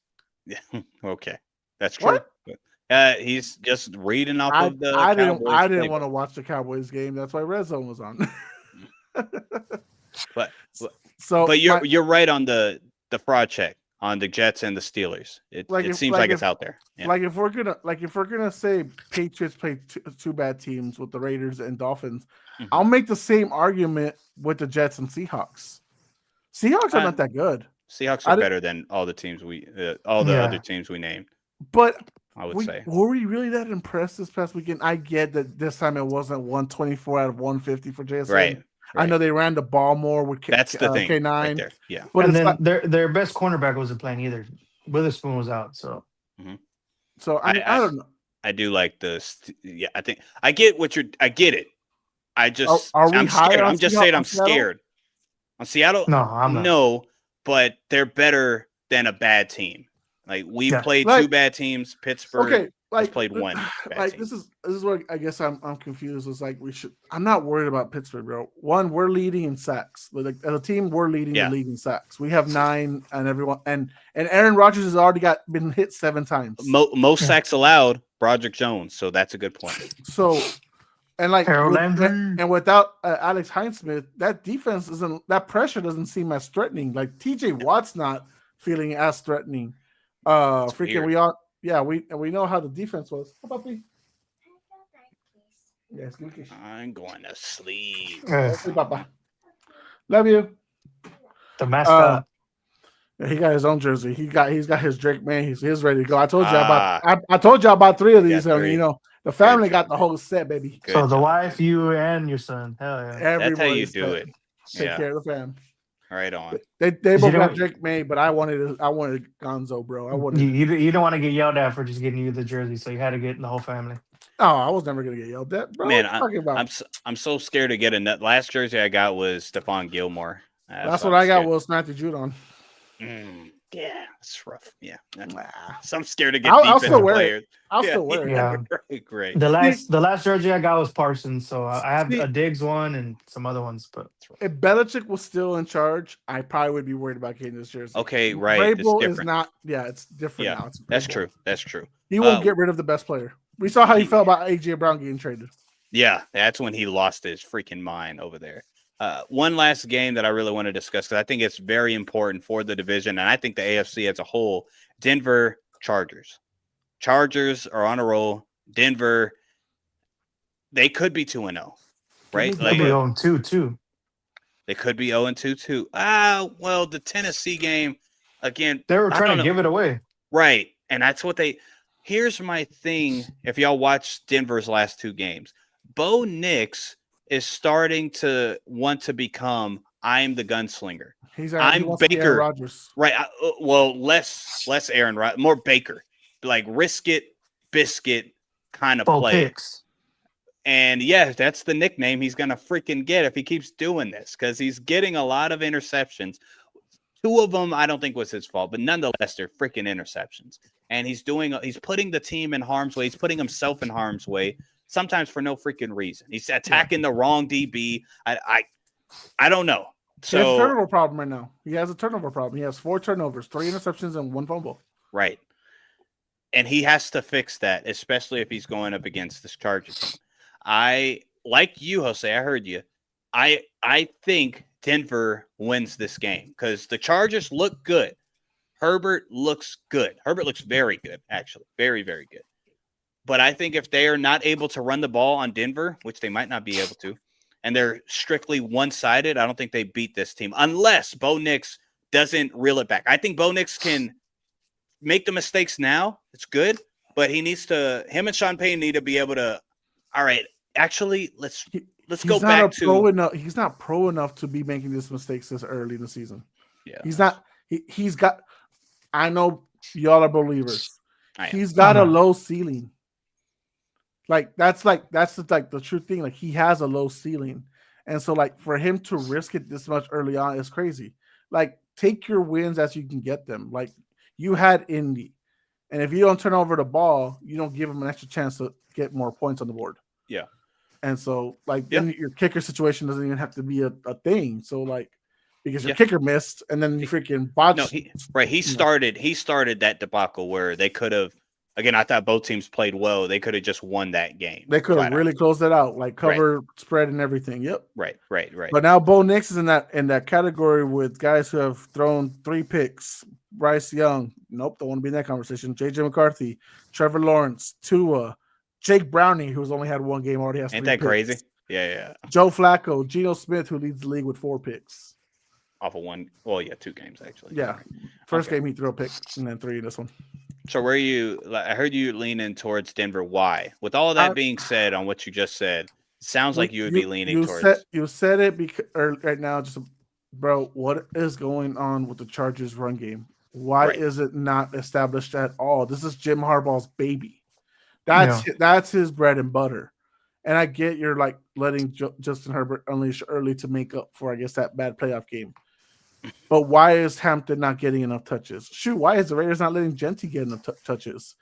Yeah. Okay. That's true. What? He's just reading off I, of the I didn't. Cowboys I didn't playbook. want to watch the Cowboys game. That's why Red Zone was on. But So, but my- you're right on the fraud check on the Jets and the Steelers. It, Like it if- seems like like if- it's out there. Yeah. like if we're gonna say Patriots played two bad teams with the Raiders and Dolphins, Mhm. I'll make the same argument with the Jets and Seahawks. Seahawks are not that good, Seahawks I are di- better than all the Yeah. other teams we named. but I would say. were we really that impressed this past weekend? I get that this time it wasn't 124 out of 150 for JSN. Right. I know they ran the ball more with That's the thing. K9, Right there. Yeah. but and it's then not, their best cornerback wasn't playing either. Witherspoon was out, so so I don't know. I do like yeah, I think I get I get it. I just Are we I'm higher scared. on I'm just Seattle- saying on I'm Seattle? scared. On Seattle? no, I'm not. No, but they're better than a bad team. Like we Yeah. played Like- two bad teams. Pittsburgh Okay, like played one bad Like team. this is what I guess I'm confused. It's like I'm not worried about Pittsburgh, bro. One, we're leading in sacks. Like as a team, we're leading Yeah. the league in sacks. We have 9, and everyone and Aaron Rodgers has already been hit 7 times. Most Yeah. sacks allowed, Broderick Jones. So that's a good point. So, and like Harold with- Landry. and without Alex Highsmith, that defense isn't that pressure doesn't seem as threatening. Like TJ Watt's not feeling as threatening. Freaking weird. we know how the defense was. How about me? Yes, good kiss. I'm going to sleep. Hey, Papa. Love you. The mascot. Yeah, he got his own jersey. He's got his Drake man. He's ready to go. I told you Ah. I told you about 3 of these. Yeah, and, 3. you know, the family Good got job, the man. whole set, baby. Good so the job. wife, you, and your son. Hell yeah. That's how you Everybody's do set. it. Take Yeah. care of the fam. Right on. They You both know- got Drake May, but I wanted Gonzo, bro. I wanted. You didn't want to get yelled at for just getting you the jersey, so you had to get the whole family. Oh, I was never gonna get yelled at, bro. Man, what you talking about? I'm so scared to get a nut. Last jersey I got was Stephon Gilmore. That's so what I'm I got. scared. Was Matthew Judon. Yeah, it's rough. Yeah. Nah. So I'm scared to get I'll defensive still wear it. players. I'll Yeah. still wear it. Yeah. Right, great. The last jersey I got was Parsons, so I have See- a Diggs one and some other ones, but If Belichick was still in charge, I probably would be worried about getting this jersey. Okay, right. It's Vrabel is different. not. Yeah, it's different Yeah, now. It's That's Vrabel. true. That's true. He won't Uh, get rid of the best player. We saw how he felt about AJ Brown getting traded. Yeah, that's when he lost his freaking mind over there. One last game that I really want to discuss because I think it's very important for the division, and I think the AFC as a whole. Denver Chargers. Chargers are on a roll. Denver, they could be 2-0, right? they'll be on 2 too. They could be 0-2 too. Well, the Tennessee game again. They were I trying don't to know. give it away. Right. And that's what here's my thing. If y'all watch Denver's last 2 games, Bo Nix is starting to want to become I'm the gunslinger. He I'm wants to be Aaron Baker. Rodgers. Right. Well, less Aaron Rodgers, more Baker. Like risk it, biscuit kind of Bo play. picks. And yeah, that's the nickname he's gonna freaking get if he keeps doing this because he's getting a lot of interceptions. 2 of them I don't think was his fault, but nonetheless, they're freaking interceptions. And he's putting the team in harm's way. He's putting himself in harm's way, sometimes for no freaking reason. He's attacking the wrong DB. I don't know. He has a So turnover problem right now. He has a turnover problem. He has 4 turnovers, 3 interceptions, and 1 fumble. right. And he has to fix that, especially if he's going up against this Chargers team. I like you, Jose. I heard you. I think Denver wins this game because the Chargers look good. Herbert looks good. Herbert looks very good, actually. Very, very good. But I think if they are not able to run the ball on Denver, which they might not be able to, and they're strictly one-sided, I don't think they beat this team unless Bo Nix doesn't reel it back. I think Bo Nix can make the mistakes now. It's good, but him and Sean Payton need to be able to, all right, actually, let's let's He's go not back a pro to enough. He's not pro enough to be making these mistakes this early in the season. yeah. He's not. He's got. I know y'all are believers. I am. He's got a I'm not. low ceiling. That's the true thing. Like he has a low ceiling, and so like for him to risk it this much early on is crazy. Like take your wins as you can get them. Like you had Indy, and if you don't turn over the ball, you don't give him an extra chance to get more points on the board. Yeah. And so like Yeah. then your kicker situation doesn't even have to be a thing. So like because your Yeah. kicker missed, and then you freaking botched. No, he started that debacle where they could have. Again, I thought both teams played well. They could have just won that game. They could have flat out. really closed it out, like cover spread and everything. Yep. Right. But now Bo Nix is in that category with guys who have thrown 3 picks. Bryce Young, nope, don't want to be in that conversation. JJ McCarthy, Trevor Lawrence, Tua, Jake Browning, who's only had 1 game, already has 3 Ain't that picks. crazy? Yeah. Joe Flacco, Geno Smith, who leads the league with 4 picks. Off of 1. Well, yeah, 2 games actually. Yeah. First Okay. game he threw a pick, and then 3 in this one. So where you? I heard you leaning towards Denver. Why? With all that being said, on what you just said, it sounds like you would be leaning towards. You said it because right now, just bro, what is going on with the Chargers run game? Why Right. is it not established at all? This is Jim Harbaugh's baby. That's his bread and butter. And I get you're like letting Justin Herbert unleash early to make up for, I guess, that bad playoff game. But why is Hampton not getting enough touches? Shoot, why is the Raiders not letting Genty get enough touches?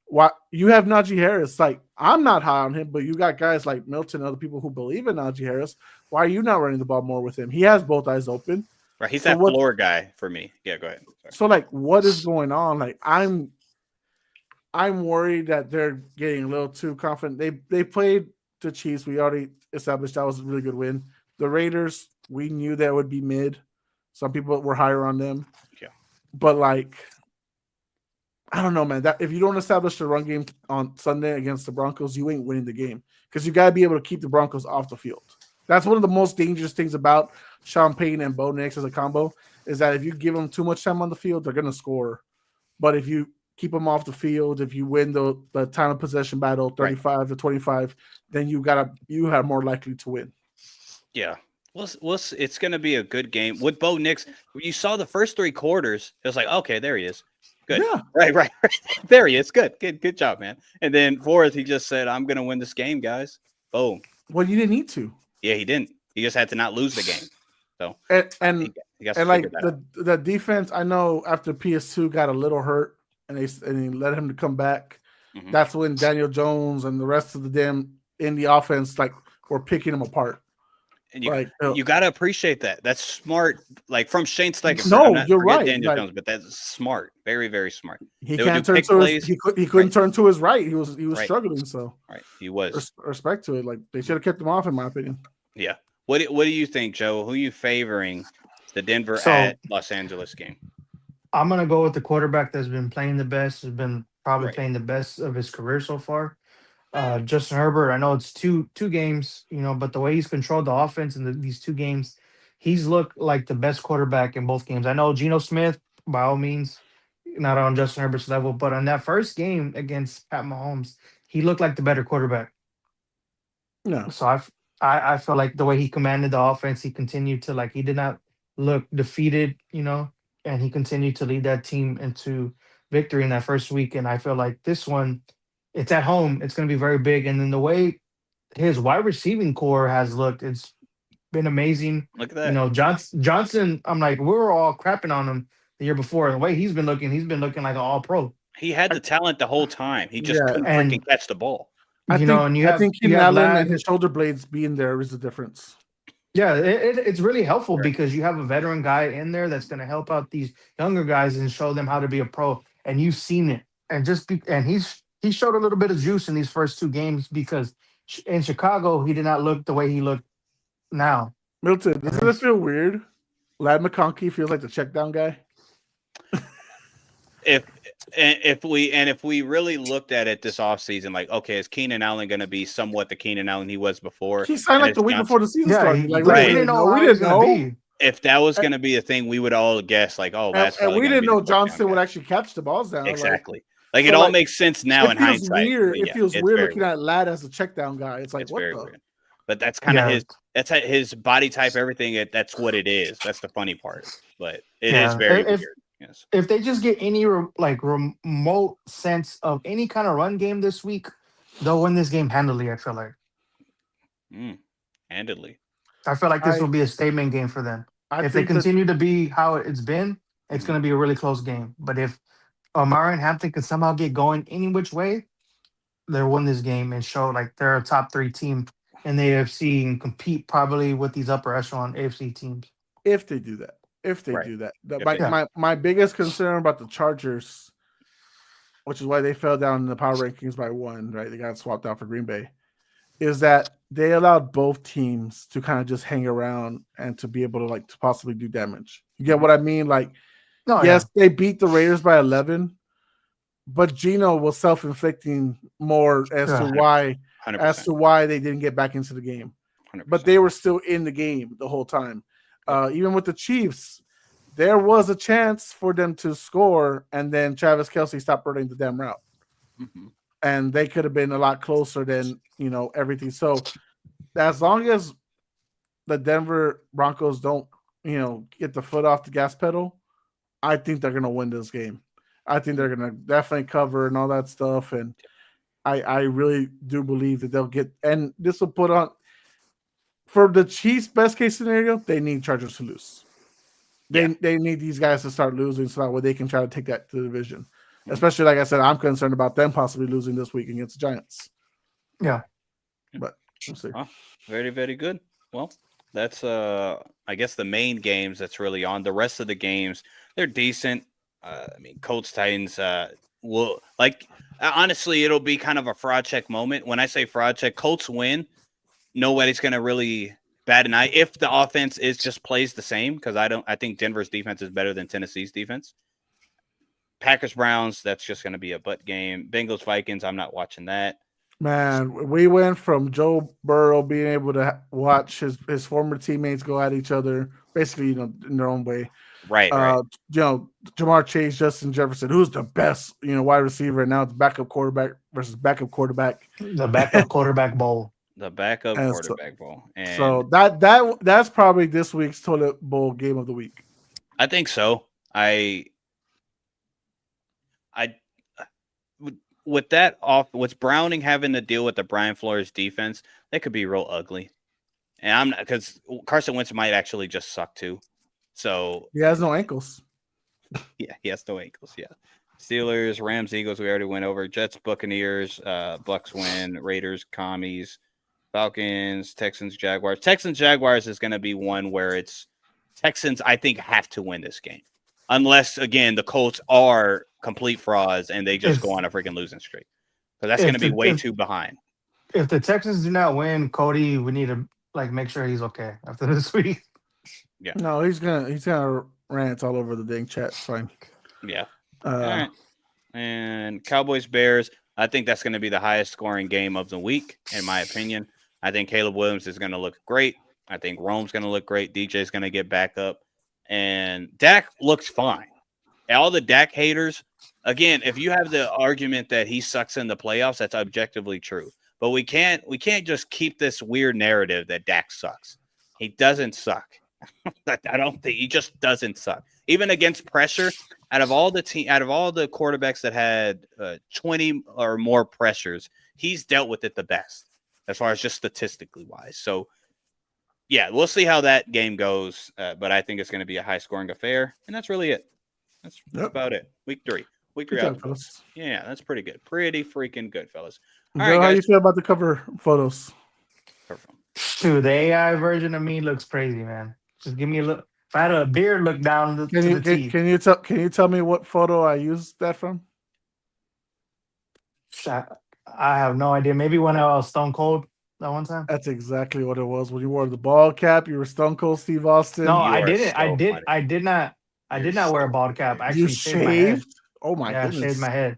Why you have Najee Harris? Like, I'm not high on him, but you got guys like Milton and other people who believe in Najee Harris. Why are you not running the ball more with him? He has both eyes open. Right, he's So that what- floor guy for me. Yeah, go ahead. Sorry. So, like, what is going on? Like, I'm worried that they're getting a little too confident. They played the Chiefs. We already established that was a really good win. The Raiders, we knew that would be mid. Some people were higher on them. Yeah. But like, I don't know, man. That if you don't establish the run game on Sunday against the Broncos, you ain't winning the game because you got to be able to keep the Broncos off the field. That's one of the most dangerous things about Sean Payton and Bo Nix as a combo is that if you give them too much time on the field, they're going to score. But if you keep them off the field, if you win the time of possession battle, 35-25, then you have more likely to win. Yeah. Well, it's going to be a good game with Bo Nix. You saw the first 3 quarters. It was like, okay, there he is. Good. Yeah. Right. There he is. Good job, man. And then fourth, he just said, I'm going to win this game, guys. Boom. Well, you didn't need to. Yeah, he didn't. He just had to not lose the game. So And he got to and like figure that out. the defense, I know after PS2 got a little hurt and they let him to come back. Mhm. That's when Daniel Jones and the rest of the damn Indy offense like were picking him apart. And you got to appreciate that. That's smart. Like from Shane Steichen. No, I'm not- you're forget right. Daniel Like- Jones, but that's smart. Very, very smart. he they would can't do turn pick to his, plays. he couldn't Right. turn to his right. He was Right. struggling. So Right. He was. respect to it. Like they should have kept him off, in my opinion. Yeah. What do you think, Joe? Who are you favoring the Denver So- at Los Angeles game? I'm gonna go with the quarterback that's been playing the best, has been probably Right. playing the best of his career so far. Justin Herbert, I know it's two games, but the way he's controlled the offense in these 2 games, he's looked like the best quarterback in both games. I know Geno Smith, by all means, not on Justin Herbert's level, but on that first game against Pat Mahomes, he looked like the better quarterback. No, So I felt like the way he commanded the offense, he continued to he did not look defeated, and he continued to lead that team into victory in that first week. And I feel like this one, it's at home, it's going to be very big. And then the way his wide receiving core has looked, it's been amazing. Look at that. Johnson, I'm like, we were all crapping on him the year before. The way he's been looking like an all pro. He had the talent the whole time. He just Yeah, couldn't and- freaking catch the ball. I think and you I have, think you Keenan have Allen Ladd- and his shoulder blades being there is the difference. Yeah, it's really helpful Right. because you have a veteran guy in there that's going to help out these younger guys and show them how to be a pro. And you've seen it, and he showed a little bit of juice in these first 2 games because in Chicago he did not look the way he looked now. Milton, doesn't this feel weird? Lad McConkey feels like the check down guy. If we really looked at it this offseason, like, okay, is Keenan Allen going to be somewhat the Keenan Allen he was before? He signed And like it's the week Johnson. before the season Yeah, started. Like, Right. we didn't know how we he was didn't going know. to be. If that was going to be a thing, we would all guess like, oh, that's And probably we gonna didn't be know the touchdown Johnson would guy. actually catch the balls down. Exactly. Like so, it all like, makes sense now in it feels hindsight. weird. but It yeah, feels it's weird very looking at Lad as a check down guy. It's like, It's what very the? weird. But that's kind of Yeah. his body type, everything. That's what it is. That's the funny part. But it is Yeah. very If weird. Yes. if they just get any remote sense of any kind of run game this week, they'll win this game handily. I feel like. Handedly. I feel like this I- will be a statement game for them. I If they think that continue to be how it's been, it's going to be a really close game. But if Amari and Hampton can somehow get going any which way, they'll win this game and show like they're a top 3 team in the AFC and compete probably with these upper echelon AFC teams. if they do that, Right. my biggest concern about the Chargers, which is why they fell down in the power rankings by 1, right? They got swapped out for Green Bay, is that they allowed both teams to kind of just hang around and to be able to to possibly do damage. You get what I mean? Like, No, yes, they beat the Raiders by 11, but Geno was self-inflicting more as to 100%. why they didn't get back into the game. 100%. But they were still in the game the whole time. Even with the Chiefs, there was a chance for them to score, and then Travis Kelce stopped running the damn route. Mhm. And they could have been a lot closer than, everything. So as long as the Denver Broncos don't, get the foot off the gas pedal, I think they're going to win this game. I think they're going to definitely cover and all that stuff. And I really do believe that they'll get, and this will put on, for the Chiefs' best case scenario, they need Chargers to lose. They need these guys to start losing so that way they can try to take that to the division. Especially, like I said, I'm concerned about them possibly losing this week against the Giants. Yeah. But we'll see. Very, very good. Well, that's I guess the main games that's really on. The rest of the games, they're decent. Colts Titans will honestly, it'll be kind of a fraud check moment. When I say fraud check, Colts win. Nobody's gonna really bat an eye if the offense just plays the same, because I think Denver's defense is better than Tennessee's defense. Packers Browns, that's just gonna be a butt game. Bengals Vikings, I'm not watching that. Man, we went from Joe Burrow being able to watch his former teammates go at each other, basically, in their own way. Right. Jamar Chase, Justin Jefferson, who's the best, wide receiver, and now it's backup quarterback versus backup quarterback. The backup quarterback bowl. The backup And quarterback bowl. And so that's probably this week's toilet bowl game of the week. I think so. With that off, with Browning having to deal with the Brian Flores defense, that could be real ugly. And I'm not, because Carson Wentz might actually just suck too. So He has no ankles. yeah, he has no ankles. Yeah. Steelers, Rams, Eagles, we already went over. Jets, Buccaneers, Bucks win. Raiders, Commies, Falcons, Texans, Jaguars. Texans, Jaguars is going to be one where it's Texans, I think, have to win this game. Unless, again, the Colts are complete frauds and they just go on a freaking losing streak. Because that's going to be way too behind. If the Texans do not win, Cody, we need to make sure he's okay after this week. Yeah. No, he's gonna rant all over the dang chat. It's fine. Yeah. All right. And Cowboys Bears, I think that's going to be the highest scoring game of the week, in my opinion. I think Caleb Williams is going to look great. I think Rome's going to look great. DJ's going to get back up. And Dak looks fine. All the Dak haters, again, if you have the argument that he sucks in the playoffs, that's objectively true. But we can't just keep this weird narrative that Dak sucks. He doesn't suck. I don't think he just doesn't suck. Even against pressure, out of all the quarterbacks that had 20 or more pressures, he's dealt with it the best as far as just statistically wise. So yeah, we'll see how that game goes. But I think it's going to be a high scoring affair. And that's really it. That's about it. Week three Good out job, of fellas. Yeah, that's pretty good. Pretty freaking good, fellas. All Joe, right, how guys. you feel about the cover photos? Dude, the AI version of me looks crazy, man. Just give me a look. If I had a beard, look down to the teeth. Can you tell me what photo I used that from? I have no idea. Maybe when I was Stone Cold that one time. That's exactly what it was. When you wore the ball cap, you were Stone Cold Steve Austin. No, You I are didn't. so I did. funny. I did not. I did not wear a bald cap. I You actually shaved my head. shaved? Oh my Yeah, I goodness! shaved my head.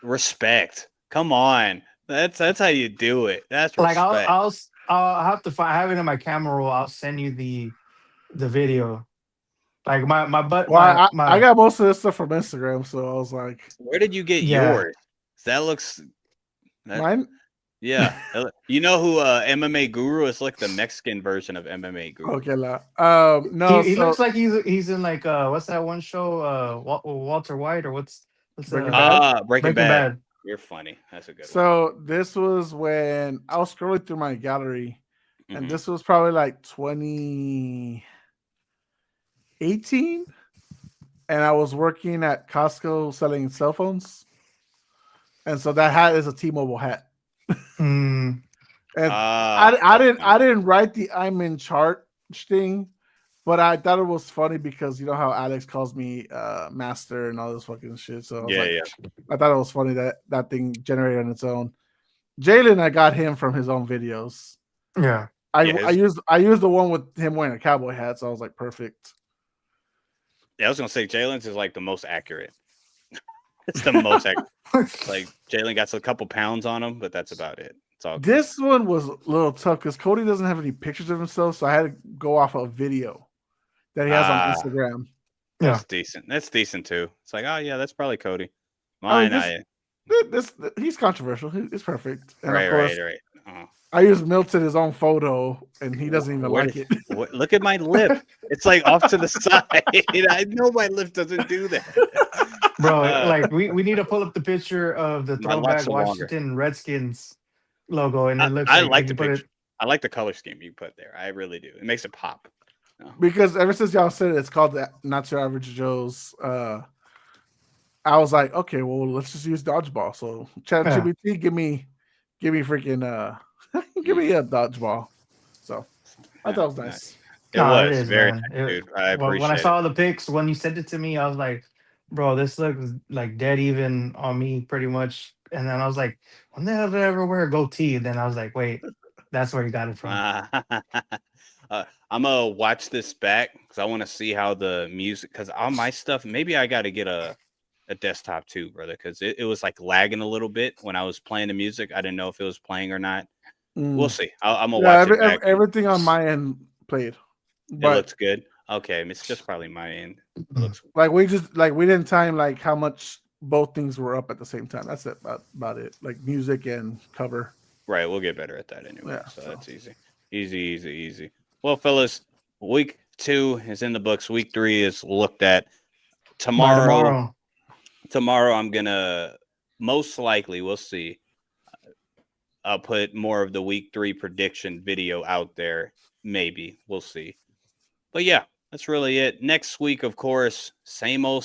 Respect. Come on. That's how you do it. That's respect. Like I'll have to find. I have it in my camera roll. I'll send you the video. Like my butt. Well, my, I got most of this stuff from Instagram, so I was like, Where did you get Yeah. yours? That looks. mine. Yeah. You know who MMA Guru is, like the Mexican version of MMA Guru. Okay, la. He, No, he so looks like he's in like what's that one show? Walter White or what's Breaking Bad. Breaking Breaking Bad. Bad. You're funny. That's a good one. So this was when I was scrolling through my gallery, and Mhm. this was probably like 2018, and I was working at Costco selling cell phones, and so that hat is a T-Mobile hat. Mm, And Ah, I that's I funny. didn't write the I'm in charge thing, but I thought it was funny because you know how Alex calls me master and all this fucking shit. So I was Yeah, like, yeah. I thought it was funny that that thing generated on its own. Jalen, I got him from his own videos. yeah. Yeah, I used the one with him wearing a cowboy hat, so I was like, perfect. Yeah, I was gonna say Jalen's is like the most accurate. It's the most accurate. Like Jalen got a couple pounds on him, but that's about it. It's all good. This one was a little tough because Cody doesn't have any pictures of himself, so I had to go off a video that he has on Ah, Instagram. that's decent. That's decent too. It's like, oh yeah, that's probably Cody. I mean, Mine, this he's controversial. It's perfect, and right, of course, right, right. I used Milton his own photo, and he doesn't even Where like did- it. Look at my lip. It's like off to the side. I know my lip doesn't do that. Bro, Uh, like we need to pull up the picture of the My locks throwback are longer. Washington Redskins logo, and it looks I like like if the you put picture. it. I like the color scheme you put there. I really do. It makes it pop. Because ever since y'all said it's called the Not Your Average Joe's, I was like, okay, well, let's just use dodgeball. So ChatGPT, give me freaking give me a dodgeball. So I thought it was nice. It No, it was is, very man. nice, dude. I When I appreciate it. saw the pics, when you sent it to me, I was like, bro, this looks like dead even on me, pretty much. And then I was like, when the hell did I ever wear a goatee? And then I was like, wait, that's where you got it from. I'm gonna watch this back because I want to see how the music. Because all my stuff, maybe I got to get a desktop too, brother. Because it was like lagging a little bit when I was playing the music. I didn't know if it was playing or not. We'll see. I'm gonna watch it back. Everything on my end played, It but looks good. Okay, it's just probably my end. It looks like we didn't time like how much both things were up at the same time. That's it about it. Like music and cover. right. We'll get better at that anyway. Yeah, So so. that's easy. Easy. Well, fellas, week 2 is in the books. Week 3 is looked at. By Tomorrow I'm gonna most likely, we'll see. I'll put more of the week 3 prediction video out there. Maybe we'll see. But yeah, that's really it. Next week, of course, same old.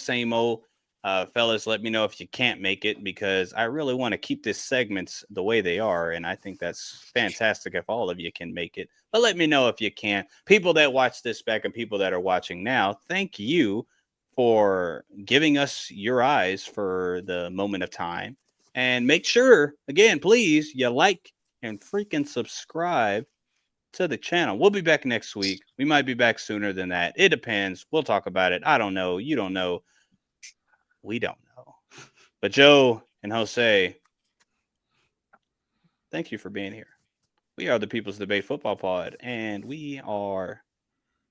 Fellas, let me know if you can't make it because I really want to keep these segments the way they are. And I think that's fantastic if all of you can make it. But let me know if you can't. People that watch this back and people that are watching now, thank you for giving us your eyes for the moment of time. And make sure, again, please, you like and freaking subscribe to the channel. We'll be back next week. We might be back sooner than that. It depends. We'll talk about it. I don't know. You don't know. We don't know. But Joe and Jose, thank you for being here. We are the People's Debate Football Pod, and we are